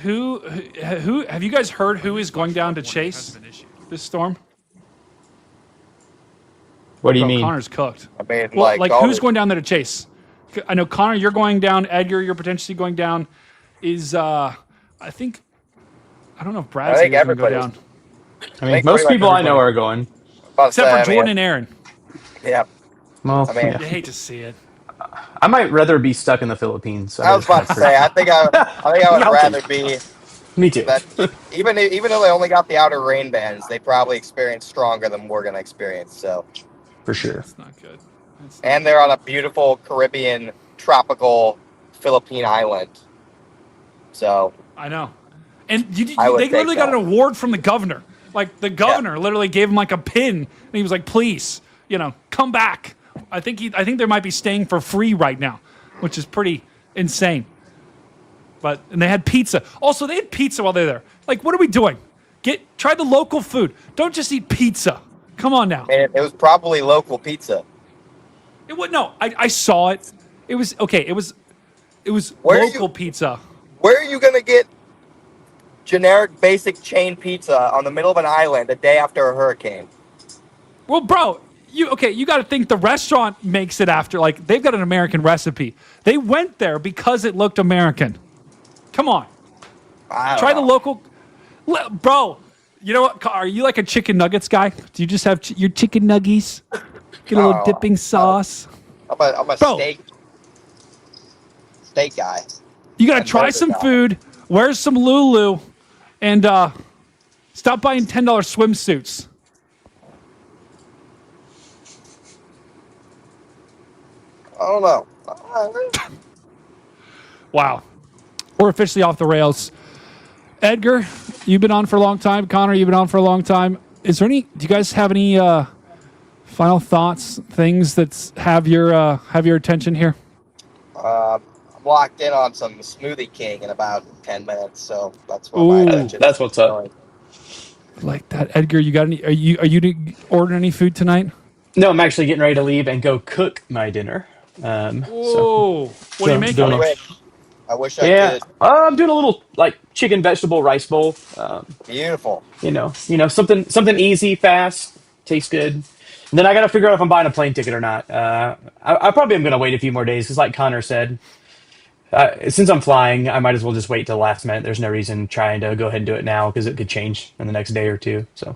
[SPEAKER 4] who have you guys heard who is going down to chase this storm?
[SPEAKER 8] What do you mean?
[SPEAKER 4] Connor's cooked.
[SPEAKER 9] I mean,
[SPEAKER 4] Well,
[SPEAKER 9] like
[SPEAKER 4] who's going down there to chase? I know, Connor, you're going down. Edgar, you're potentially going down. I don't know if Brad's
[SPEAKER 9] think
[SPEAKER 4] going to go
[SPEAKER 9] everybody's-
[SPEAKER 4] down.
[SPEAKER 8] I mean, most people I know are going.
[SPEAKER 4] Except for Jordan and Aaron.
[SPEAKER 9] Yeah.
[SPEAKER 8] Well,
[SPEAKER 9] I mean-
[SPEAKER 4] You hate to see it.
[SPEAKER 8] I might rather be stuck in the Philippines.
[SPEAKER 9] I was about to say, I think I would rather be
[SPEAKER 8] Me too.
[SPEAKER 9] that. Even though they only got the outer rain bands, they probably experienced stronger than we're gonna experience. So,
[SPEAKER 8] For sure.
[SPEAKER 4] It's not good.
[SPEAKER 9] and they're on a beautiful Caribbean tropical Philippine island. So
[SPEAKER 4] I know. And they
[SPEAKER 9] I would
[SPEAKER 4] literally
[SPEAKER 9] take
[SPEAKER 4] got an
[SPEAKER 9] that.
[SPEAKER 4] award from the governor. Like, the governor literally gave him like a pin, and he was like, "Please, come back." I think they might be staying for free right now, which is pretty insane. And they had pizza. Also, they had pizza while they're there. Like, what are we doing? Try the local food. Don't just eat pizza. Come on now.
[SPEAKER 9] it was probably local pizza.
[SPEAKER 4] It would no. I saw it. It was okay. It was
[SPEAKER 9] Where are
[SPEAKER 4] local pizza.
[SPEAKER 9] Where are you gonna get generic basic chain pizza on the middle of an island a day after a hurricane.
[SPEAKER 1] Well, bro, you got to think the restaurant makes it after, like, they've got an American recipe. They went there because it looked American. Come on.
[SPEAKER 9] I don't
[SPEAKER 1] Try
[SPEAKER 9] know.
[SPEAKER 1] the local. Bro, you know what? Are you like a chicken nuggets guy? Do you just have your chicken nuggies? Get a little
[SPEAKER 9] Oh,
[SPEAKER 1] dipping sauce.
[SPEAKER 9] I'm a
[SPEAKER 1] Bro.
[SPEAKER 9] steak guy.
[SPEAKER 1] You got to
[SPEAKER 9] And
[SPEAKER 1] try
[SPEAKER 9] burger
[SPEAKER 1] some
[SPEAKER 9] guy.
[SPEAKER 1] food, wear some Lulu, and stop buying $10 swimsuits.
[SPEAKER 9] I don't know.
[SPEAKER 1] Wow. We're officially off the rails. Edgar, you've been on for a long time. Connor, you've been on for a long time. Do you guys have any final thoughts, things that have your attention here?
[SPEAKER 9] I'm locked in on some Smoothie King in about 10 minutes, so that's where
[SPEAKER 1] Ooh.
[SPEAKER 9] my attention.
[SPEAKER 8] That's what's up.
[SPEAKER 9] going.
[SPEAKER 1] Like that. Edgar, you got any? Are you ordering any food tonight?
[SPEAKER 8] No, I'm actually getting ready to leave and go cook my dinner.
[SPEAKER 1] Whoa. What are you making?
[SPEAKER 8] doing
[SPEAKER 9] I wish I
[SPEAKER 8] Yeah,
[SPEAKER 9] could.
[SPEAKER 8] I'm doing a little like chicken vegetable rice bowl.
[SPEAKER 9] Beautiful.
[SPEAKER 8] Something easy, fast, tastes good. And then I got to figure out if I'm buying a plane ticket or not. I probably am going to wait a few more days because, like Connor said, since I'm flying, I might as well just wait till the last minute. There's no reason trying to go ahead and do it now because it could change in the next day or two. So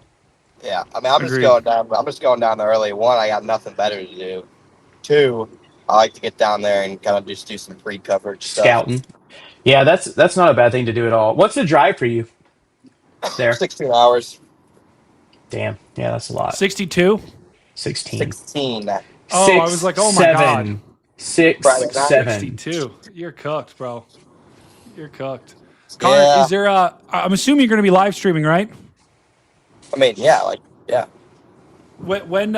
[SPEAKER 9] Yeah, I mean, I'm just
[SPEAKER 1] Agreed.
[SPEAKER 9] going down. I'm just going down there early. One, I got nothing better to do. Two, I like to get down there and kind of just do some pre-coverage stuff.
[SPEAKER 8] scouting, yeah, that's not a bad thing to do at all. What's the drive for you there?
[SPEAKER 9] 16 hours.
[SPEAKER 8] Damn, yeah, that's a lot.
[SPEAKER 1] 62?
[SPEAKER 8] 16.
[SPEAKER 9] 16.
[SPEAKER 1] Oh, I was like, oh my God.
[SPEAKER 8] 6,
[SPEAKER 9] Friday night.
[SPEAKER 8] 7.
[SPEAKER 1] 62. You're cooked, bro. You're cooked. Connor,
[SPEAKER 9] Yeah.
[SPEAKER 1] is there I'm assuming you're going to be live streaming, right?
[SPEAKER 9] I mean, yeah.
[SPEAKER 1] When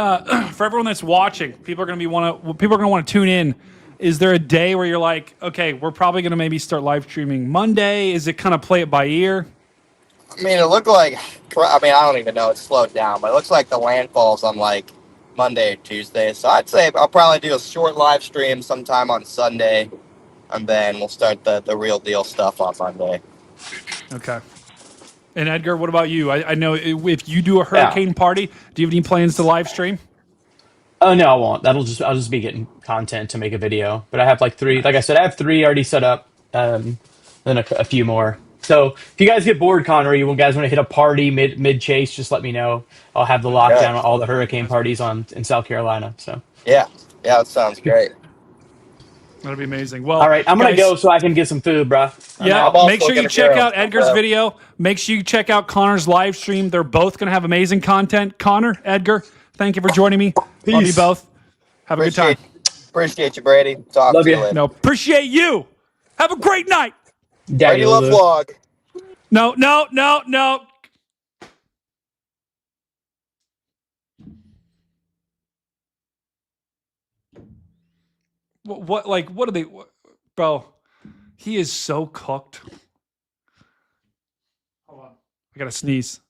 [SPEAKER 1] for everyone that's watching, people are going to want to tune in. Is there a day where you're like, okay, we're probably going to maybe start live streaming Monday? Is it kind of play it by ear?
[SPEAKER 9] I mean, it looked like. I mean, I don't even know. It's slowed down, but it looks like the landfall's on like Monday or Tuesday. So I'd say I'll probably do a short live stream sometime on Sunday, and then we'll start the real deal stuff on Monday.
[SPEAKER 1] Okay. And Edgar, what about you? I know if you do a hurricane party, do you have any plans to live stream?
[SPEAKER 8] Oh no, I won't. I'll just be getting content to make a video. But I have like 3. Like I said, I have 3 already set up. Then a few more. So if you guys get bored, Connor, you guys want to hit a party mid chase, just let me know. I'll have the lockdown on all the hurricane parties in South Carolina. So
[SPEAKER 9] Yeah, that sounds great.
[SPEAKER 1] That'd be amazing. Well,
[SPEAKER 8] all right, I'm gonna
[SPEAKER 1] guys,
[SPEAKER 8] go so I can get some food, bro.
[SPEAKER 1] Yeah,
[SPEAKER 9] I'm also
[SPEAKER 1] make sure you
[SPEAKER 9] gonna
[SPEAKER 1] check
[SPEAKER 9] go.
[SPEAKER 1] out Edgar's video. Make sure you check out Connor's live stream. They're both going to have amazing content. Connor, Edgar, thank you for joining me. Love you both. Have a good time.
[SPEAKER 9] Appreciate you, Brady. Talk
[SPEAKER 8] Love
[SPEAKER 9] to you
[SPEAKER 8] you.
[SPEAKER 9] later.
[SPEAKER 1] No, appreciate you. Have a great night.
[SPEAKER 8] Daddy
[SPEAKER 9] Brady Love
[SPEAKER 8] Lulu.
[SPEAKER 9] Vlog.
[SPEAKER 1] No. What are they? Bro, he is so cooked. Hold on. I got to sneeze.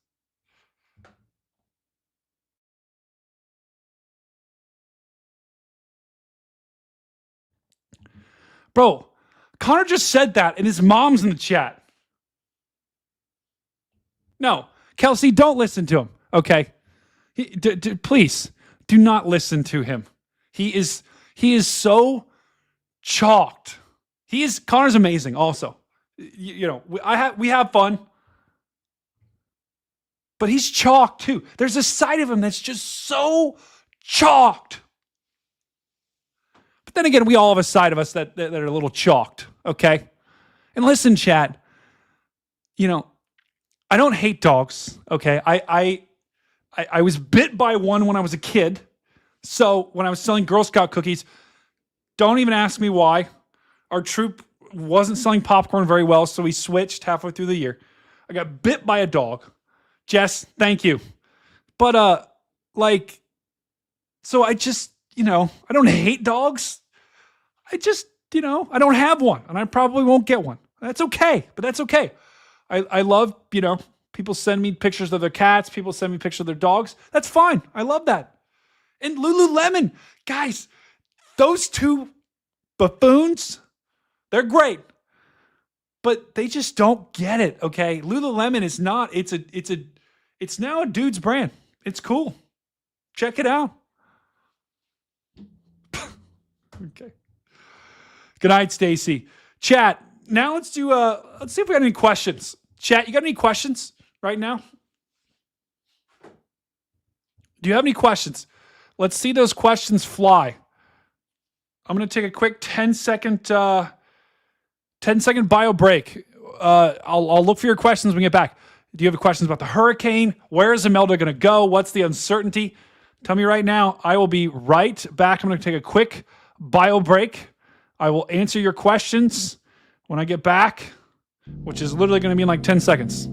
[SPEAKER 1] Bro, Connor just said that, and his mom's in the chat. No, Kelsey, don't listen to him. Okay, please do not listen to him. He is so chalked. Connor's amazing. Also, we have fun, but he's chalked too. There's a side of him that's just so chalked. But then again, we all have a side of us that are a little chalked, okay? And listen, chat, I don't hate dogs, okay? I was bit by one when I was a kid. So when I was selling Girl Scout cookies, don't even ask me why. Our troop wasn't selling popcorn very well, so we switched halfway through the year. I got bit by a dog. Jess, thank you. But, so I just, I don't hate dogs. I just, I don't have one, and I probably won't get one. That's okay, but that's okay. I love, people send me pictures of their cats. People send me pictures of their dogs. That's fine. I love that. And Lululemon, guys, those 2 buffoons, they're great. but they just don't get it. Okay, Lululemon is not. It's now a dude's brand. It's cool. Check it out. Okay. Good night, Stacy. Chat. Now let's see if we got any questions. Chat, you got any questions right now? Do you have any questions? Let's see those questions fly. I'm going to take a quick 10-second bio break. I'll look for your questions when we get back. Do you have questions about the hurricane? Where is Imelda going to go? What's the uncertainty? Tell me right now. I will be right back. I'm going to take a quick bio break. I will answer your questions when I get back, which is literally going to be in like 10 seconds.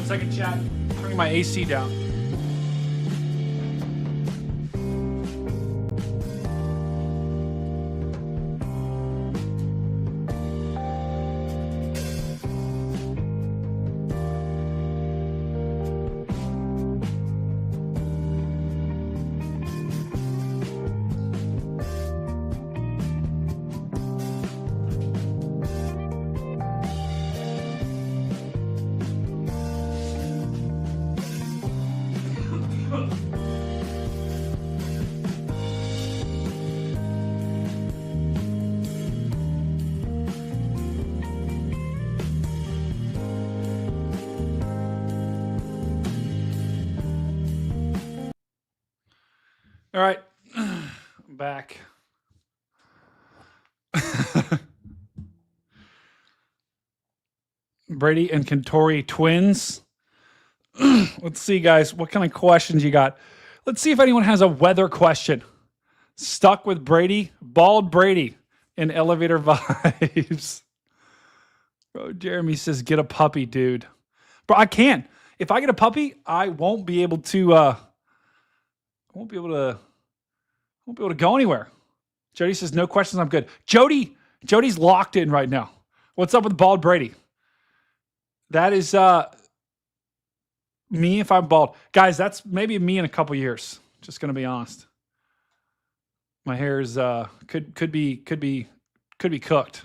[SPEAKER 1] Second chat, turning my AC down. All right, I'm back. Brady and Cantori twins. Let's see, guys, what kind of questions you got? Let's see if anyone has a weather question. Stuck with Brady, bald Brady, in elevator vibes. Bro, Jeremy says, get a puppy, dude. Bro, I can. If I get a puppy, I won't be able to go anywhere. Jody says, no questions, I'm good. Jody's locked in right now. What's up with bald Brady? That is me if I'm bald. Guys, that's maybe me in a couple years. Just gonna be honest. My hair is could be cooked.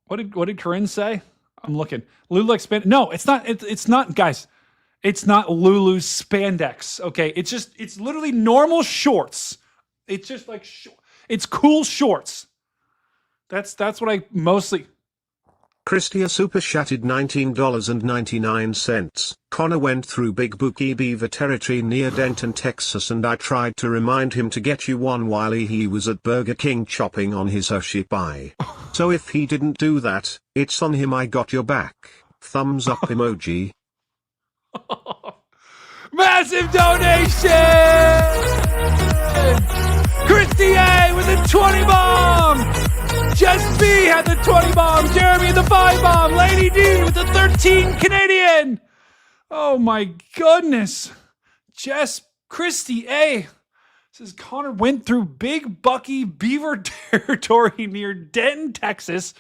[SPEAKER 1] What did Corinne say? I'm looking. Lulu expand. No, it's not. It's not, guys. It's not Lulu spandex. Okay, it's literally normal shorts. It's just like it's cool shorts. That's what I mostly.
[SPEAKER 7] Christia super chatted $19.99. Connor went through Big Bookie Beaver territory near Denton, Texas, and I tried to remind him to get you one while he was at Burger King chopping on his Hershey pie. So if he didn't do that, it's on him. I got your back. Thumbs up emoji.
[SPEAKER 1] Massive donation! Christy A with the 20 bomb! Jess B had the 20 bomb! Jeremy the 5 bomb! Lady D with the 13 Canadian! Oh my goodness. Jess, Christy A says Connor went through Big Bucky Beaver territory near Denton, Texas.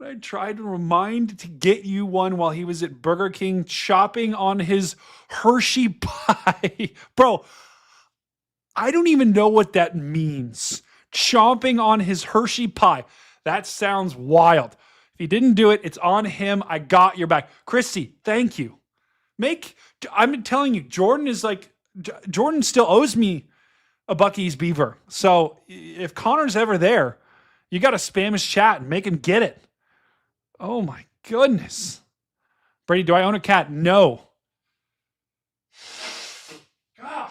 [SPEAKER 1] I tried to get you one while he was at Burger King chopping on his Hershey pie. Bro, I don't even know what that means. Chomping on his Hershey pie. That sounds wild. If he didn't do it, it's on him. I got your back. Christy, thank you. I'm telling you, Jordan still owes me a Bucky's Beaver. So if Connor's ever there, you got to spam his chat and make him get it. Oh my goodness. Brady, do I own a cat? No. Gosh.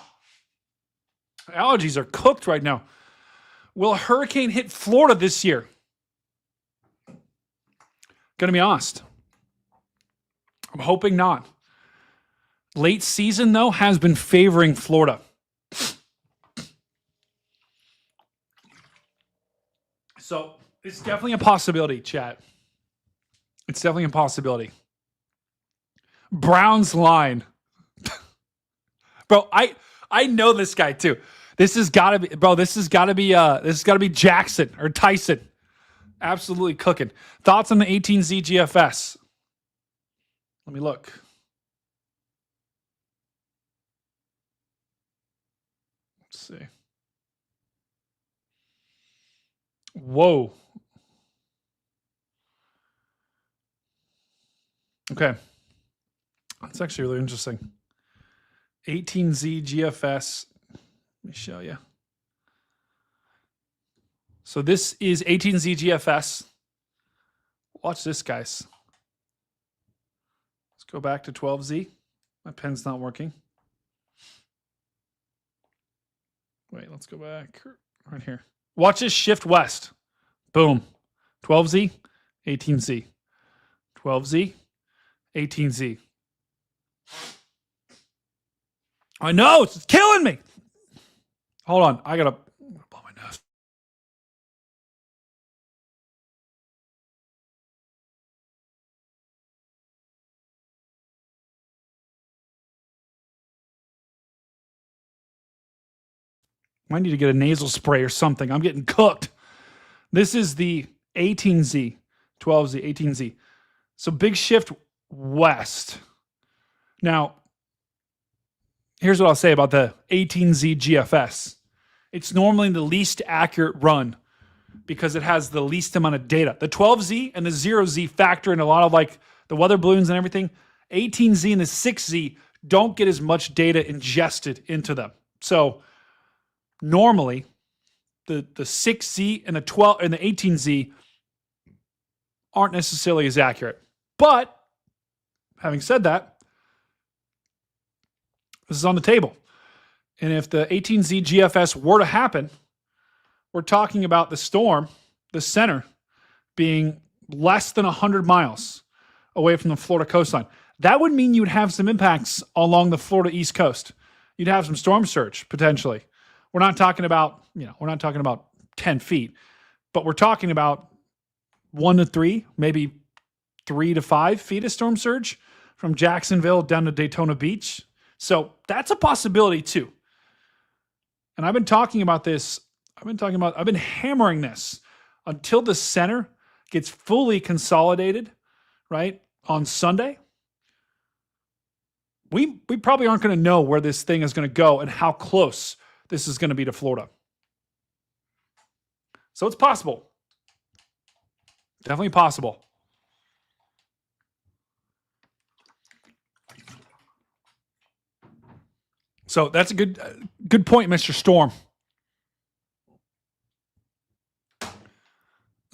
[SPEAKER 1] Allergies are cooked right now. Will a hurricane hit Florida this year? Gonna be honest. I'm hoping not. Late season, though, has been favoring Florida. So it's definitely a possibility, chat. It's definitely a possibility. Brown's line. Bro, I know this guy too. This has gotta be Jackson or Tyson. Absolutely cooking. Thoughts on the 18Z GFS? Let me look. Let's see. Whoa. Okay. That's actually really interesting. 18Z GFS. Let me show you. So this is 18Z GFS. Watch this, guys. Let's go back to 12Z. My pen's not working. Wait, let's go back right here. Watch this shift west. Boom. 12Z, 18Z. 12Z, 18Z. I know, it's killing me. Hold on, I gotta blow my nose. I need to get a nasal spray or something. I'm getting cooked. This is the 18Z, 12Z, 18Z. So big shift west. Now, here's what I'll say about the 18Z GFS. It's normally the least accurate run because it has the least amount of data. The 12Z and the 0Z factor in a lot of like the weather balloons and everything. 18Z and the 6Z don't get as much data ingested into them. So normally the 6Z and the 12 and the 18Z aren't necessarily as accurate. But having said that, this is on the table. And if the 18Z GFS were to happen, we're talking about the storm, the center, being less than 100 miles away from the Florida coastline. That would mean you'd have some impacts along the Florida East Coast. You'd have some storm surge, potentially. We're not talking about, we're not talking about 10 feet, but we're talking about 1 to 3, maybe 3 to 5 feet of storm surge from Jacksonville down to Daytona Beach. So that's a possibility too. And I've been talking about this. I've been hammering this until the center gets fully consolidated, right? On Sunday. We probably aren't going to know where this thing is going to go and how close this is going to be to Florida. So it's possible. Definitely possible. So that's a good point, Mr. Storm.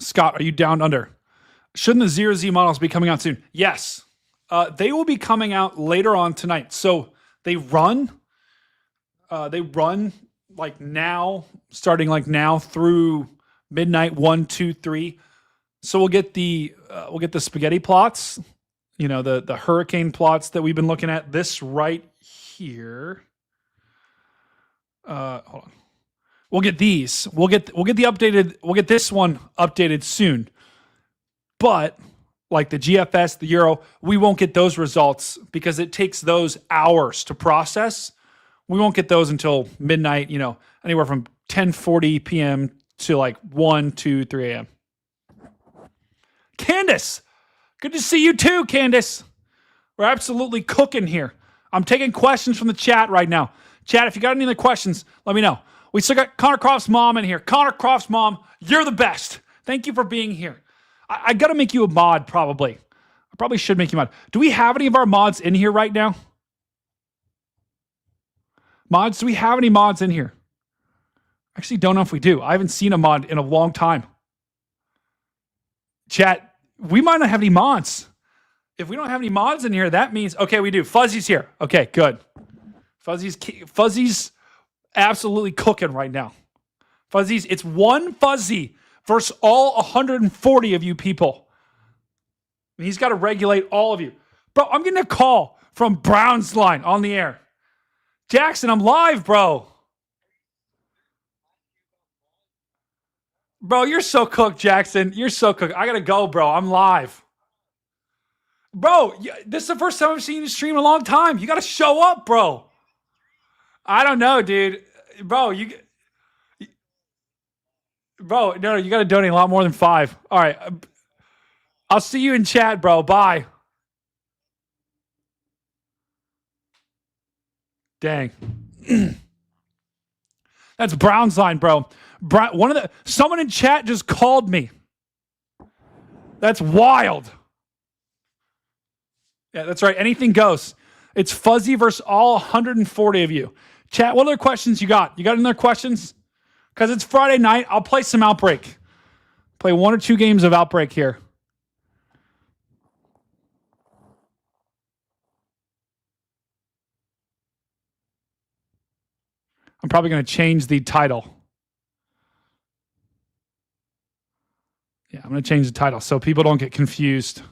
[SPEAKER 1] Scott, are you down under? Shouldn't the 0Z models be coming out soon? Yes. They will be coming out later on tonight. So they run like now, starting like now through midnight, 1, 2, 3. So we'll get the spaghetti plots, the hurricane plots that we've been looking at. This right
[SPEAKER 4] here. Hold on. We'll get these. We'll get the updated. We'll get this one updated soon. But like the GFS, the Euro, we won't get those results because it takes those hours to process. We won't get those until midnight, anywhere from 10:40 p.m. to like 1, 2, 3 a.m. Candace, good to see you too, Candace. We're absolutely cooking here. I'm taking questions from the chat right now. Chat, if you got any other questions, let me know. We still got Connor Croft's mom in here. Connor Croft's mom, you're the best. Thank you for being here. I got to make you a mod, probably. I probably should make you a mod. Do we have any of our mods in here right now? Mods, do we have any mods in here? Actually, don't know if we do. I haven't seen a mod in a long time. Chat, we might not have any mods. If we don't have any mods in here, that means, okay, we do. Fuzzy's here. Okay, good. Fuzzy's absolutely cooking right now. Fuzzy's, it's one Fuzzy versus all 140 of you people. And he's got to regulate all of you. Bro, I'm getting a call from Brown's line on the air. Jackson, I'm live, bro. Bro, you're so cooked, Jackson. You're so cooked. I got to go, bro. I'm live. Bro, this is the first time I've seen you stream in a long time. You got to show up, bro. I don't know, dude. Bro, no, you got to donate a lot more than 5. All right. I'll see you in chat, bro. Bye. Dang. That's Brown's line, bro. Someone in chat just called me. That's wild. Yeah, that's right. Anything goes. It's Fuzzy versus all 140 of you. Chat, what other questions you got? You got any other questions? Because it's Friday night. I'll play some Outbreak. Play 1 or 2 games of Outbreak here. I'm probably going to change the title. Yeah, I'm going to change the title so people don't get confused.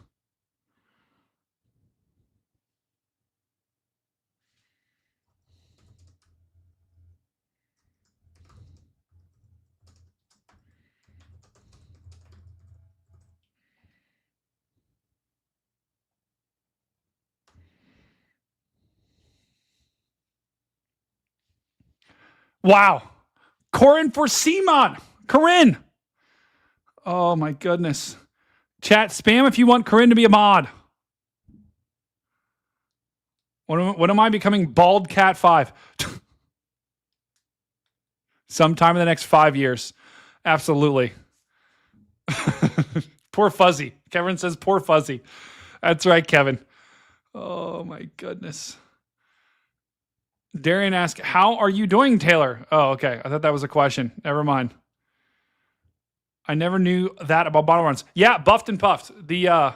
[SPEAKER 4] Wow. Corinne for Simon. Corinne. Oh, my goodness. Chat, spam if you want Corinne to be a mod. When am I becoming Bald Cat 5? Sometime in the next 5 years. Absolutely. Poor Fuzzy. Kevin says, poor Fuzzy. That's right, Kevin. Oh, my goodness. Darian asked, how are you doing, Taylor? Oh, okay. I thought that was a question. Never mind. I never knew that about model runs. Yeah, buffed and puffed. The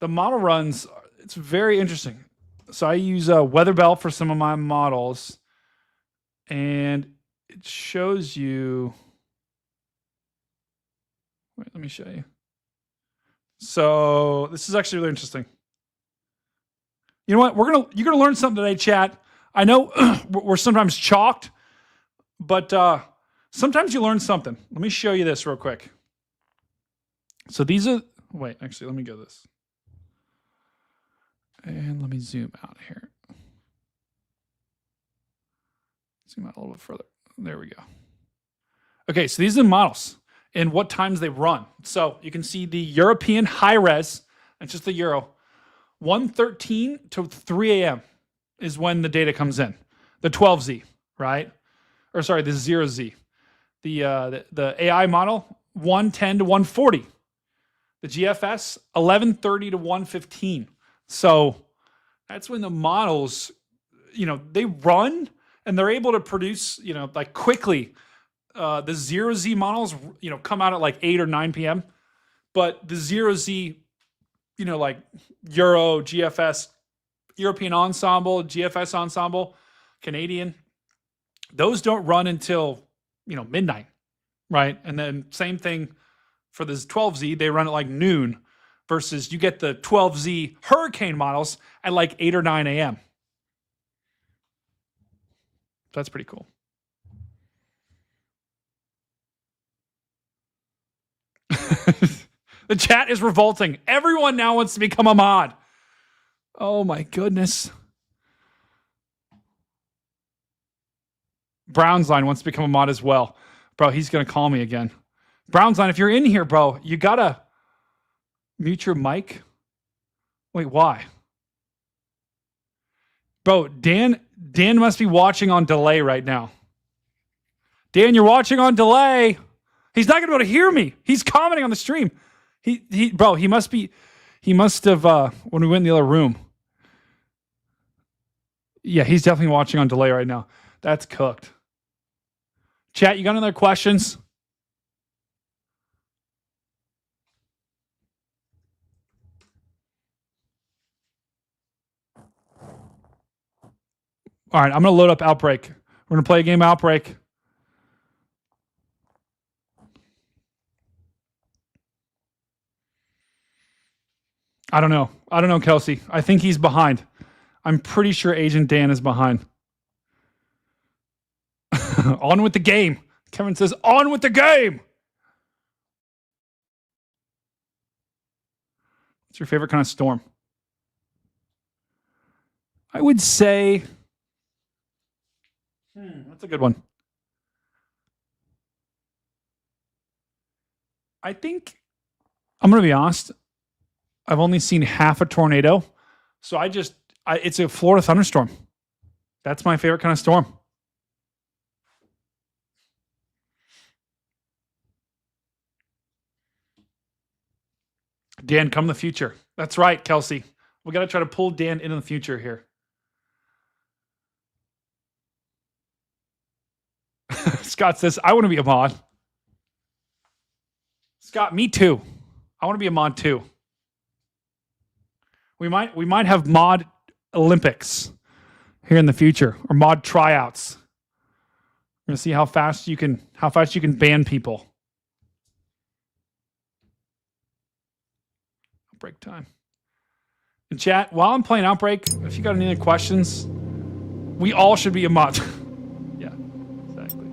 [SPEAKER 4] model runs, it's very interesting. So I use a weather belt for some of my models, and it shows you. Wait, let me show you. So this is actually really interesting. You know what? You're gonna learn something today, chat. I know we're sometimes chalked, but sometimes you learn something. Let me show you this real quick. So these are, wait, actually, let me go this. And let me zoom out here. Zoom out a little bit further. There we go. Okay, so these are the models and what times they run. So you can see the European high res, that's just the Euro, 1:13 to 3 a.m. is when the data comes in. The 12Z, right? Or sorry, the 0Z. The AI model, 110 to 140. The GFS, 1130 to 115. So that's when the models, they run and they're able to produce, like quickly. The 0Z models, come out at like 8 or 9 p.m. But the 0Z, like Euro, GFS, European Ensemble, GFS Ensemble, Canadian, those don't run until, midnight, right? And then same thing for this 12Z, they run at like noon versus you get the 12Z Hurricane models at like 8 or 9 a.m. That's pretty cool. The chat is revolting. Everyone now wants to become a mod. Oh my goodness. Brown's Line wants to become a mod as well. Bro, he's going to call me again. Brown's Line, if you're in here, bro, you got to mute your mic. Wait, why? Bro, Dan must be watching on delay right now. Dan, you're watching on delay. He's not going to be able to hear me. He's commenting on the stream. Bro, he must have, when we went in the other room. Yeah, he's definitely watching on delay right now. That's cooked. Chat, you got any other questions? All right, I'm going to load up Outbreak. We're going to play a game Outbreak. I don't know, Kelsey. I think he's behind. I'm pretty sure Agent Dan is behind. On with the game. Kevin says, on with the game. What's your favorite kind of storm? I would say, that's a good one. I think, I'm going to be honest, I've only seen half a tornado. So it's a Florida thunderstorm. That's my favorite kind of storm. Dan, come in the future. That's right, Kelsey. We got to try to pull Dan into the future here. Scott says, I want to be a mod. Scott, me too. I want to be a mod too. We might have mod Olympics here in the future, or mod tryouts. We're gonna see how fast you can ban people. Break time. In chat, while I'm playing Outbreak, if you got any other questions, we all should be a mod. Yeah, exactly.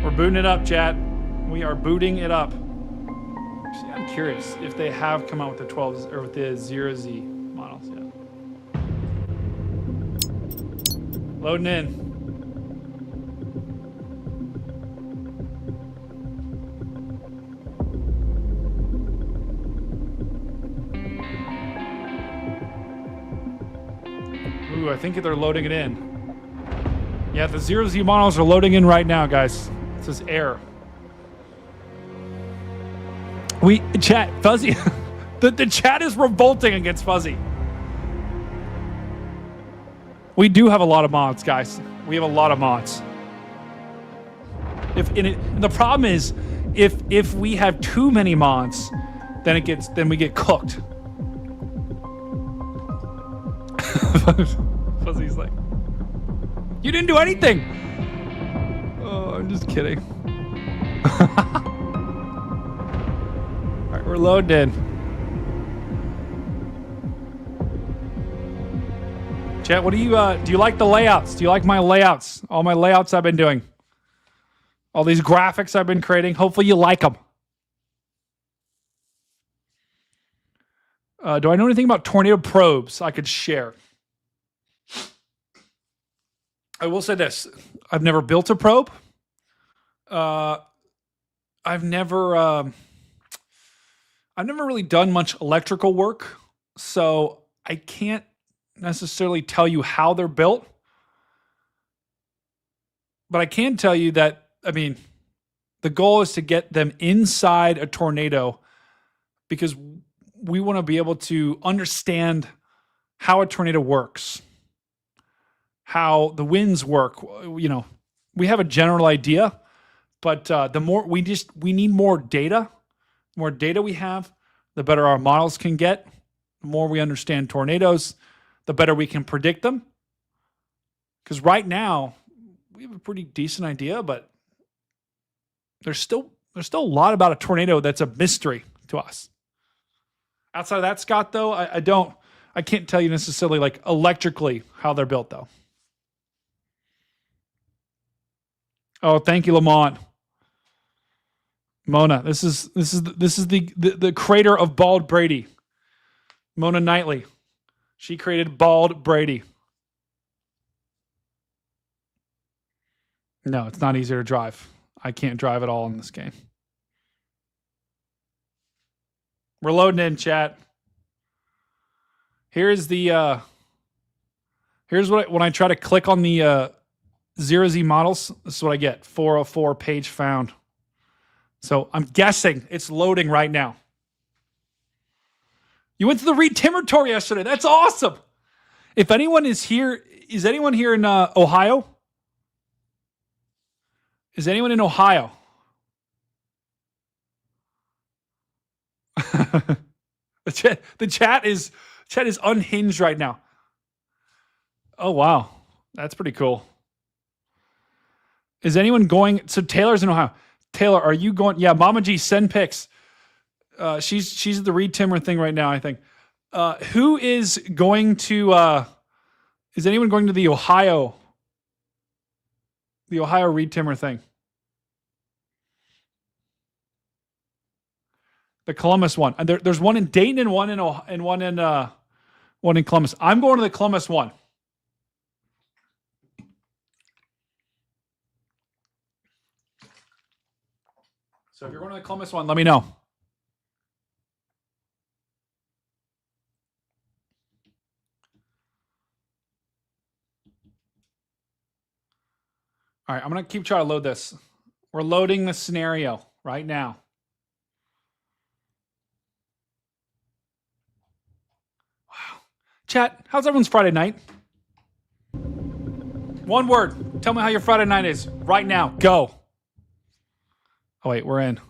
[SPEAKER 4] We're booting it up, chat. We are booting it up. Actually, I'm curious if they have come out with the 12 or with the 0Z models yet. Loading in. Ooh, I think they're loading it in. Yeah, the 0Z models are loading in right now, guys. It says error. Chat, Fuzzy, the chat is revolting against Fuzzy. We do have a lot of mods, guys. We have a lot of mods. The problem is, if we have too many mods, then we get cooked. Fuzzy's like, you didn't do anything. Oh, I'm just kidding. All right, we're loaded in. Chat, what do you like the layouts? Do you like my layouts? All my layouts I've been doing. All these graphics I've been creating. Hopefully you like them. Do I know anything about tornado probes I could share? I will say this. I've never built a probe. I've never really done much electrical work, so I can't necessarily tell you how they're built. But I can tell you that, the goal is to get them inside a tornado because we want to be able to understand how a tornado works, how the winds work. We have a general idea, but the more we need more data. The more data we have, the better our models can get. The more we understand tornadoes, the better we can predict them. Because right now, we have a pretty decent idea, but there's still a lot about a tornado that's a mystery to us. Outside of that, Scott, though, I don't I can't tell you necessarily like electrically how they're built though. Oh, thank you, Lamont. Mona, this is the creator of Bald Brady. Mona Knightley. She created Bald Brady. No, it's not easier to drive. I can't drive at all in this game. We're loading in, chat. Here's the here's what when I try to click on the 0Z models, this is what I get. 404 page found. So I'm guessing it's loading right now. You went to the Reed Timmer tour yesterday. That's awesome. If anyone is here, is anyone here in Ohio? Is anyone in Ohio? the chat is unhinged right now. Oh wow, that's pretty cool. Is anyone going? So Taylor's in Ohio. Taylor, are you going? Yeah, Mama G, send pics. She's at the Reed Timmer thing right now, I think. Who is going to? Is anyone going to the Ohio Reed Timmer thing? The Columbus one. And there's one in Dayton and one in Columbus. I'm going to the Columbus one. So if you're going to the Columbus one, let me know. All right, I'm going to keep trying to load this. We're loading the scenario right now. Wow. Chat, how's everyone's Friday night? One word. Tell me how your Friday night is right now. Go. Oh, wait, we're in.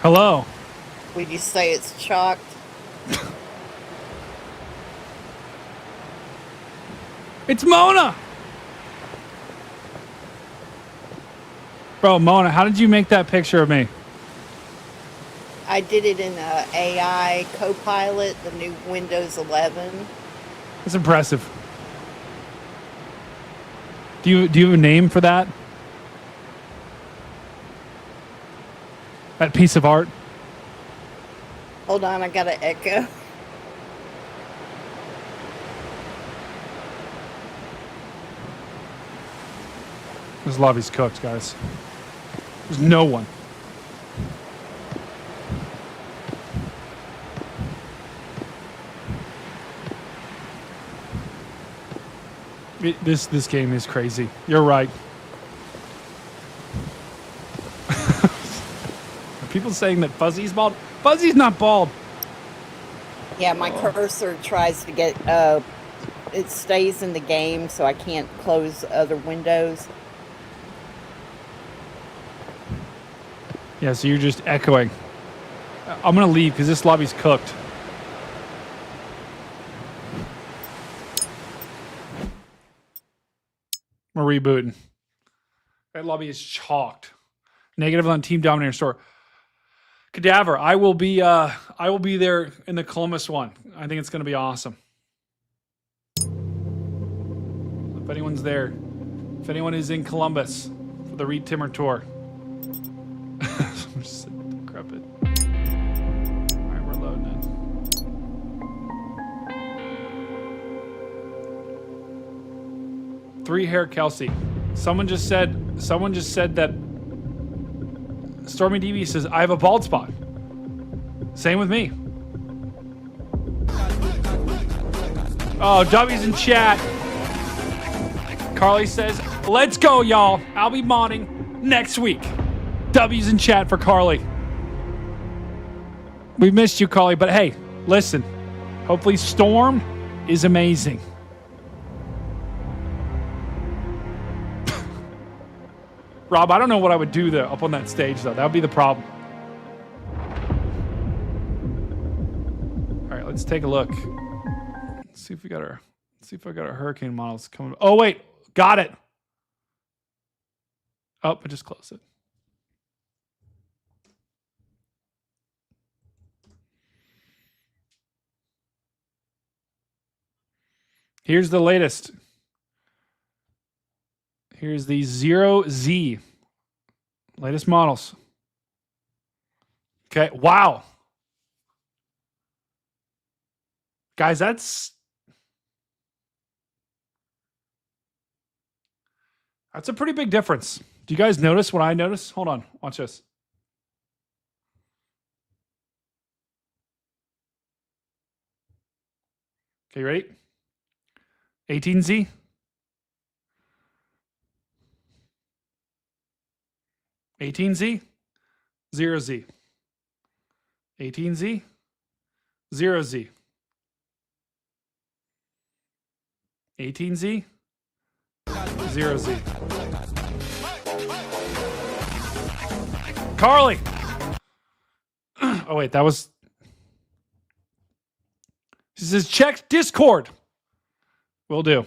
[SPEAKER 4] Hello.
[SPEAKER 11] Would you say it's chalked?
[SPEAKER 4] It's Mona. Bro, Mona, how did you make that picture of me?
[SPEAKER 11] I did it in AI Copilot, the new Windows 11.
[SPEAKER 4] That's impressive. Do you have a name for that? That piece of art?
[SPEAKER 11] Hold on, I got an echo.
[SPEAKER 4] This lobby's cooked, guys. There's no one. This game is crazy. You're right. People saying that Fuzzy's bald. Fuzzy's not bald.
[SPEAKER 11] Yeah, my cursor tries to get, it stays in the game, so I can't close other windows.
[SPEAKER 4] Yeah, so you're just echoing. I'm going to leave because this lobby's cooked. We're rebooting. That lobby is chalked. Negative on Team Dominator store. Cadaver, I will be there in the Columbus one. I think it's going to be awesome. If anyone's there, if anyone is in Columbus for the Reed Timmer tour. I'm just decrepit. All right, we're loading in. 3 hair Kelsey. Someone just said that Stormy DB says, I have a bald spot. Same with me. Oh, W's in chat. Carly says, let's go, y'all. I'll be modding next week. W's in chat for Carly. We missed you, Carly, but hey, listen. Hopefully Storm is amazing. Rob, I don't know what I would do there up on that stage, though. That would be the problem. All right, let's take a look. Let's see if we got our. Let's see if I got our hurricane models coming. Oh wait, got it. Oh, I just closed it. Here's the latest. Here's the 0Z. Latest models. Okay, wow. Guys, that's a pretty big difference. Do you guys notice what I notice? Hold on, watch this. Okay, ready? 18Z. 18Z. 0Z. 18Z. 0Z. 18Z. 0Z. Carly. Oh wait, that was. She says check Discord. Will do.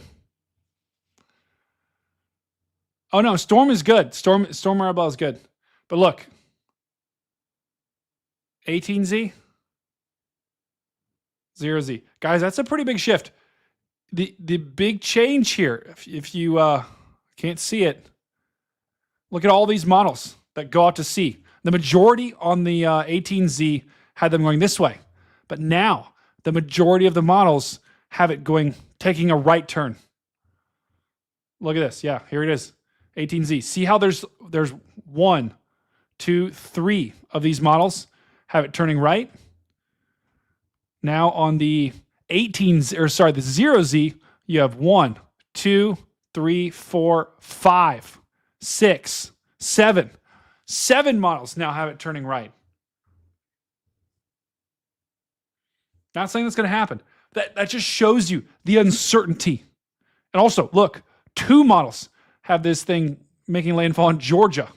[SPEAKER 4] Oh no, Storm is good. Storm Maribel is good. But look. 18Z. 0Z. Guys, that's a pretty big shift. The big change here, if you can't see it, look at all these models that go out to sea. The majority on the 18Z had them going this way. But now, the majority of the models have it taking a right turn. Look at this. Yeah, here it is. 18Z. See how there's 1, 2, 3 of these models have it turning right? Now on the the 0Z, you have 1, 2, 3, 4, 5, 6, 7. 7 models now have it turning right. Not saying that's going to happen. That just shows you the uncertainty. And also, look, 2 models have this thing making landfall in Georgia.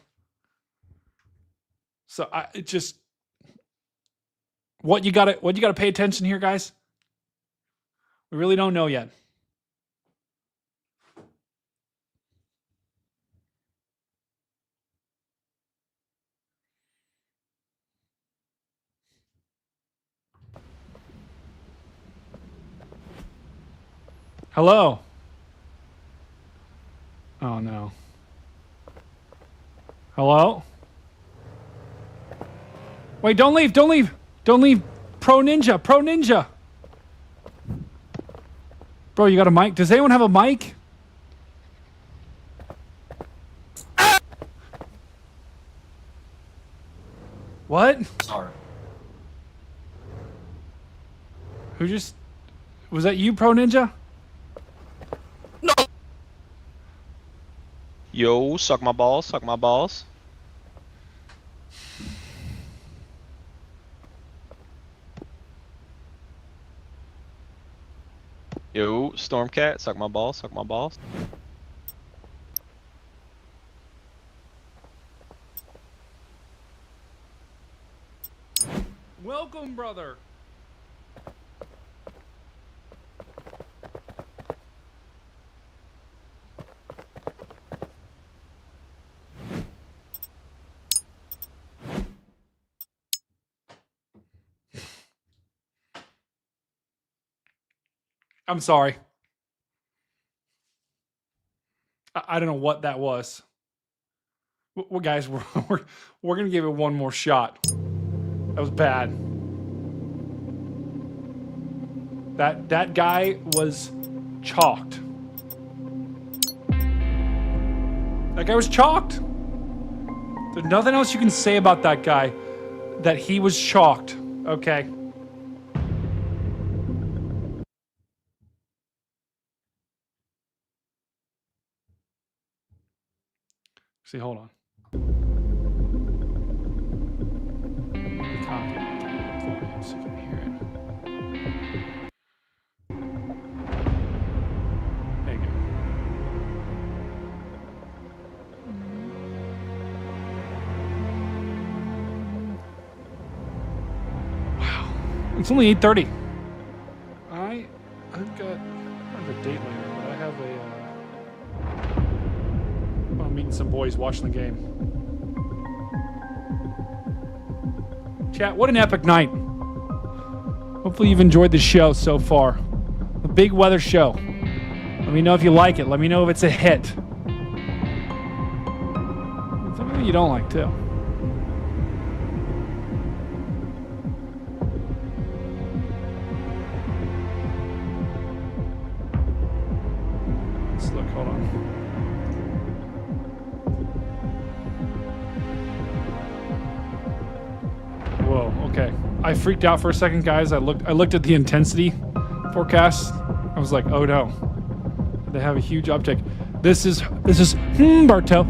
[SPEAKER 4] So it just what you got to pay attention here, guys. We really don't know yet. Hello. Oh no. Hello? Wait, don't leave. Don't leave. Don't leave. Pro Ninja. Pro Ninja. Bro, you got a mic? Does anyone have a mic? What?
[SPEAKER 12] Sorry.
[SPEAKER 4] Who just... Was that you, Pro Ninja?
[SPEAKER 12] No.
[SPEAKER 13] Yo, suck my balls, suck my balls. Yo, Stormcat, suck my balls, suck my balls.
[SPEAKER 4] Welcome, brother. I'm sorry. I don't know what that was. Well, guys, we're gonna give it one more shot. That was bad. That guy was chalked. That guy was chalked. There's nothing else you can say about that guy. That he was chalked. Okay. See, hold on. Copy. so you can hear it. There you go. Wow. It's only 8:30. I've got, I don't have a date later, but I have I'm meeting some boys watching the game. Chat, what an epic night. Hopefully you've enjoyed the show so far. The big weather show. Let me know if you like it. Let me know if it's a hit. Something you don't like too. Let's look, hold on. Whoa, okay. I freaked out for a second, guys. I looked at the intensity forecast. I was like, oh no. They have a huge uptick. This is Humberto.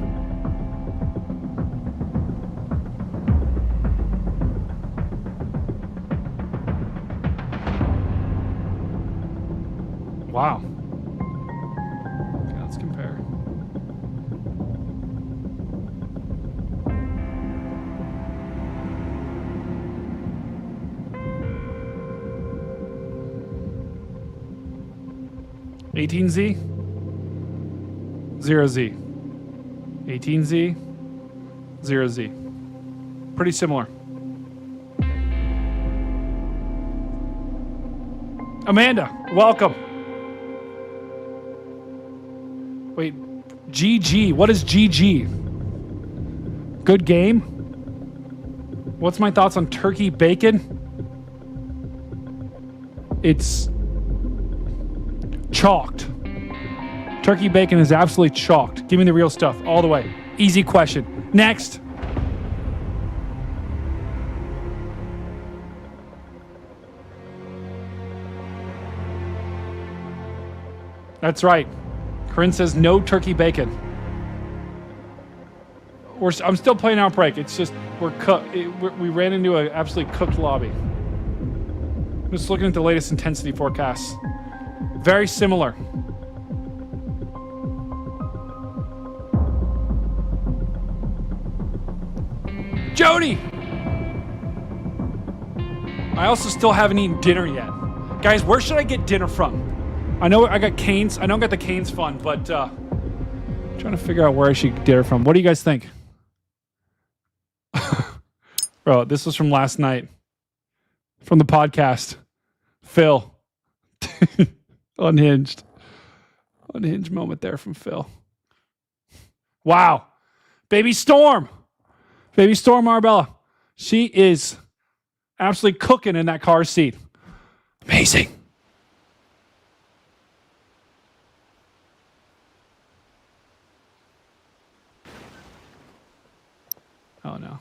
[SPEAKER 4] Wow. Okay, let's compare. $18Z, 0Z. 18Z, 0Z. Pretty similar. Amanda, welcome. Wait, GG. What is GG? Good game? What's my thoughts on turkey bacon? It's chalked. Turkey bacon is absolutely chalked. Give me the real stuff all the way. Easy question. Next. That's right. Corinne says no turkey bacon. I'm still playing Outbreak. It's just we ran into an absolutely cooked lobby. I'm just looking at the latest intensity forecasts. Very similar. Jody! I also still haven't eaten dinner yet. Guys, where should I get dinner from? I know I got Cane's. I know I got the Cane's fun, but I'm trying to figure out where I should get dinner from. What do you guys think? Bro, this was from last night. From the podcast. Phil. Unhinged. Unhinged moment there from Phil. Wow. Baby Storm. Baby Storm Marbella. She is absolutely cooking in that car seat. Amazing. Oh no.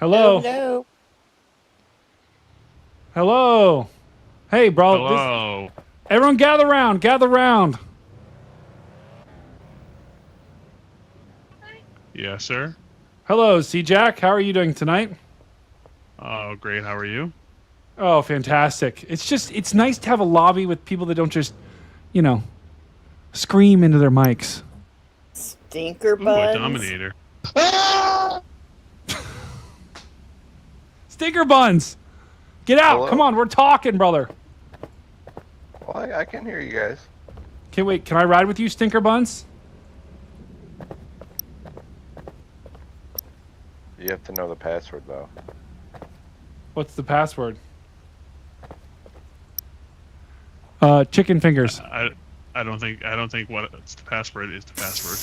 [SPEAKER 4] Hello.
[SPEAKER 11] Hello.
[SPEAKER 4] Hello. Hey, bro.
[SPEAKER 14] Hello.
[SPEAKER 4] Everyone gather round. Gather round.
[SPEAKER 14] Yes, sir.
[SPEAKER 4] Hello, C-Jack. How are you doing tonight?
[SPEAKER 14] Oh, great. How are you?
[SPEAKER 4] Oh, fantastic. It's nice to have a lobby with people that don't just, scream into their mics.
[SPEAKER 11] Stinker
[SPEAKER 14] Ooh,
[SPEAKER 11] buns.
[SPEAKER 14] a Dominator.
[SPEAKER 4] Stinker buns. Get out.
[SPEAKER 15] Hello?
[SPEAKER 4] Come on. We're talking, brother.
[SPEAKER 15] Well, I can hear you guys.
[SPEAKER 4] Okay, wait. Can I ride with you, Stinker buns?
[SPEAKER 15] You have to know the password, though.
[SPEAKER 4] What's the password? Chicken fingers.
[SPEAKER 14] I don't think what's the password is the password.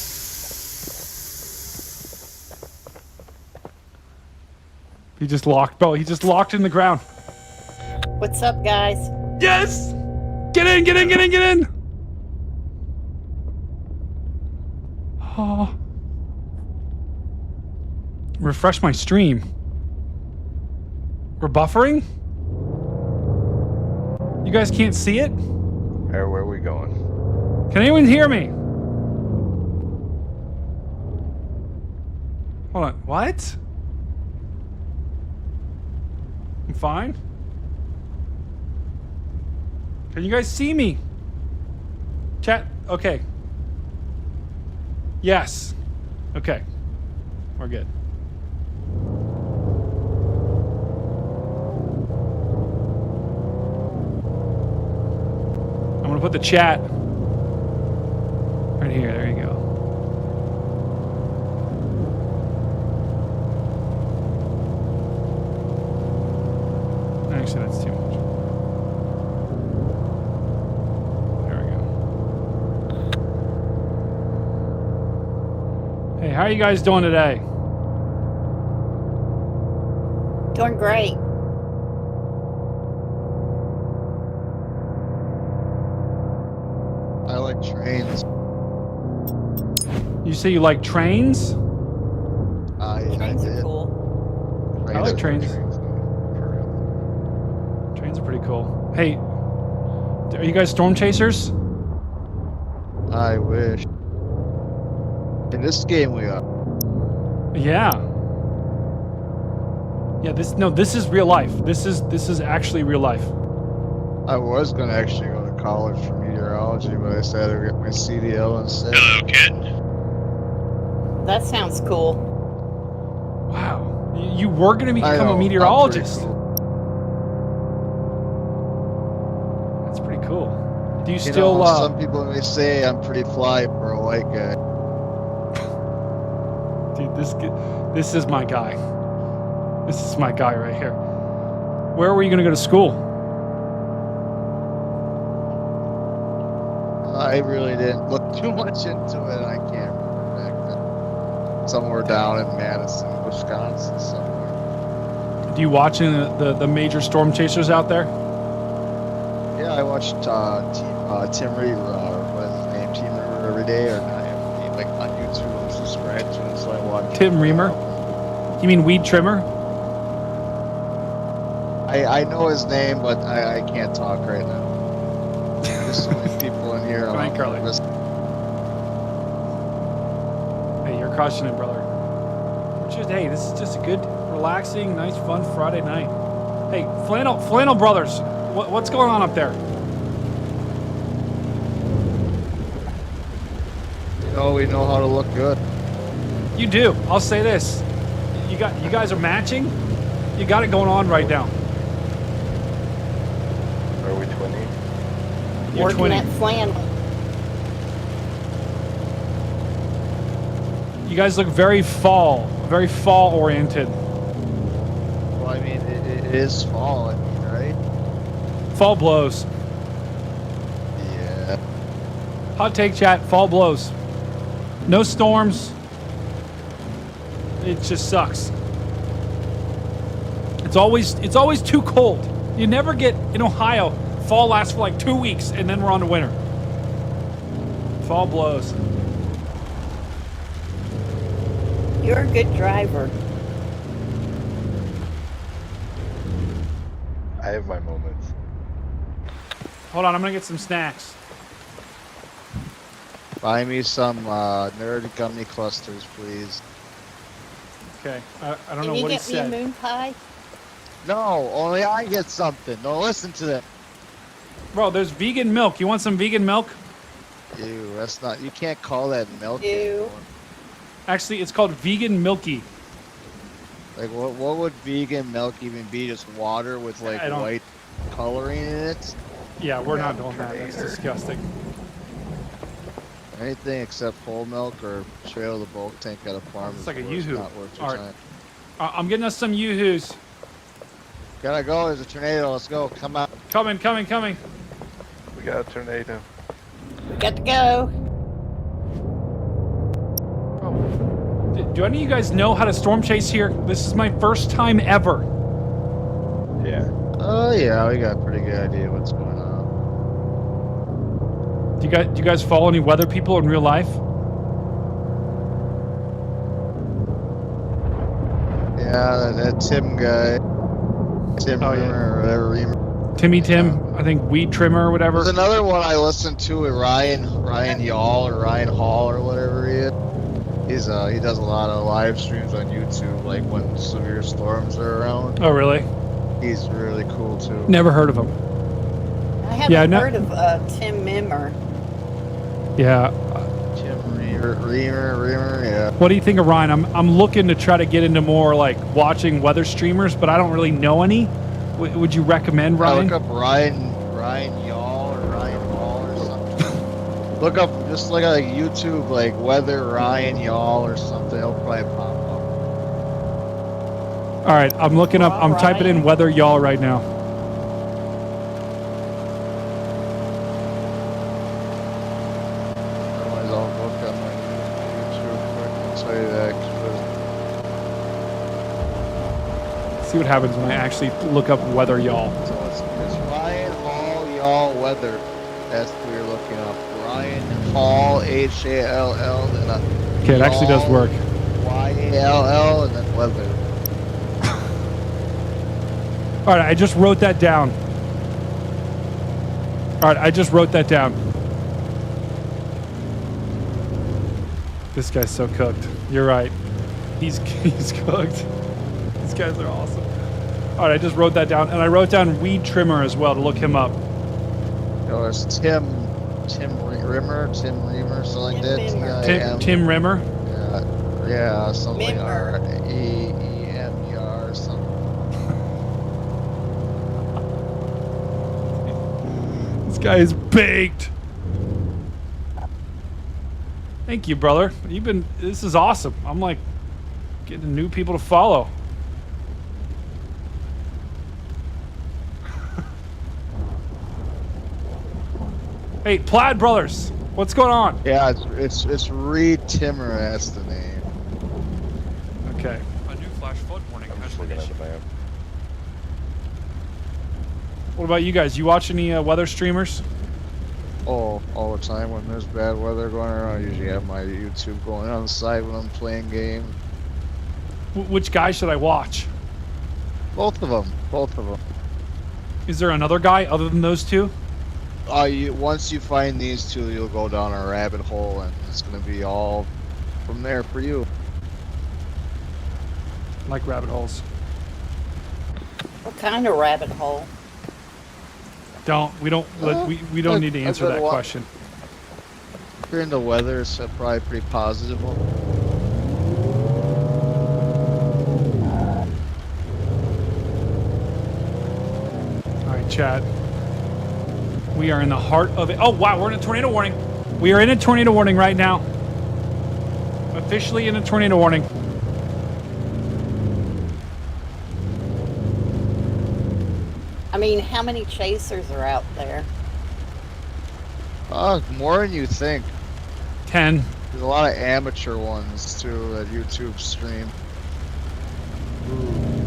[SPEAKER 4] He just locked, bro. He just locked in the ground.
[SPEAKER 11] What's up, guys?
[SPEAKER 4] Yes! Get in, get in, get in, get in! Oh. Refresh my stream. We're buffering?
[SPEAKER 1] You guys can't see it?
[SPEAKER 15] Where are we going?
[SPEAKER 1] Can anyone hear me? Hold on. What? I'm fine. Can you guys see me? Chat. Okay. Yes. Okay. We're good. I'm gonna put the chat right here. There you go. Actually, that's too much. There we go. Hey, how are you guys doing today?
[SPEAKER 11] Doing great.
[SPEAKER 16] I like trains.
[SPEAKER 1] You say you like trains?
[SPEAKER 16] Yeah,
[SPEAKER 11] Trains
[SPEAKER 16] I
[SPEAKER 11] are
[SPEAKER 16] did.
[SPEAKER 11] cool.
[SPEAKER 1] I like trains. Trains are pretty cool. Hey, are you guys storm chasers?
[SPEAKER 16] I wish. In this game we are.
[SPEAKER 1] Yeah. Yeah, this is real life. This is actually real life.
[SPEAKER 16] I was gonna actually go to college for meteorology, but I decided to get my CDL instead.
[SPEAKER 14] Hello, kid.
[SPEAKER 11] That sounds cool.
[SPEAKER 1] Wow. You were going to
[SPEAKER 16] I
[SPEAKER 1] become
[SPEAKER 16] know,
[SPEAKER 1] a
[SPEAKER 16] I'm
[SPEAKER 1] meteorologist.
[SPEAKER 16] pretty cool.
[SPEAKER 1] That's pretty cool. Do you
[SPEAKER 16] You
[SPEAKER 1] still
[SPEAKER 16] know, some people may say I'm pretty fly for a white guy.
[SPEAKER 1] Dude, this is my guy. This is my guy right here. Where were you going to go to school?
[SPEAKER 16] I really didn't look too much into it. I can't remember back then. Somewhere down in Madison, Wisconsin, somewhere.
[SPEAKER 1] Do you watch the major storm chasers out there?
[SPEAKER 16] Yeah, I watched Tim Reed, what is his name? Team Reamer every day, or not every day, like on YouTube. I was subscribed to it, so I watched.
[SPEAKER 1] Tim Reamer? You mean Weed Trimmer?
[SPEAKER 16] I know his name, but I can't talk right now. There's so many people in here.
[SPEAKER 1] Fine, Carly. Hey, you're crushing it, brother. Hey, this is just a good, relaxing, nice, fun Friday night. Hey, Flannel Brothers, what's going on up there?
[SPEAKER 16] We know how to look good.
[SPEAKER 1] You do. I'll say this. You guys are matching. You got it going on right now.
[SPEAKER 15] Are we twinning?
[SPEAKER 1] You're
[SPEAKER 11] Working
[SPEAKER 1] twinning.
[SPEAKER 11] that flannel.
[SPEAKER 1] You guys look very fall oriented.
[SPEAKER 16] Well, I mean, it is fall, I mean, right?
[SPEAKER 1] Fall blows.
[SPEAKER 16] Yeah.
[SPEAKER 1] Hot take, chat. Fall blows. No storms. It just sucks. It's always too cold. You never get in Ohio. Fall lasts for like 2 weeks, and then we're on to winter. Fall blows.
[SPEAKER 11] You're a good driver.
[SPEAKER 15] I have my moments.
[SPEAKER 1] Hold on, I'm gonna get some snacks.
[SPEAKER 16] Buy me some nerd gummy clusters, please.
[SPEAKER 1] Okay, I don't know
[SPEAKER 11] Can you
[SPEAKER 1] what he
[SPEAKER 11] get me a
[SPEAKER 1] said.
[SPEAKER 11] moon pie?
[SPEAKER 16] No, only I get something. Don't listen to that.
[SPEAKER 1] Bro, there's vegan milk. You want some vegan milk?
[SPEAKER 16] Ew, that's not. You can't call that milk.
[SPEAKER 11] Ew.
[SPEAKER 16] Anymore.
[SPEAKER 1] Actually, it's called vegan milky.
[SPEAKER 16] Like, what would vegan milk even be? Just water with like
[SPEAKER 1] I don't-
[SPEAKER 16] white coloring in it?
[SPEAKER 1] Yeah, we're not doing that. That's disgusting.
[SPEAKER 16] Anything except whole milk or Trail of the Bulk Tank at a farm.
[SPEAKER 1] It's
[SPEAKER 16] is
[SPEAKER 1] like a
[SPEAKER 16] worse,
[SPEAKER 1] Yoo-hoo.
[SPEAKER 16] not worth your
[SPEAKER 1] All right.
[SPEAKER 16] time.
[SPEAKER 1] I'm getting us some yoo-hoos.
[SPEAKER 16] Gotta go. There's a tornado. Let's go. Come out.
[SPEAKER 1] Coming.
[SPEAKER 15] We got a tornado.
[SPEAKER 11] We got to go.
[SPEAKER 1] Do any of you guys know how to storm chase here? This is my first time ever.
[SPEAKER 15] Yeah.
[SPEAKER 16] Oh yeah, we got a pretty good idea what's going on.
[SPEAKER 1] Do you guys follow any weather people in real life?
[SPEAKER 16] Yeah, that Tim guy. Tim
[SPEAKER 1] Oh, yeah.
[SPEAKER 16] Reamer or whatever. Reamer.
[SPEAKER 1] Timmy Tim.
[SPEAKER 4] I think weed trimmer or whatever.
[SPEAKER 16] There's another one I listened to with Ryan Yall or Ryan Hall or whatever he is. He does a lot of live streams on YouTube, like when severe storms are around.
[SPEAKER 4] Oh, really?
[SPEAKER 16] He's really cool too.
[SPEAKER 4] Never heard of him.
[SPEAKER 11] I haven't heard of Tim Mimmer.
[SPEAKER 4] Yeah.
[SPEAKER 16] Tim Reamer, yeah.
[SPEAKER 4] What do you think of Ryan? I'm looking to try to get into more like watching weather streamers, but I don't really know any. Would you recommend Ryan?
[SPEAKER 16] Look up Ryan Yall or Ryan Hall or something. Look at like YouTube, like weather Ryan Yall or something. It'll probably pop up.
[SPEAKER 4] All right, I'm looking up. I'm typing in weather y'all right now.
[SPEAKER 16] Otherwise, I'll look up my YouTube. I can tell you that.
[SPEAKER 4] See what happens when I actually look up weather y'all.
[SPEAKER 16] So it's Ryan Hall Y'all Weather. That's what you're looking up. Ryan Hall HALL and then
[SPEAKER 4] Okay, it actually does work.
[SPEAKER 16] YALL and then weather.
[SPEAKER 4] All right, I just wrote that down. All right, I just wrote that down. This guy's so cooked. You're right. He's cooked. These guys are awesome. All right, I just wrote that down, and I wrote down weed trimmer as well to look him up.
[SPEAKER 16] Oh, it's Tim Rimmer, something like that.
[SPEAKER 4] Tim Rimmer.
[SPEAKER 16] Yeah, something like REMER or something.
[SPEAKER 4] This guy is baked. Thank you, brother. This is awesome. I'm like getting new people to follow. Hey, Plaid Brothers, what's going on?
[SPEAKER 16] Yeah, it's Reed Timmer. That's the name.
[SPEAKER 4] Okay.
[SPEAKER 1] A new flash flood warning has been issued.
[SPEAKER 4] What about you guys? You watch any weather streamers?
[SPEAKER 16] Oh, all the time when there's bad weather going around, I usually have my YouTube going on the side when I'm playing games.
[SPEAKER 4] Which guy should I watch?
[SPEAKER 16] Both of them.
[SPEAKER 4] Is there another guy other than those two?
[SPEAKER 16] Once you find these two, you'll go down a rabbit hole, and it's gonna be all from there for you.
[SPEAKER 4] I like rabbit holes.
[SPEAKER 11] What kind of rabbit hole?
[SPEAKER 4] We don't need to answer that question.
[SPEAKER 16] If you're into weather, it's probably pretty positive.
[SPEAKER 4] All right, chat. We are in the heart of it. Oh, wow, we're in a tornado warning. We are in a tornado warning right now. Officially in a tornado warning.
[SPEAKER 11] I mean, how many chasers are out there?
[SPEAKER 16] More than you think.
[SPEAKER 4] 10.
[SPEAKER 16] There's a lot of amateur ones too that YouTube stream.
[SPEAKER 4] Ooh,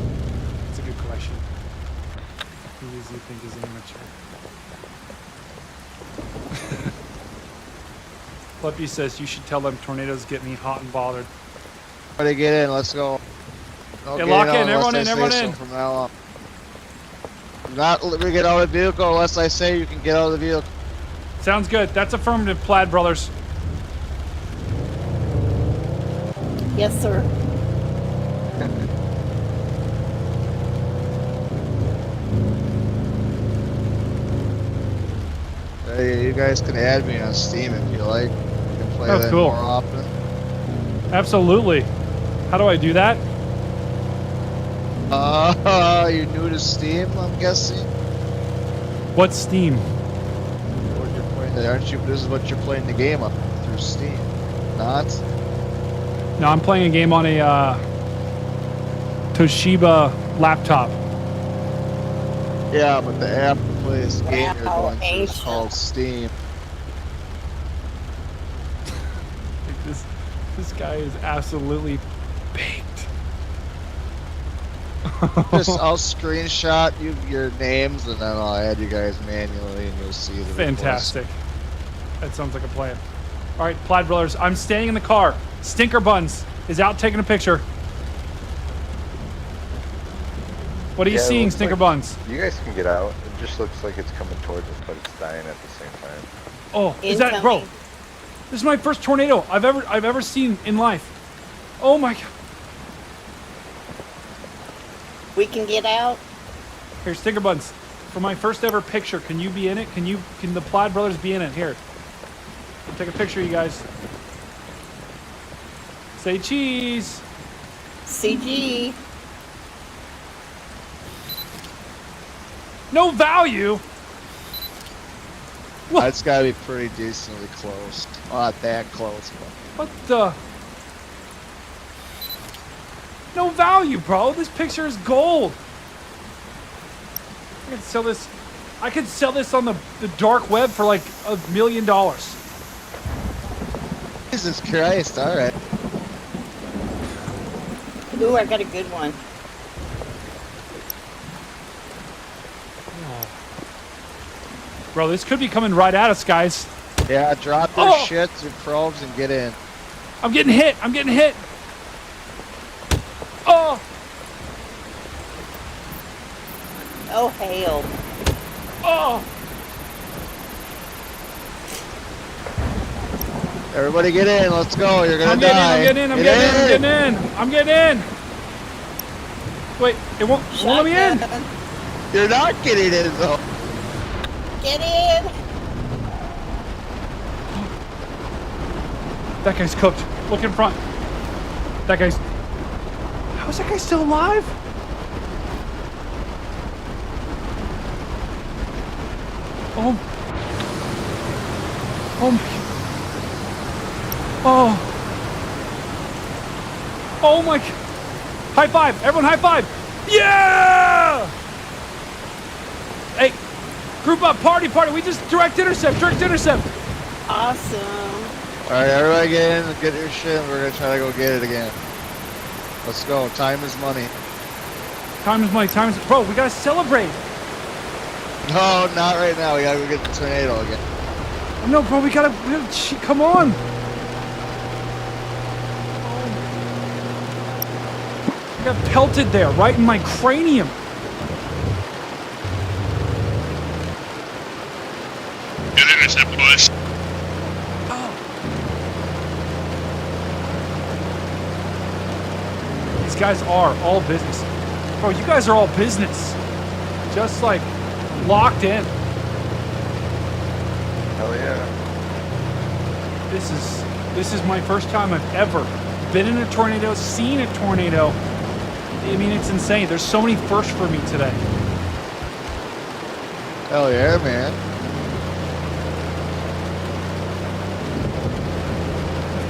[SPEAKER 4] that's a good question. Who does you think is amateur? Flippy says you should tell them tornadoes get me hot and bothered.
[SPEAKER 16] Try to get in. Let's go.
[SPEAKER 4] Okay, lock in. Everyone in. Everyone in.
[SPEAKER 16] From now on. Do not let me get out of the vehicle unless I say you can get out of the vehicle.
[SPEAKER 4] Sounds good. That's affirmative, Plaid Brothers.
[SPEAKER 11] Yes, sir.
[SPEAKER 16] Hey, you guys can add me on Steam if you like. You can play that
[SPEAKER 4] cool.
[SPEAKER 16] more often.
[SPEAKER 4] Absolutely. How do I do that?
[SPEAKER 16] You're new to Steam, I'm guessing?
[SPEAKER 4] What's Steam?
[SPEAKER 16] What you're playing, aren't you? This is what you're playing the game on through Steam. Not?
[SPEAKER 4] No, I'm playing a game on a Toshiba laptop.
[SPEAKER 16] Yeah, but the app to play this game you're
[SPEAKER 11] Wow,
[SPEAKER 16] going through is called Steam.
[SPEAKER 4] This guy is absolutely baked.
[SPEAKER 16] I'll screenshot your names and then I'll add you guys manually and you'll see the
[SPEAKER 4] Fantastic. That sounds like a plan. All right, Plaid Brothers, I'm staying in the car. Stinker Buns is out taking a picture.
[SPEAKER 1] What are you
[SPEAKER 15] Yeah, it
[SPEAKER 1] seeing,
[SPEAKER 15] looks
[SPEAKER 1] Stinker
[SPEAKER 15] like-
[SPEAKER 1] Buns?
[SPEAKER 15] You guys can get out. It just looks like it's coming towards us, but it's dying at the same time.
[SPEAKER 1] Oh, is that, bro? This is my first tornado I've ever seen in life. Oh my god.
[SPEAKER 11] We can get out.
[SPEAKER 1] Here, Stinker Buns. For my first ever picture, can you be in it? Can the Plaid brothers be in it? Here. I'll take a picture of you guys. Say cheese.
[SPEAKER 11] CG.
[SPEAKER 1] No value.
[SPEAKER 16] That's gotta be pretty decently close. Not that close, but.
[SPEAKER 1] What the? No value, bro. This picture is gold. I could sell this. I could sell this on the dark web for like $1 million.
[SPEAKER 16] Jesus Christ! All right.
[SPEAKER 11] Ooh, I got a good one.
[SPEAKER 1] Bro, this could be coming right at us, guys.
[SPEAKER 16] Yeah, drop their
[SPEAKER 1] Oh!
[SPEAKER 16] shit to probes and get in.
[SPEAKER 1] I'm getting hit. I'm getting hit. Oh!
[SPEAKER 11] Oh, hail.
[SPEAKER 1] Oh!
[SPEAKER 16] Everybody get in. Let's go. You're gonna
[SPEAKER 1] I'm
[SPEAKER 16] die.
[SPEAKER 1] getting in. I'm getting in. I'm getting in. Wait, it won't let me in.
[SPEAKER 16] You're not getting in though.
[SPEAKER 11] Get in.
[SPEAKER 1] That guy's cooked. Look in front. That guy's... How is that guy still alive? Oh. Oh my... Oh. Oh my... High five. Everyone high five. Yeah! Hey, group up. Party. We just direct intercept.
[SPEAKER 11] Awesome.
[SPEAKER 16] Alright, everybody get in and get your shit. We're gonna try to go get it again. Let's go. Time is money.
[SPEAKER 1] Time is money. Bro, we gotta celebrate.
[SPEAKER 16] No, not right now. We gotta go get the tornado again.
[SPEAKER 1] No, bro, we gotta come on. I got pelted there, right in my cranium.
[SPEAKER 14] Good intercept, boys.
[SPEAKER 1] These guys are all business. Bro, you guys are all business. Just like locked in.
[SPEAKER 15] Hell yeah.
[SPEAKER 1] This is my first time I've ever been in a tornado, seen a tornado. I mean, it's insane. There's so many firsts for me today.
[SPEAKER 16] Hell yeah, man.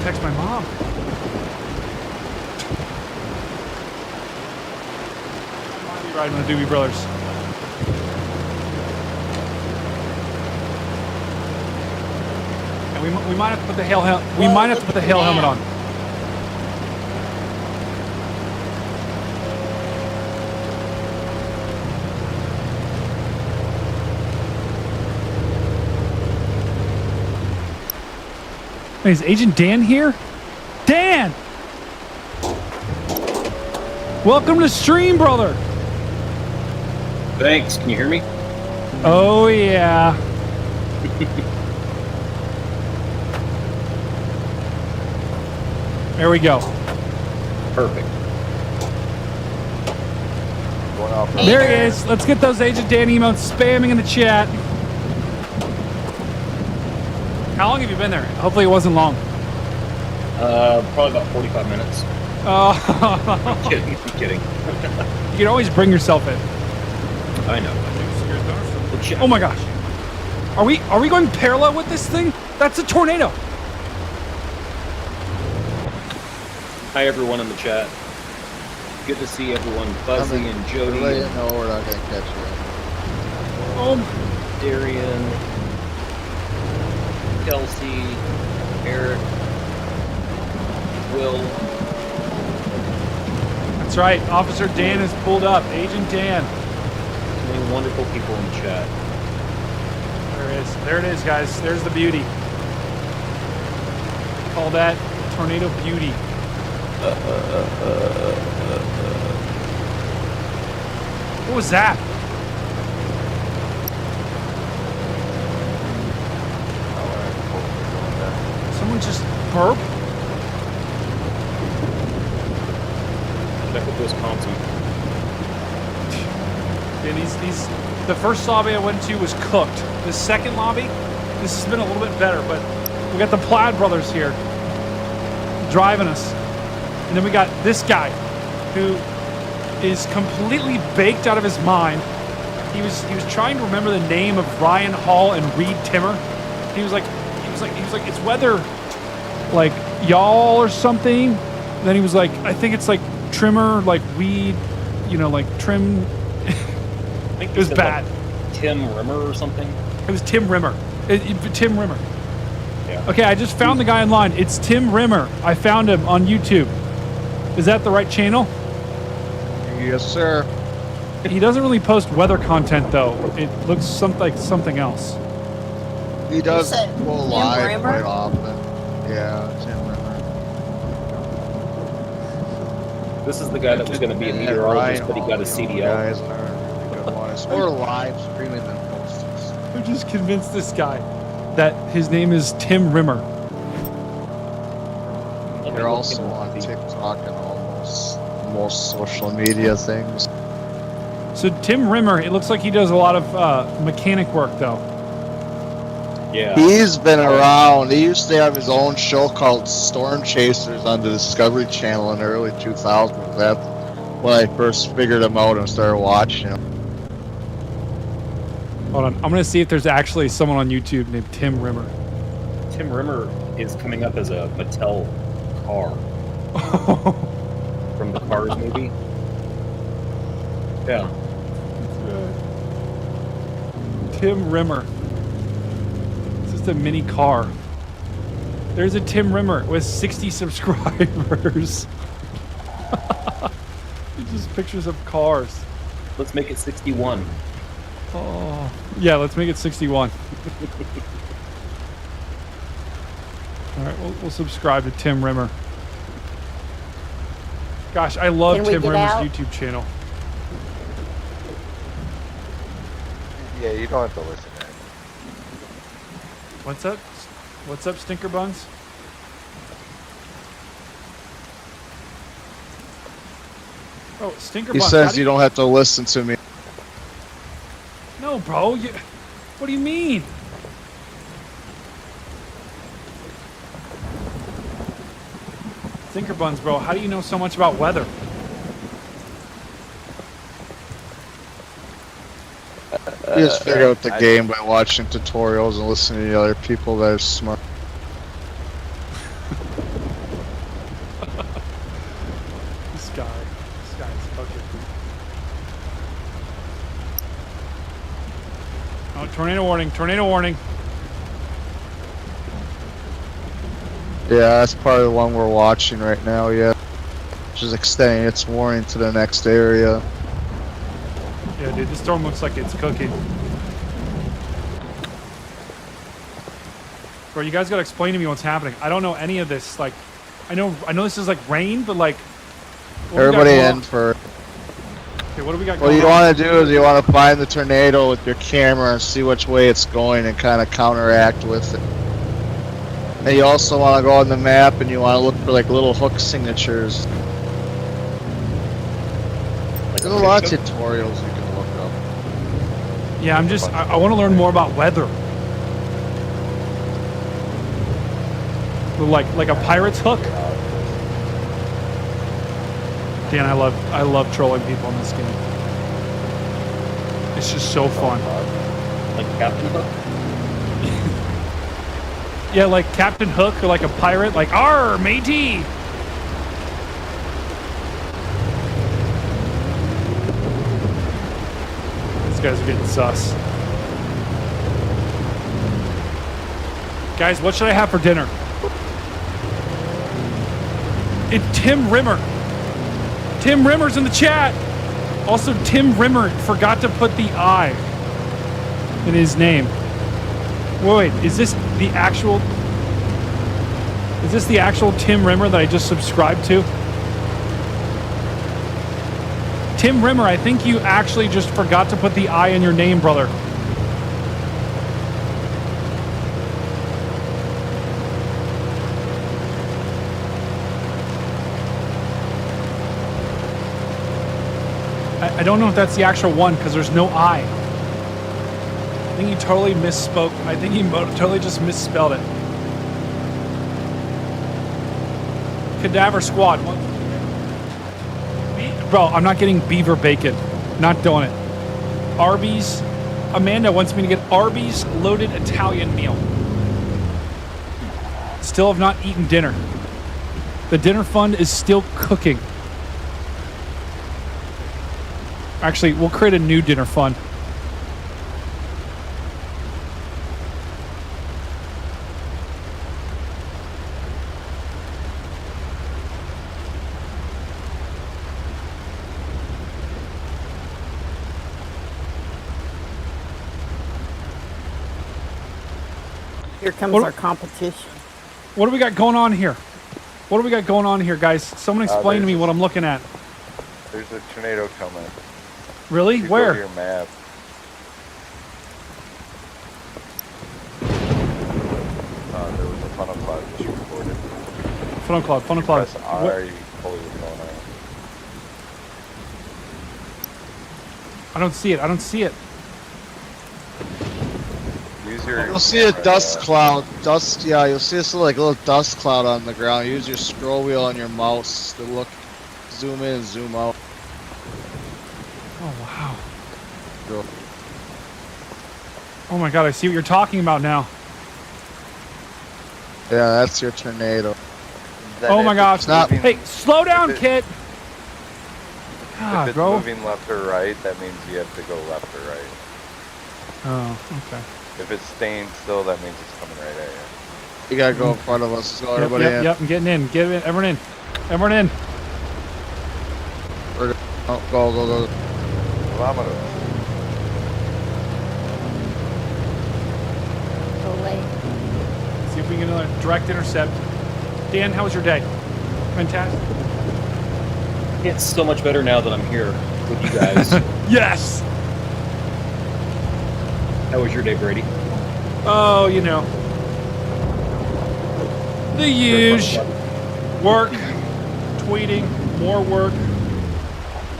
[SPEAKER 1] Text my mom. I'll be riding with the Doobie Brothers. And we might have to put the hail helmet on. Wait, is Agent Dan here? Dan! Welcome to stream, brother!
[SPEAKER 17] Thanks. Can you hear me?
[SPEAKER 1] Oh, yeah. There we go.
[SPEAKER 17] Perfect.
[SPEAKER 15] Going off.
[SPEAKER 1] There he is. Let's get those Agent Dan emotes spamming in the chat. How long have you been there? Hopefully it wasn't long.
[SPEAKER 17] Probably about 45 minutes.
[SPEAKER 1] Oh.
[SPEAKER 17] I'm kidding.
[SPEAKER 1] You can always bring yourself in.
[SPEAKER 17] I know.
[SPEAKER 1] Oh my gosh. Are we going parallel with this thing? That's a tornado.
[SPEAKER 17] Hi everyone in the chat. Good to see everyone. Fuzzy and Jody.
[SPEAKER 16] Everybody know we're not gonna catch you.
[SPEAKER 1] Oh.
[SPEAKER 17] Darian. Kelsey. Eric. Will.
[SPEAKER 1] That's right. Officer Dan is pulled up. Agent Dan.
[SPEAKER 17] So many wonderful people in the chat.
[SPEAKER 1] There it is. There it is, guys. There's the beauty. Call that tornado beauty.
[SPEAKER 4] What was that? Someone just burp?
[SPEAKER 17] Check with Wisconsin.
[SPEAKER 4] And he's the first lobby I went to was cooked. The second lobby, this has been a little bit better, but we got the Plaid brothers here driving us. And then we got this guy who is completely baked out of his mind. He was trying to remember the name of Ryan Hall and Reed Timmer. He was like, it's whether like y'all or something. And then he was like, I think it's like trimmer, like weed, you know, like trim.
[SPEAKER 17] I think
[SPEAKER 4] It was bad.
[SPEAKER 17] Like Tim Rimmer or something.
[SPEAKER 4] It was Tim Rimmer. Tim Rimmer.
[SPEAKER 17] Yeah.
[SPEAKER 4] Okay, I just found the guy online. It's Tim Rimmer. I found him on YouTube. Is that the right channel?
[SPEAKER 16] Yes, sir.
[SPEAKER 4] He doesn't really post weather content though. It looks like something else.
[SPEAKER 16] He does
[SPEAKER 11] said
[SPEAKER 16] go
[SPEAKER 11] Tim
[SPEAKER 16] live
[SPEAKER 11] Rimmer?
[SPEAKER 16] quite often. Yeah, Tim Rimmer.
[SPEAKER 17] This is the guy that was going to be a meteorologist, but he got a CDL.
[SPEAKER 16] Guys are really good one. It's more live streaming than posting.
[SPEAKER 4] I'm just convinced this guy that his name is Tim Rimmer.
[SPEAKER 16] They're also on TikTok and most social media things.
[SPEAKER 4] So Tim Rimmer, it looks like he does a lot of mechanic work though.
[SPEAKER 17] Yeah.
[SPEAKER 16] He's been around. He used to have his own show called Storm Chasers on the Discovery Channel in the early 2000s. That's when I first figured him out and started watching him.
[SPEAKER 4] Hold on, I'm gonna see if there's actually someone on YouTube named Tim Rimmer.
[SPEAKER 17] Tim Rimmer is coming up as a Mattel car from the Cars movie. Yeah.
[SPEAKER 4] Tim Rimmer. It's just a mini car. There's a Tim Rimmer with 60 subscribers. Just pictures of cars.
[SPEAKER 17] Let's make it 61.
[SPEAKER 4] Oh, yeah, let's make it 61. All right, we'll subscribe to Tim Rimmer. Gosh, I love
[SPEAKER 11] Can we
[SPEAKER 4] Tim
[SPEAKER 11] get
[SPEAKER 4] Rimmer's
[SPEAKER 11] out?
[SPEAKER 4] YouTube channel.
[SPEAKER 15] Yeah, you don't have to listen to it.
[SPEAKER 4] What's up? What's up, Stinker Buns? Oh, Stinker
[SPEAKER 16] He
[SPEAKER 4] Buns.
[SPEAKER 16] says you don't have to listen to me.
[SPEAKER 4] No, bro. What do you mean? Stinker Buns, bro. How do you know so much about weather?
[SPEAKER 16] You just figure out the game by watching tutorials and listening to other people that are smart.
[SPEAKER 4] This guy's fucking. Oh, tornado warning! Tornado warning!
[SPEAKER 16] Yeah, that's part of the one we're watching right now, yeah. Which is extending its warning to the next area.
[SPEAKER 4] Yeah, dude, this storm looks like it's cooking. Bro, you guys gotta explain to me what's happening. I don't know any of this. Like, I know this is like rain, but like. what do we got
[SPEAKER 16] Everybody
[SPEAKER 4] going
[SPEAKER 16] in
[SPEAKER 4] on?
[SPEAKER 16] for...
[SPEAKER 4] Okay, what do we got
[SPEAKER 16] What
[SPEAKER 4] going
[SPEAKER 16] you
[SPEAKER 4] on?
[SPEAKER 16] want to do is you want to find the tornado with your camera and see which way it's going and kind of counteract with it. And you also want to go on the map and you want to look for like little hook signatures. There's a lot of tutorials you can look up.
[SPEAKER 4] Yeah, I want to learn more about weather. Like a pirate's hook. Dan, I love trolling people in this game. It's just so fun.
[SPEAKER 17] Like Captain Hook?
[SPEAKER 4] Yeah, like Captain Hook or like a pirate, like "Arr, matey!" These guys are getting sus. Guys, what should I have for dinner? It's Tim Rimmer. Tim Rimmer's in the chat. Also, Tim Rimmer forgot to put the I in his name. Wait, is this the actual... Is this the actual Tim Rimmer that I just subscribed to? Tim Rimmer, I think you actually just forgot to put the I in your name, brother. I don't know if that's the actual one because there's no I. I think he totally misspoke. I think he totally just misspelled it. Cadaver Squad. What? Bro, I'm not getting beaver bacon. Not doing it. Arby's. Amanda wants me to get Arby's loaded Italian meal. Still have not eaten dinner. The dinner fund is still cooking. Actually, we'll create a new dinner fund.
[SPEAKER 11] Here comes our competition.
[SPEAKER 4] What do we got going on here? What do we got going on here, guys? Someone explain to me what I'm looking at.
[SPEAKER 15] There's a tornado coming.
[SPEAKER 4] Really?
[SPEAKER 15] You
[SPEAKER 4] Where?
[SPEAKER 15] Go to your map. There was a funnel cloud just recorded.
[SPEAKER 4] Funnel cloud, funnel cloud.
[SPEAKER 15] Press R, you pull your phone out.
[SPEAKER 4] I don't see it. I don't see it.
[SPEAKER 15] Use your
[SPEAKER 16] You'll see a dust cloud. Dust, yeah, you'll see this like little dust cloud on the ground. Use your scroll wheel on your mouse to look, zoom in and zoom out.
[SPEAKER 4] Oh, wow.
[SPEAKER 16] Go.
[SPEAKER 4] Oh my god, I see what you're talking about now.
[SPEAKER 16] Yeah, that's your tornado.
[SPEAKER 4] Oh my gosh.
[SPEAKER 16] Moving,
[SPEAKER 4] hey, slow down, kid. God,
[SPEAKER 15] if it's
[SPEAKER 4] bro.
[SPEAKER 15] moving left or right, that means you have to go left or right.
[SPEAKER 4] Oh, okay.
[SPEAKER 15] If it's staying still, that means it's coming right at you.
[SPEAKER 16] You gotta go in front of us. Let's go, everybody in.
[SPEAKER 4] Yep, I'm getting in. Get in. Everyone in. Everyone in.
[SPEAKER 16] Oh, go.
[SPEAKER 15] Kilometers.
[SPEAKER 4] See if we can get another direct intercept. Dan, how was your day? Fantastic.
[SPEAKER 17] It's so much better now that I'm here with you guys.
[SPEAKER 4] Yes!
[SPEAKER 17] How was your day, Brady?
[SPEAKER 4] Oh, you know. The huge. Work. Tweeting. More work.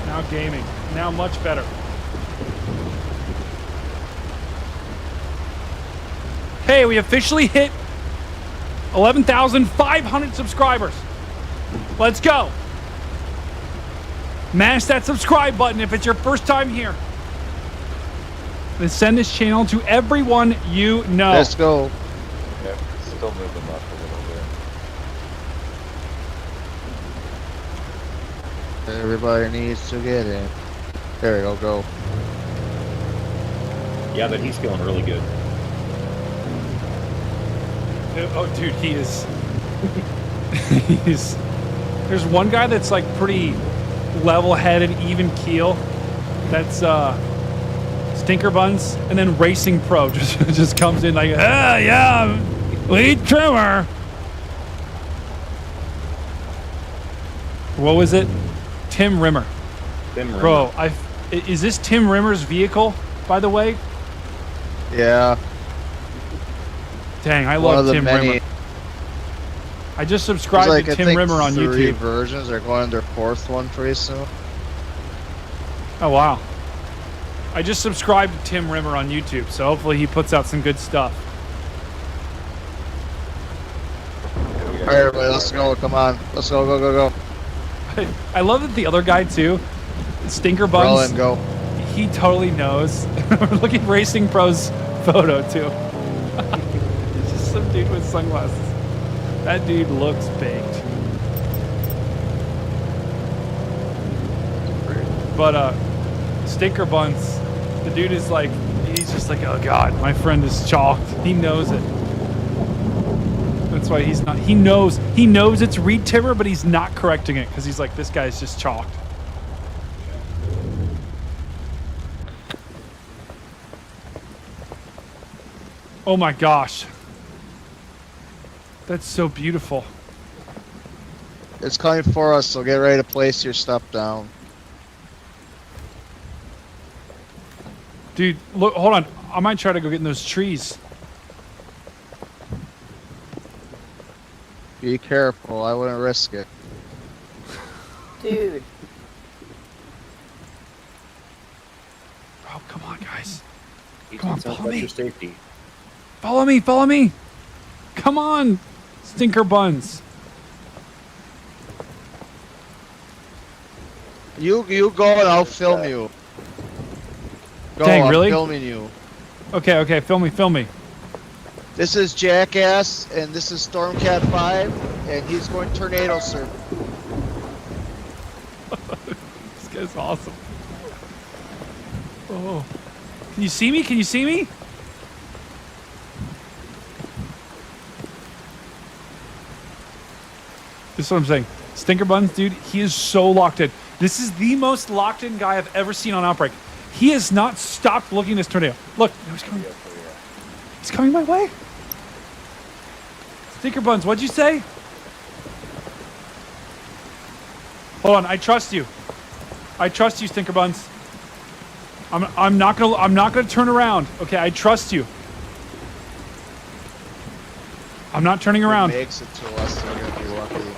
[SPEAKER 4] Now gaming. Now much better. Hey, we officially hit 11,500 subscribers. Let's go. Mash that subscribe button if it's your first time here. And send this channel to everyone you know.
[SPEAKER 16] Let's go.
[SPEAKER 15] Yep, still moving left a little bit.
[SPEAKER 16] Everybody needs to get in. There you go.
[SPEAKER 17] Yeah, but he's feeling really good.
[SPEAKER 4] Oh, dude, he is. There's one guy that's like pretty level-headed, even keel. That's Stinker Buns, and then Racing Pro just comes in like, yeah, lead trimmer. What was it? Tim Rimmer.
[SPEAKER 17] Tim Rimmer.
[SPEAKER 4] Bro, is this Tim Rimmer's vehicle, by the way?
[SPEAKER 16] Yeah.
[SPEAKER 4] Dang, I love Tim Rimmer. I just subscribed to Tim Rimmer on YouTube.
[SPEAKER 16] 3 versions. They're going on their 4th one pretty soon.
[SPEAKER 4] Oh, wow. I just subscribed to Tim Rimmer on YouTube, so hopefully he puts out some good stuff.
[SPEAKER 16] All right, everybody, let's go. Come on. Let's go.
[SPEAKER 4] I love that the other guy, too, Stinker Buns,
[SPEAKER 16] go.
[SPEAKER 4] He totally knows. Look at Racing Pro's photo, too. It's just some dude with sunglasses. That dude looks baked. But, Stinker Buns, the dude is like, he's just like, oh god, my friend is chalked. He knows it. That's why he's not, he knows it's Reed Timmer, but he's not correcting it because he's like, this guy's just chalked. Oh my gosh. That's so beautiful.
[SPEAKER 16] It's coming for us, so get ready to place your stuff down.
[SPEAKER 4] Dude, look, hold on. I might try to go get in those trees.
[SPEAKER 16] Be careful. I wouldn't risk it.
[SPEAKER 11] Dude.
[SPEAKER 4] Oh, come on, guys.
[SPEAKER 17] Keep
[SPEAKER 4] Come on,
[SPEAKER 17] yourself
[SPEAKER 4] follow
[SPEAKER 17] about
[SPEAKER 4] me.
[SPEAKER 17] your safety.
[SPEAKER 4] Follow me, follow me. Come on, stinker buns.
[SPEAKER 16] You go and I'll film you. Go,
[SPEAKER 4] Dang,
[SPEAKER 16] I'm
[SPEAKER 4] really?
[SPEAKER 16] filming you.
[SPEAKER 4] Okay, film me.
[SPEAKER 16] This is Jackass, and this is Stormcat 5, and he's going tornado surf.
[SPEAKER 4] This guy's awesome. Oh. Can you see me? Can you see me? This is what I'm saying. Stinker Buns, dude, he is so locked in. This is the most locked in guy I've ever seen on Outbreak. He has not stopped looking at this tornado. Look, he's coming. He's coming my way. Stinker Buns, what'd you say? Hold on, I trust you. I trust you, Stinker Buns. I'm not gonna turn around. Okay, I trust you. I'm not turning around.
[SPEAKER 16] If he makes it to us, we're gonna be lucky.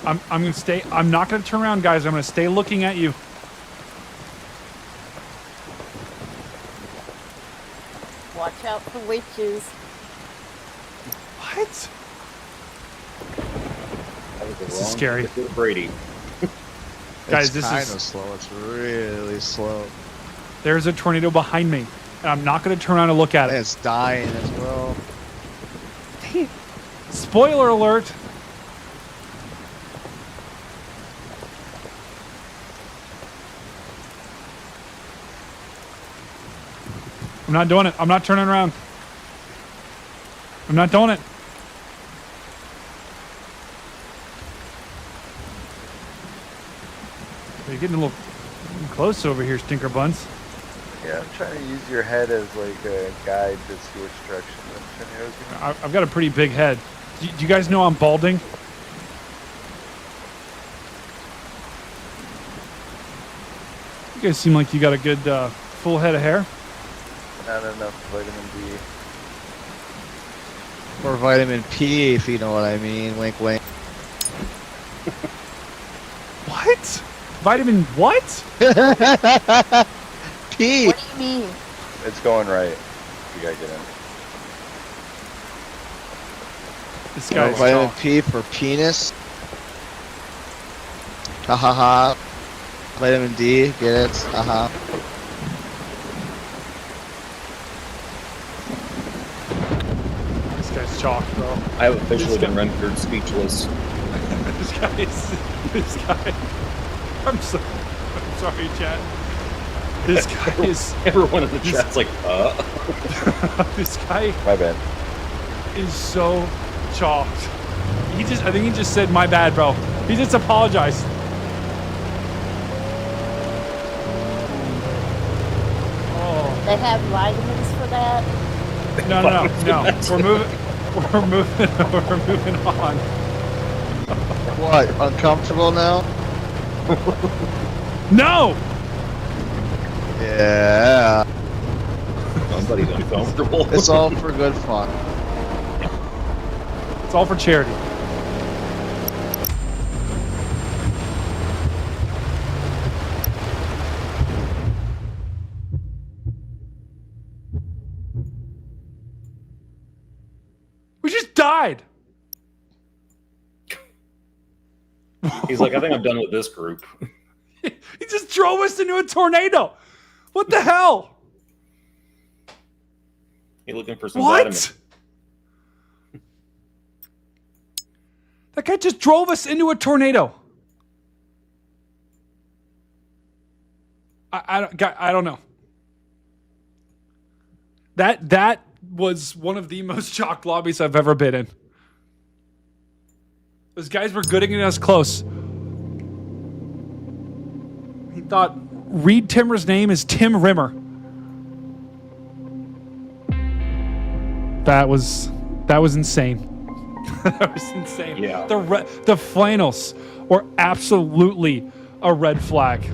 [SPEAKER 4] I'm gonna stay. I'm not gonna turn around, guys. I'm gonna stay looking at you.
[SPEAKER 11] Watch out for witches.
[SPEAKER 4] What?
[SPEAKER 17] That was the
[SPEAKER 4] This is
[SPEAKER 17] wrong
[SPEAKER 4] scary.
[SPEAKER 17] pick with Brady.
[SPEAKER 4] Guys,
[SPEAKER 16] It's
[SPEAKER 4] this
[SPEAKER 16] kind
[SPEAKER 4] is-
[SPEAKER 16] of slow. It's really slow.
[SPEAKER 4] There's a tornado behind me, and I'm not gonna turn around and look at
[SPEAKER 16] And
[SPEAKER 4] it.
[SPEAKER 16] it's dying as well.
[SPEAKER 4] Spoiler alert. I'm not doing it. I'm not turning around. I'm not doing it. You're getting a little close over here, Stinker Buns.
[SPEAKER 15] Yeah, I'm trying to use your head as like a guide to see which direction the tornado's going.
[SPEAKER 4] I've got a pretty big head. Do you guys know I'm balding? You guys seem like you got a good full head of hair.
[SPEAKER 15] Not enough vitamin D.
[SPEAKER 16] Or vitamin P, if you know what I mean. Wink, wink.
[SPEAKER 4] What? Vitamin what?
[SPEAKER 16] P.
[SPEAKER 11] What do you mean?
[SPEAKER 15] It's going right. You gotta get in.
[SPEAKER 4] This guy's
[SPEAKER 16] Vitamin
[SPEAKER 4] tall.
[SPEAKER 16] P for penis. Ha ha ha. Vitamin D, get it? Haha.
[SPEAKER 4] This guy's chalk, bro.
[SPEAKER 17] I have officially been rendered speechless.
[SPEAKER 4] This guy. I'm sorry, Chad. This guy is.
[SPEAKER 17] Everyone in the chat's like,
[SPEAKER 4] This guy
[SPEAKER 15] My bad.
[SPEAKER 4] is so chalked. I think he just said, my bad, bro. He just apologized. Oh.
[SPEAKER 11] They have vitamins for that?
[SPEAKER 4] No. We're moving on.
[SPEAKER 16] What? Uncomfortable now?
[SPEAKER 4] No!
[SPEAKER 16] Yeah.
[SPEAKER 17] somebody's uncomfortable.
[SPEAKER 16] It's all for good fun.
[SPEAKER 4] It's all for charity. We just died.
[SPEAKER 17] He's like, I think I'm done with this group.
[SPEAKER 4] He just drove us into a tornado. What the hell?
[SPEAKER 17] You looking for some
[SPEAKER 4] What?
[SPEAKER 17] vitamins?
[SPEAKER 4] That guy just drove us into a tornado. I don't know. That was one of the most shocked lobbies I've ever been in. Those guys were getting us close. He thought Reed Timmer's name is Tim Rimmer. That was insane. That was insane.
[SPEAKER 17] Yeah.
[SPEAKER 4] The flannels were absolutely a red flag.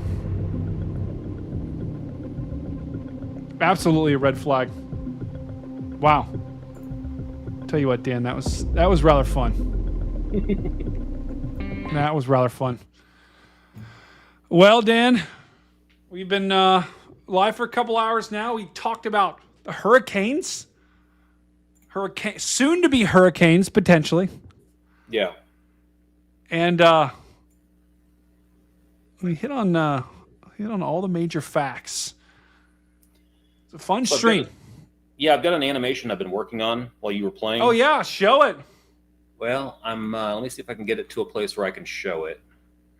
[SPEAKER 4] absolutely a red flag. Wow. Tell you what, Dan, that was rather fun. That was rather fun. Well, Dan, we've been live for a couple hours now. We talked about the hurricanes, soon to be hurricanes potentially,
[SPEAKER 17] Yeah.
[SPEAKER 4] and we hit on all the major facts. It's a fun stream.
[SPEAKER 17] I've got an animation I've been working on while you were playing.
[SPEAKER 4] Oh yeah, show it.
[SPEAKER 17] Well, I'm. Let me see if I can get it to a place where I can show it.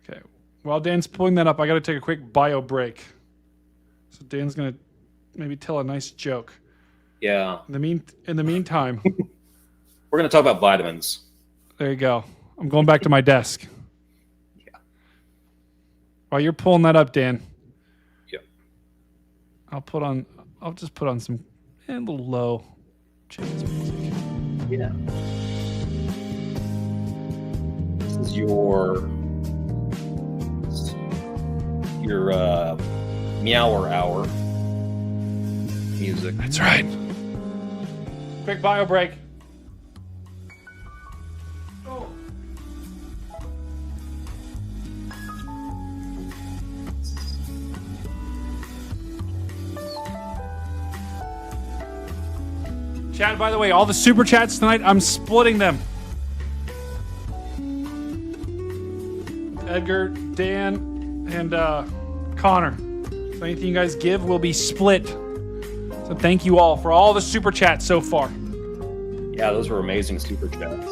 [SPEAKER 4] Okay. While Dan's pulling that up, I got to take a quick bio break. So Dan's gonna maybe tell a nice joke.
[SPEAKER 17] Yeah.
[SPEAKER 4] In the meantime,
[SPEAKER 17] we're gonna talk about vitamins.
[SPEAKER 4] There you go. I'm going back to my desk.
[SPEAKER 17] Yeah.
[SPEAKER 4] While you're pulling that up, Dan.
[SPEAKER 17] Yep.
[SPEAKER 4] I'll just put on some a little low jazz music.
[SPEAKER 17] Yeah. This is your meower hour music.
[SPEAKER 4] That's right. Quick bio break. Oh. Chat, by the way, all the super chats tonight, I'm splitting them. Edgar, Dan, and Connor. So anything you guys give will be split. So thank you all for all the super chats so far.
[SPEAKER 17] Yeah, those were amazing super chats.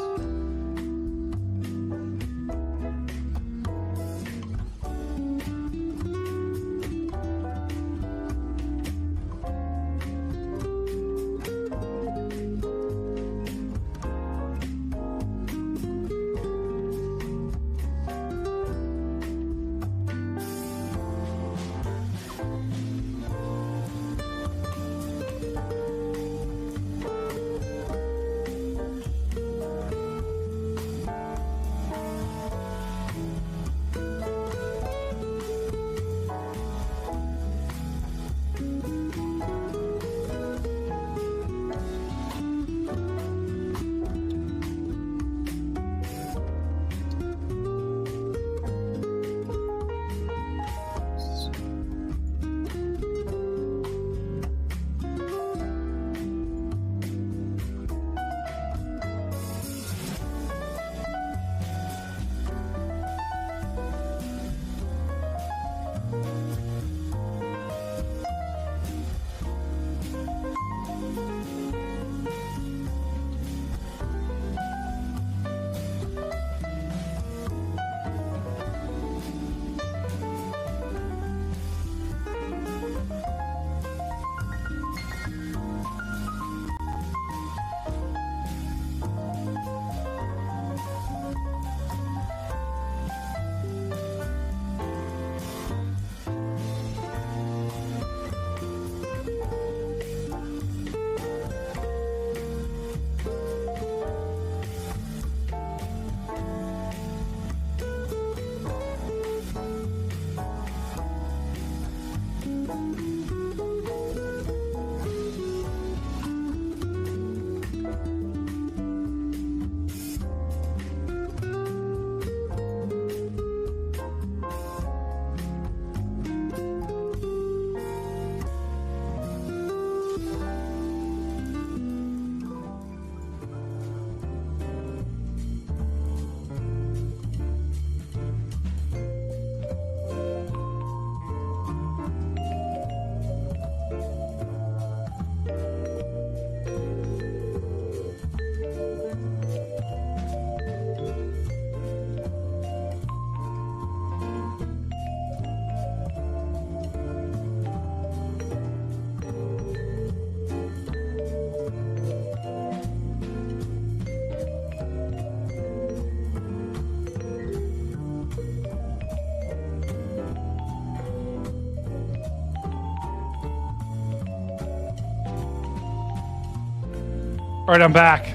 [SPEAKER 4] All right, I'm back.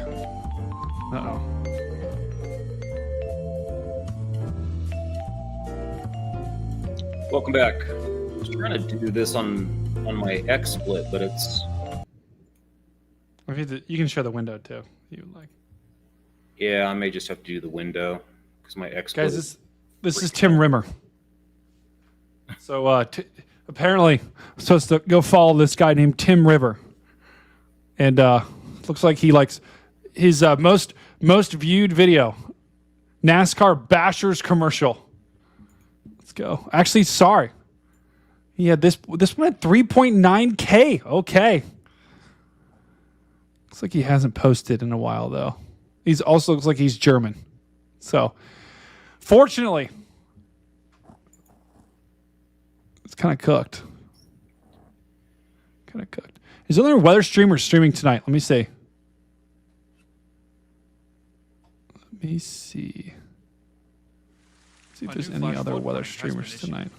[SPEAKER 4] Uh-oh.
[SPEAKER 17] Welcome back. I was trying to do this on on my X split, but it's
[SPEAKER 4] You can share the window too. If you would like.
[SPEAKER 17] yeah. I may just have to do the window because my X split.
[SPEAKER 4] Guys, this is Tim Rimmer. So apparently, I'm supposed to go follow this guy named Tim River, and looks like he likes his most viewed video, NASCAR Bashers commercial. Let's go. Actually, sorry, he had this one at 3.9K. Okay, looks like he hasn't posted in a while though. He's also looks like he's German. So, fortunately. It's kind of cooked. Is there other weather streamers streaming tonight? Let me see. See if there's any other weather streamers tonight.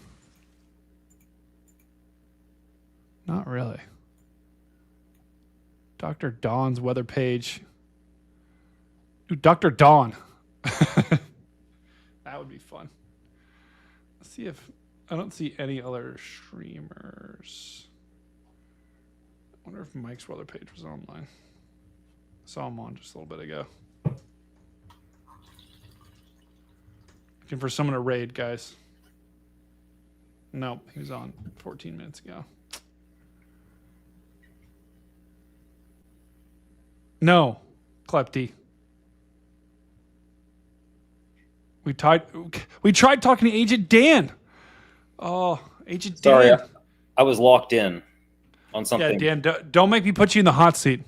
[SPEAKER 4] Not really. Dr. Dawn's weather page. Ooh, Dr. Dawn. That would be fun. Let's see if... I don't see any other streamers. I wonder if Mike's weather page was online. Saw him on just a little bit ago. Looking for someone to raid, guys. Nope, he was on 14 minutes ago. No, Klepty. We tried talking to Agent Dan. Oh, Agent Dan.
[SPEAKER 17] Sorry, I was locked in on something.
[SPEAKER 4] Yeah, Dan, don't make me put you in the hot seat.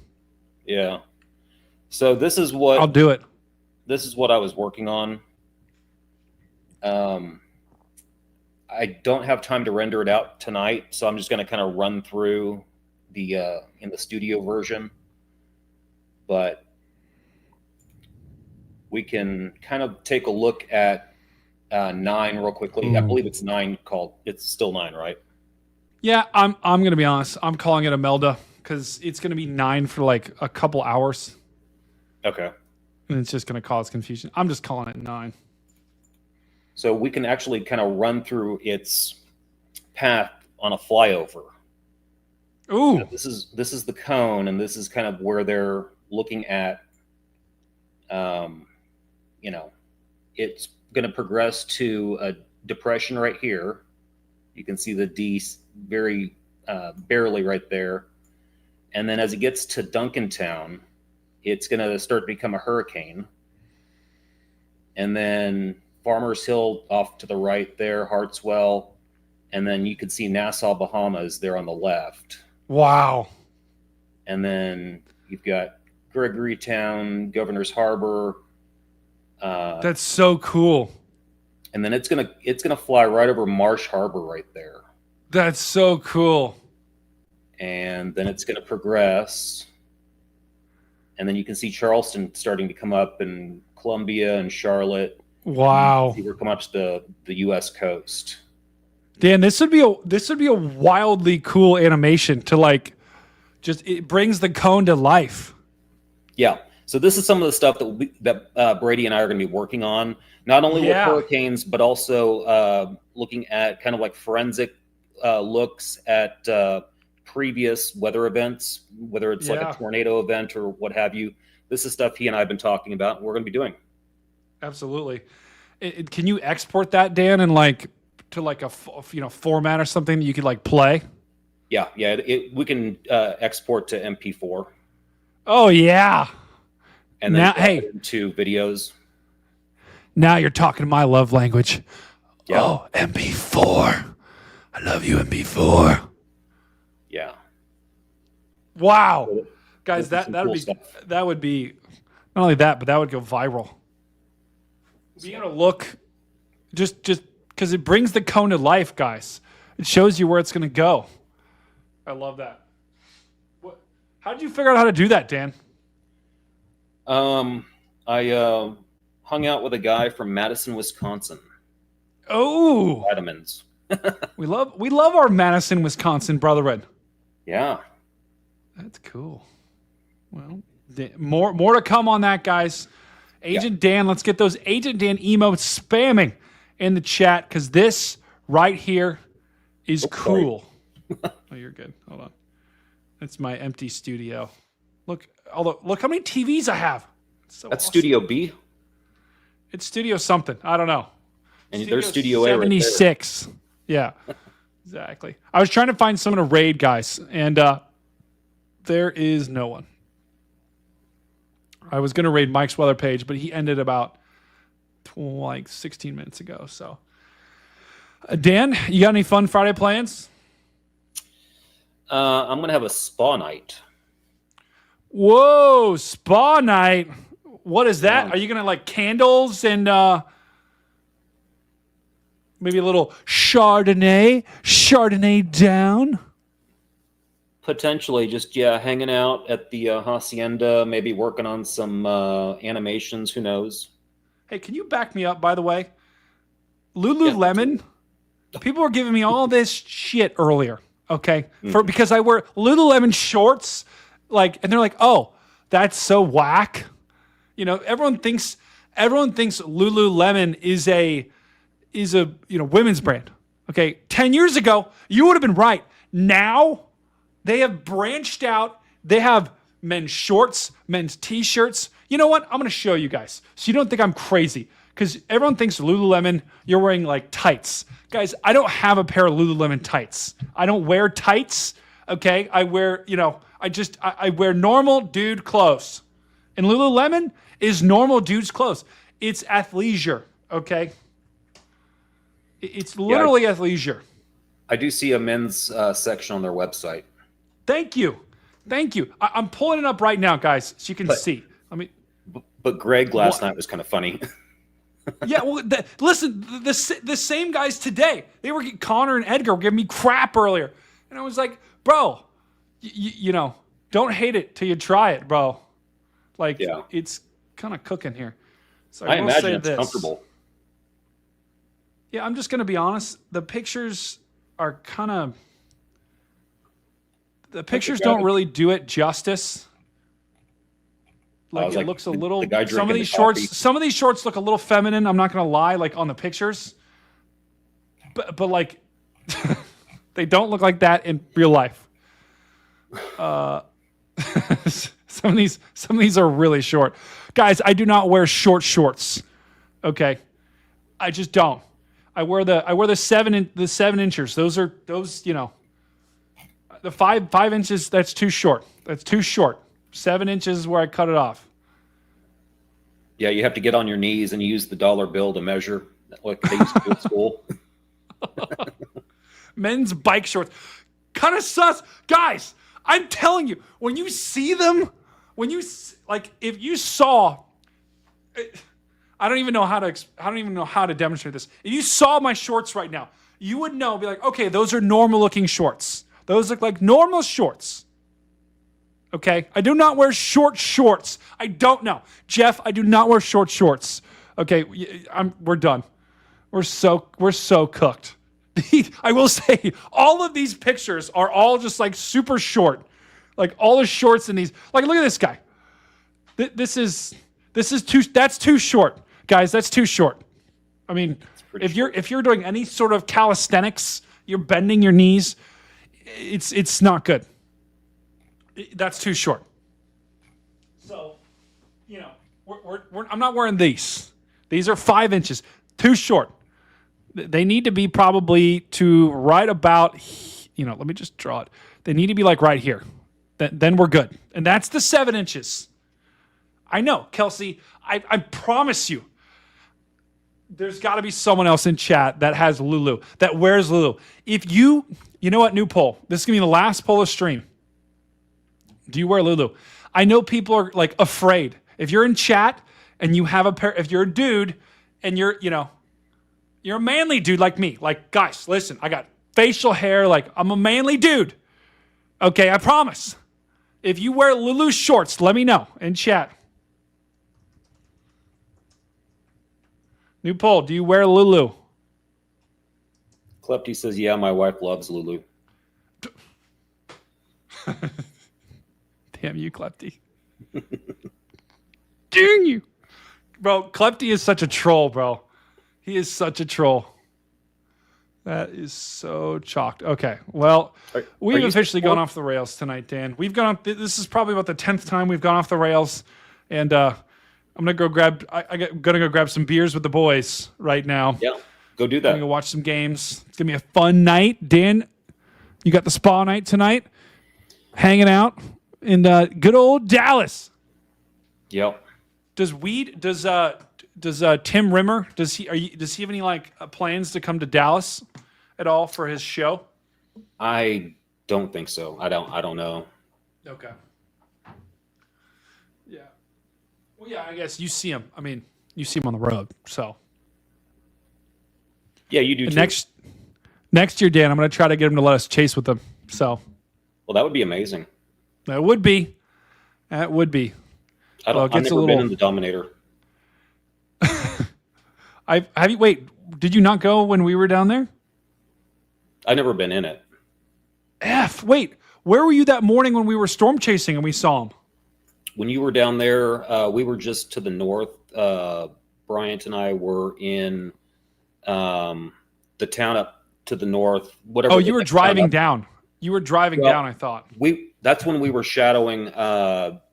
[SPEAKER 17] Yeah. So this is what
[SPEAKER 4] I'll do it.
[SPEAKER 17] This is what I was working on. I don't have time to render it out tonight, so I'm just going to kind of run through the in the studio version. But we can kind of take a look at 9 real quickly. I believe it's 9 called. It's still 9, right?
[SPEAKER 4] Yeah, I'm gonna be honest. I'm calling it Imelda because it's gonna be 9 for like a couple hours.
[SPEAKER 17] Okay.
[SPEAKER 4] And it's just gonna cause confusion. I'm just calling it 9.
[SPEAKER 17] So we can actually kind of run through its path on a flyover.
[SPEAKER 4] Ooh.
[SPEAKER 17] So this is the cone, and this is kind of where they're looking at. It's going to progress to a depression right here. You can see the D very barely right there. And then as it gets to Duncantown, it's going to start to become a hurricane. And then Farmers Hill off to the right there, Hartswell. And then you can see Nassau, Bahamas there on the left.
[SPEAKER 4] Wow.
[SPEAKER 17] And then you've got Gregorytown, Governor's Harbor.
[SPEAKER 4] That's so cool.
[SPEAKER 17] And then it's gonna fly right over Marsh Harbor right there.
[SPEAKER 4] That's so cool.
[SPEAKER 17] And then it's gonna progress. And then you can see Charleston starting to come up, and Columbia and Charlotte.
[SPEAKER 4] Wow.
[SPEAKER 17] We're coming up to the U.S. coast.
[SPEAKER 4] Dan, this would be a wildly cool animation to like, just it brings the cone to life.
[SPEAKER 17] Yeah. So this is some of the stuff that Brady and I are going to be working on, not only with hurricanes, but also looking at kind of like forensic looks at previous weather events, whether it's like a tornado event or what have you. This is stuff he and I have been talking about, and we're going to be doing.
[SPEAKER 4] Absolutely. Can you export that, Dan, and like to like a format or something that you could like play?
[SPEAKER 17] Yeah. We can export to MP4.
[SPEAKER 4] Oh yeah.
[SPEAKER 17] And then to videos.
[SPEAKER 4] Now you're talking my love language.
[SPEAKER 17] Yeah.
[SPEAKER 4] Oh, MP4. I love you, MP4.
[SPEAKER 17] Yeah.
[SPEAKER 4] Wow. Guys,
[SPEAKER 17] that
[SPEAKER 4] would be not only that, but that would go viral. Being able to look just because it brings the cone to life, guys. It shows you where it's going to go. I love that. How did you figure out how to do that, Dan?
[SPEAKER 17] I hung out with a guy from Madison, Wisconsin.
[SPEAKER 4] Oh,
[SPEAKER 17] vitamins.
[SPEAKER 4] we love our Madison, Wisconsin brethren.
[SPEAKER 17] Yeah,
[SPEAKER 4] that's cool. Well, more to come on that, guys. Agent Dan, let's get those Agent Dan emotes spamming in the chat because this right here is cool.
[SPEAKER 1] Oh, you're good. Hold on. It's my empty studio. Look how many TVs I have. So
[SPEAKER 17] That's
[SPEAKER 1] awesome.
[SPEAKER 17] Studio B.
[SPEAKER 1] It's Studio something. I don't know.
[SPEAKER 17] And there's Studio A right there.
[SPEAKER 1] 76. Yeah, exactly. I was trying to find someone to raid, guys, and there is no one. I was going to raid Mike's weather page, but he ended about 16 minutes ago. So, Dan, you got any fun Friday plans?
[SPEAKER 17] I'm going to have a spa night.
[SPEAKER 1] Whoa, spa night. What is that? Are you going to like candles and maybe a little Chardonnay down?
[SPEAKER 17] Potentially just, hanging out at the hacienda, maybe working on some animations. Who knows?
[SPEAKER 1] Hey, can you back me up, by the way? Lululemon, people were giving me all this shit earlier, okay? Because I wear Lululemon shorts, and they're like, oh, that's so whack. You know, everyone thinks Lululemon is a women's brand. Okay, 10 years ago, you would have been right. Now, they have branched out. They have men's shorts, men's t-shirts. You know what? I'm going to show you guys so you don't think I'm crazy. Because everyone thinks Lululemon, you're wearing like tights. Guys, I don't have a pair of Lululemon tights. I don't wear tights, okay? I wear, I wear normal dude clothes. And Lululemon is normal dude's clothes. It's athleisure, okay? It's literally athleisure.
[SPEAKER 17] I do see a men's section on their website.
[SPEAKER 1] Thank you. I'm pulling it up right now, guys, so you can see.
[SPEAKER 17] But Greg last night was kind of funny.
[SPEAKER 1] Yeah, well, listen, the same guys today, Connor and Edgar were giving me crap earlier. And I was like, bro, don't hate it till you try it, bro. It's kind of cooking here. So
[SPEAKER 17] I imagine it's comfortable.
[SPEAKER 1] Yeah, I'm just going to be honest. The pictures are kind of... The pictures don't really do it justice. It looks a little... Some of these shorts look a little feminine, I'm not going to lie, on the pictures. But they don't look like that in real life. Some of these are really short. Guys, I do not wear short shorts. Okay? I just don't. I wear the 7 inchers. The 5 inches, that's too short. 7 inches is where I cut it off.
[SPEAKER 17] Yeah, you have to get on your knees and use the dollar bill to measure, like they used to do at school.
[SPEAKER 1] Men's bike shorts. Kind of sus. Guys, I'm telling you, when you see them, if you saw... I don't even know how to demonstrate this. If you saw my shorts right now, you would know, be like, okay, those are normal looking shorts. Those look like normal shorts. Okay? I do not wear short shorts. I don't know. Jeff, I do not wear short shorts. Okay, we're done. We're so cooked. I will say, all of these pictures are all just super short. All the shorts in these. Look at this guy. That's too short. Guys, that's too short. I mean, if you're doing any sort of calisthenics, you're bending your knees, it's not good. That's too short. So, I'm not wearing these. These are 5 inches. Too short. They need to be probably to right about, let me just draw it. They need to be right here. Then we're good. And that's the 7 inches. I know, Kelsey, I promise you, there's got to be someone else in chat that has Lulu, that wears Lulu. If you know what, new poll. This is going to be the last poll of stream. Do you wear Lulu? I know people are afraid. If you're in chat and you have a pair, if you're a dude and you're a manly dude like me, guys, listen, I got facial hair, I'm a manly dude. Okay, I promise. If you wear Lulu shorts, let me know in chat. New poll, do you wear Lulu?
[SPEAKER 17] Klepty says, yeah, my wife loves Lulu.
[SPEAKER 1] Damn you, Klepty. Dang you. Bro, Klepty is such a troll, bro. He is such a troll.
[SPEAKER 4] That is so chalked. Okay, well,
[SPEAKER 17] Are
[SPEAKER 4] we've
[SPEAKER 17] you
[SPEAKER 4] officially
[SPEAKER 17] still-
[SPEAKER 4] gone off the rails tonight, Dan. We've gone. This is probably about the 10th time we've gone off the rails, and I'm gonna go grab. I'm gonna go grab some beers with the boys right now.
[SPEAKER 17] Yeah, go do
[SPEAKER 4] I'm gonna
[SPEAKER 17] that.
[SPEAKER 4] go watch some games. It's gonna be a fun night. Dan, you got the spa night tonight, hanging out in good old Dallas.
[SPEAKER 17] Yep.
[SPEAKER 4] Does Tim Rimmer does he have any plans to come to Dallas at all for his show?
[SPEAKER 17] I don't think so. I don't know.
[SPEAKER 4] Okay. Yeah. Well, yeah. I guess you see him. I mean, you see him on the road. So
[SPEAKER 17] Yeah, you do.
[SPEAKER 4] And
[SPEAKER 17] Too.
[SPEAKER 4] next year, Dan, I'm going to try to get him to let us chase with him. So
[SPEAKER 17] Well, that would be amazing.
[SPEAKER 4] that would be. That would be.
[SPEAKER 17] I've never been in the Dominator.
[SPEAKER 4] Wait, did you not go when we were down there?
[SPEAKER 17] I've never been in it.
[SPEAKER 4] Wait, where were you that morning when we were storm chasing and we saw him?
[SPEAKER 17] When you were down there, we were just to the north. Bryant and I were in the town up to the north. Whatever.
[SPEAKER 4] Oh, you were driving down. You were driving down, I thought.
[SPEAKER 17] That's when we were shadowing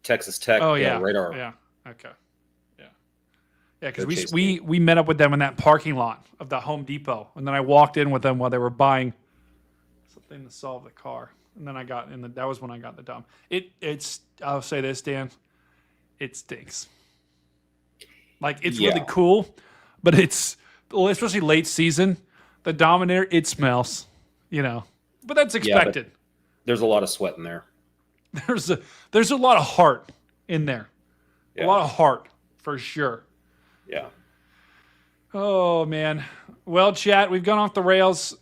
[SPEAKER 17] Texas Tech radar.
[SPEAKER 4] Yeah. Okay. Yeah, because we met up with them in that parking lot of the Home Depot, and then I walked in with them while they were buying something to solve the car, and then I got in the. That was when I got the Dom. It's. I'll say this, Dan. It stinks. Like it's really cool, but it's especially late season. The Dominator, it smells. But that's expected.
[SPEAKER 17] But there's a lot of sweat in there.
[SPEAKER 4] There's a lot of heart in there.
[SPEAKER 17] Yeah.
[SPEAKER 4] A lot of heart for sure.
[SPEAKER 17] Yeah.
[SPEAKER 4] Oh man. Well, chat, we've gone off the rails.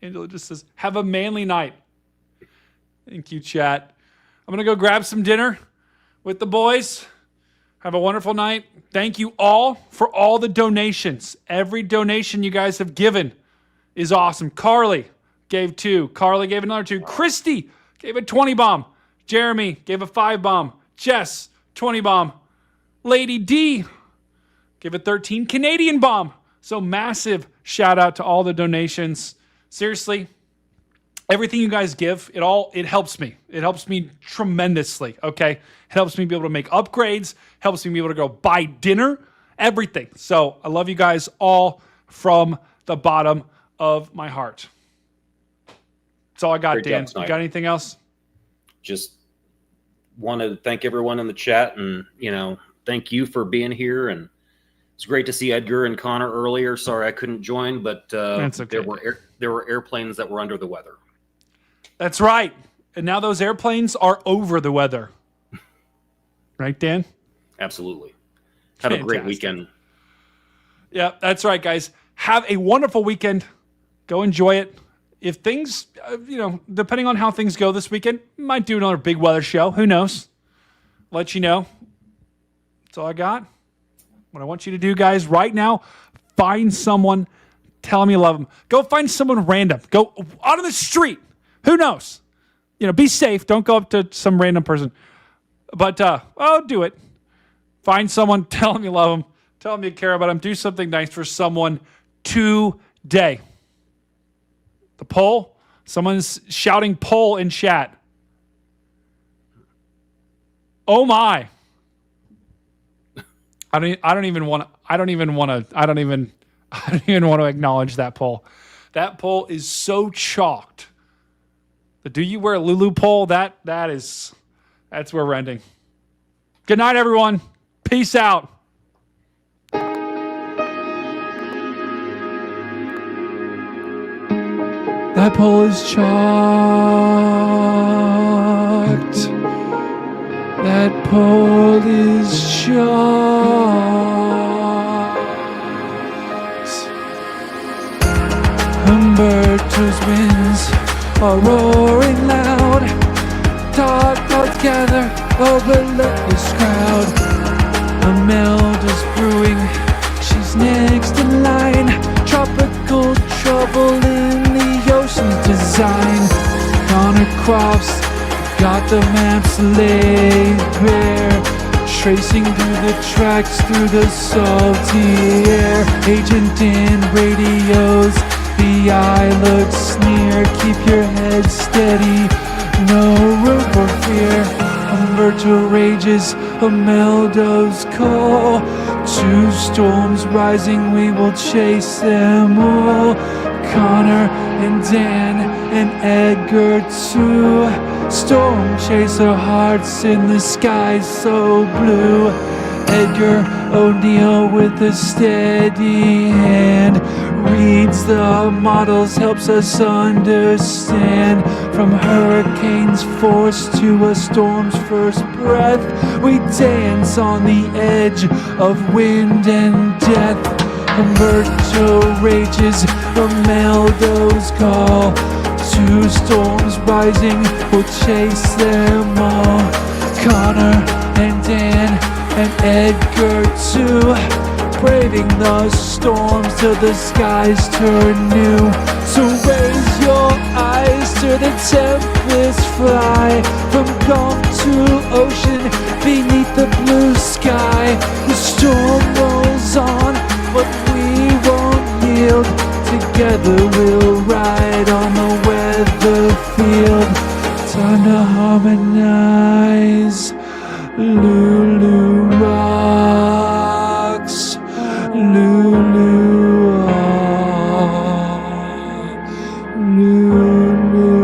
[SPEAKER 4] Angela just says, have a manly night. Thank you, chat. I'm gonna go grab some dinner with the boys. Have a wonderful night. Thank you all for all the donations. Every donation you guys have given is awesome. Carly gave 2. Carly gave another 2. Christy gave a 20 bomb. Jeremy gave a 5 bomb. Jess, 20 bomb. Lady D gave a 13 Canadian bomb. So massive shout out to all the donations. Seriously, everything you guys give, it helps me. It helps me tremendously, okay? It helps me be able to make upgrades, helps me be able to go buy dinner, everything. So I love you guys all from the bottom of my heart. That's all I got,
[SPEAKER 17] Great
[SPEAKER 4] Dan.
[SPEAKER 17] job tonight.
[SPEAKER 4] You got anything else?
[SPEAKER 17] Just want to thank everyone in the chat, and thank you for being here. And it's great to see Edgar and Connor earlier. Sorry I couldn't join, but
[SPEAKER 4] That's okay.
[SPEAKER 17] there were airplanes that were under the weather.
[SPEAKER 4] That's right. And now those airplanes are over the weather. Right, Dan?
[SPEAKER 17] Absolutely. Have a great
[SPEAKER 4] Fantastic.
[SPEAKER 17] weekend.
[SPEAKER 4] Yeah, that's right, guys. Have a wonderful weekend. Go enjoy it. If things, depending on how things go this weekend, might do another big weather show. Who knows? Let you know. That's all I got. What I want you to do, guys, right now, find someone, tell them you love them. Go find someone random. Go out on the street. Who knows? Be safe. Don't go up to some random person. But, do it. Find someone, tell them you love them, tell them you care about them. Do something nice for someone today. The poll, someone's shouting poll in chat. Oh my. I don't even want to acknowledge that poll. That poll is so chalked. The do you wear Lulu poll, that's where we're ending. Good night, everyone. Peace out. That poll is chalked. That poll is chalked. Humberto's winds are roaring loud. Talk together, a relentless crowd. Imelda's brewing, she's next in line. Tropical trouble in the ocean's design. Connor Crofts got the maps laid bare. tracing through the tracks, through the salty air. Agent Dan radios, the eye looks sneer. Keep your head steady, no room for fear. Humberto rages, Imelda's call. Two storms rising, we will chase them all. Connor and Dan and Edgar too. Storm chaser hearts in the sky so blue. Edgar O'Neill with a steady hand reads the models, helps us understand. From hurricane's force to a storm's first breath, we dance on the edge of wind and death. Humberto rages, Imelda's call. Two storms rising, we'll chase them all. Connor and Dan and Edgar too, braving the storms till the skies turn new. So raise your eyes to the tempest fly, from Gulf to ocean, beneath the blue sky. The storm rolls on, but we won't yield. Together we'll ride on the weather field. Time to harmonize. Lulu rocks. Lulu. Lulu.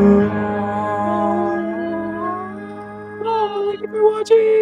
[SPEAKER 4] Thank you for watching.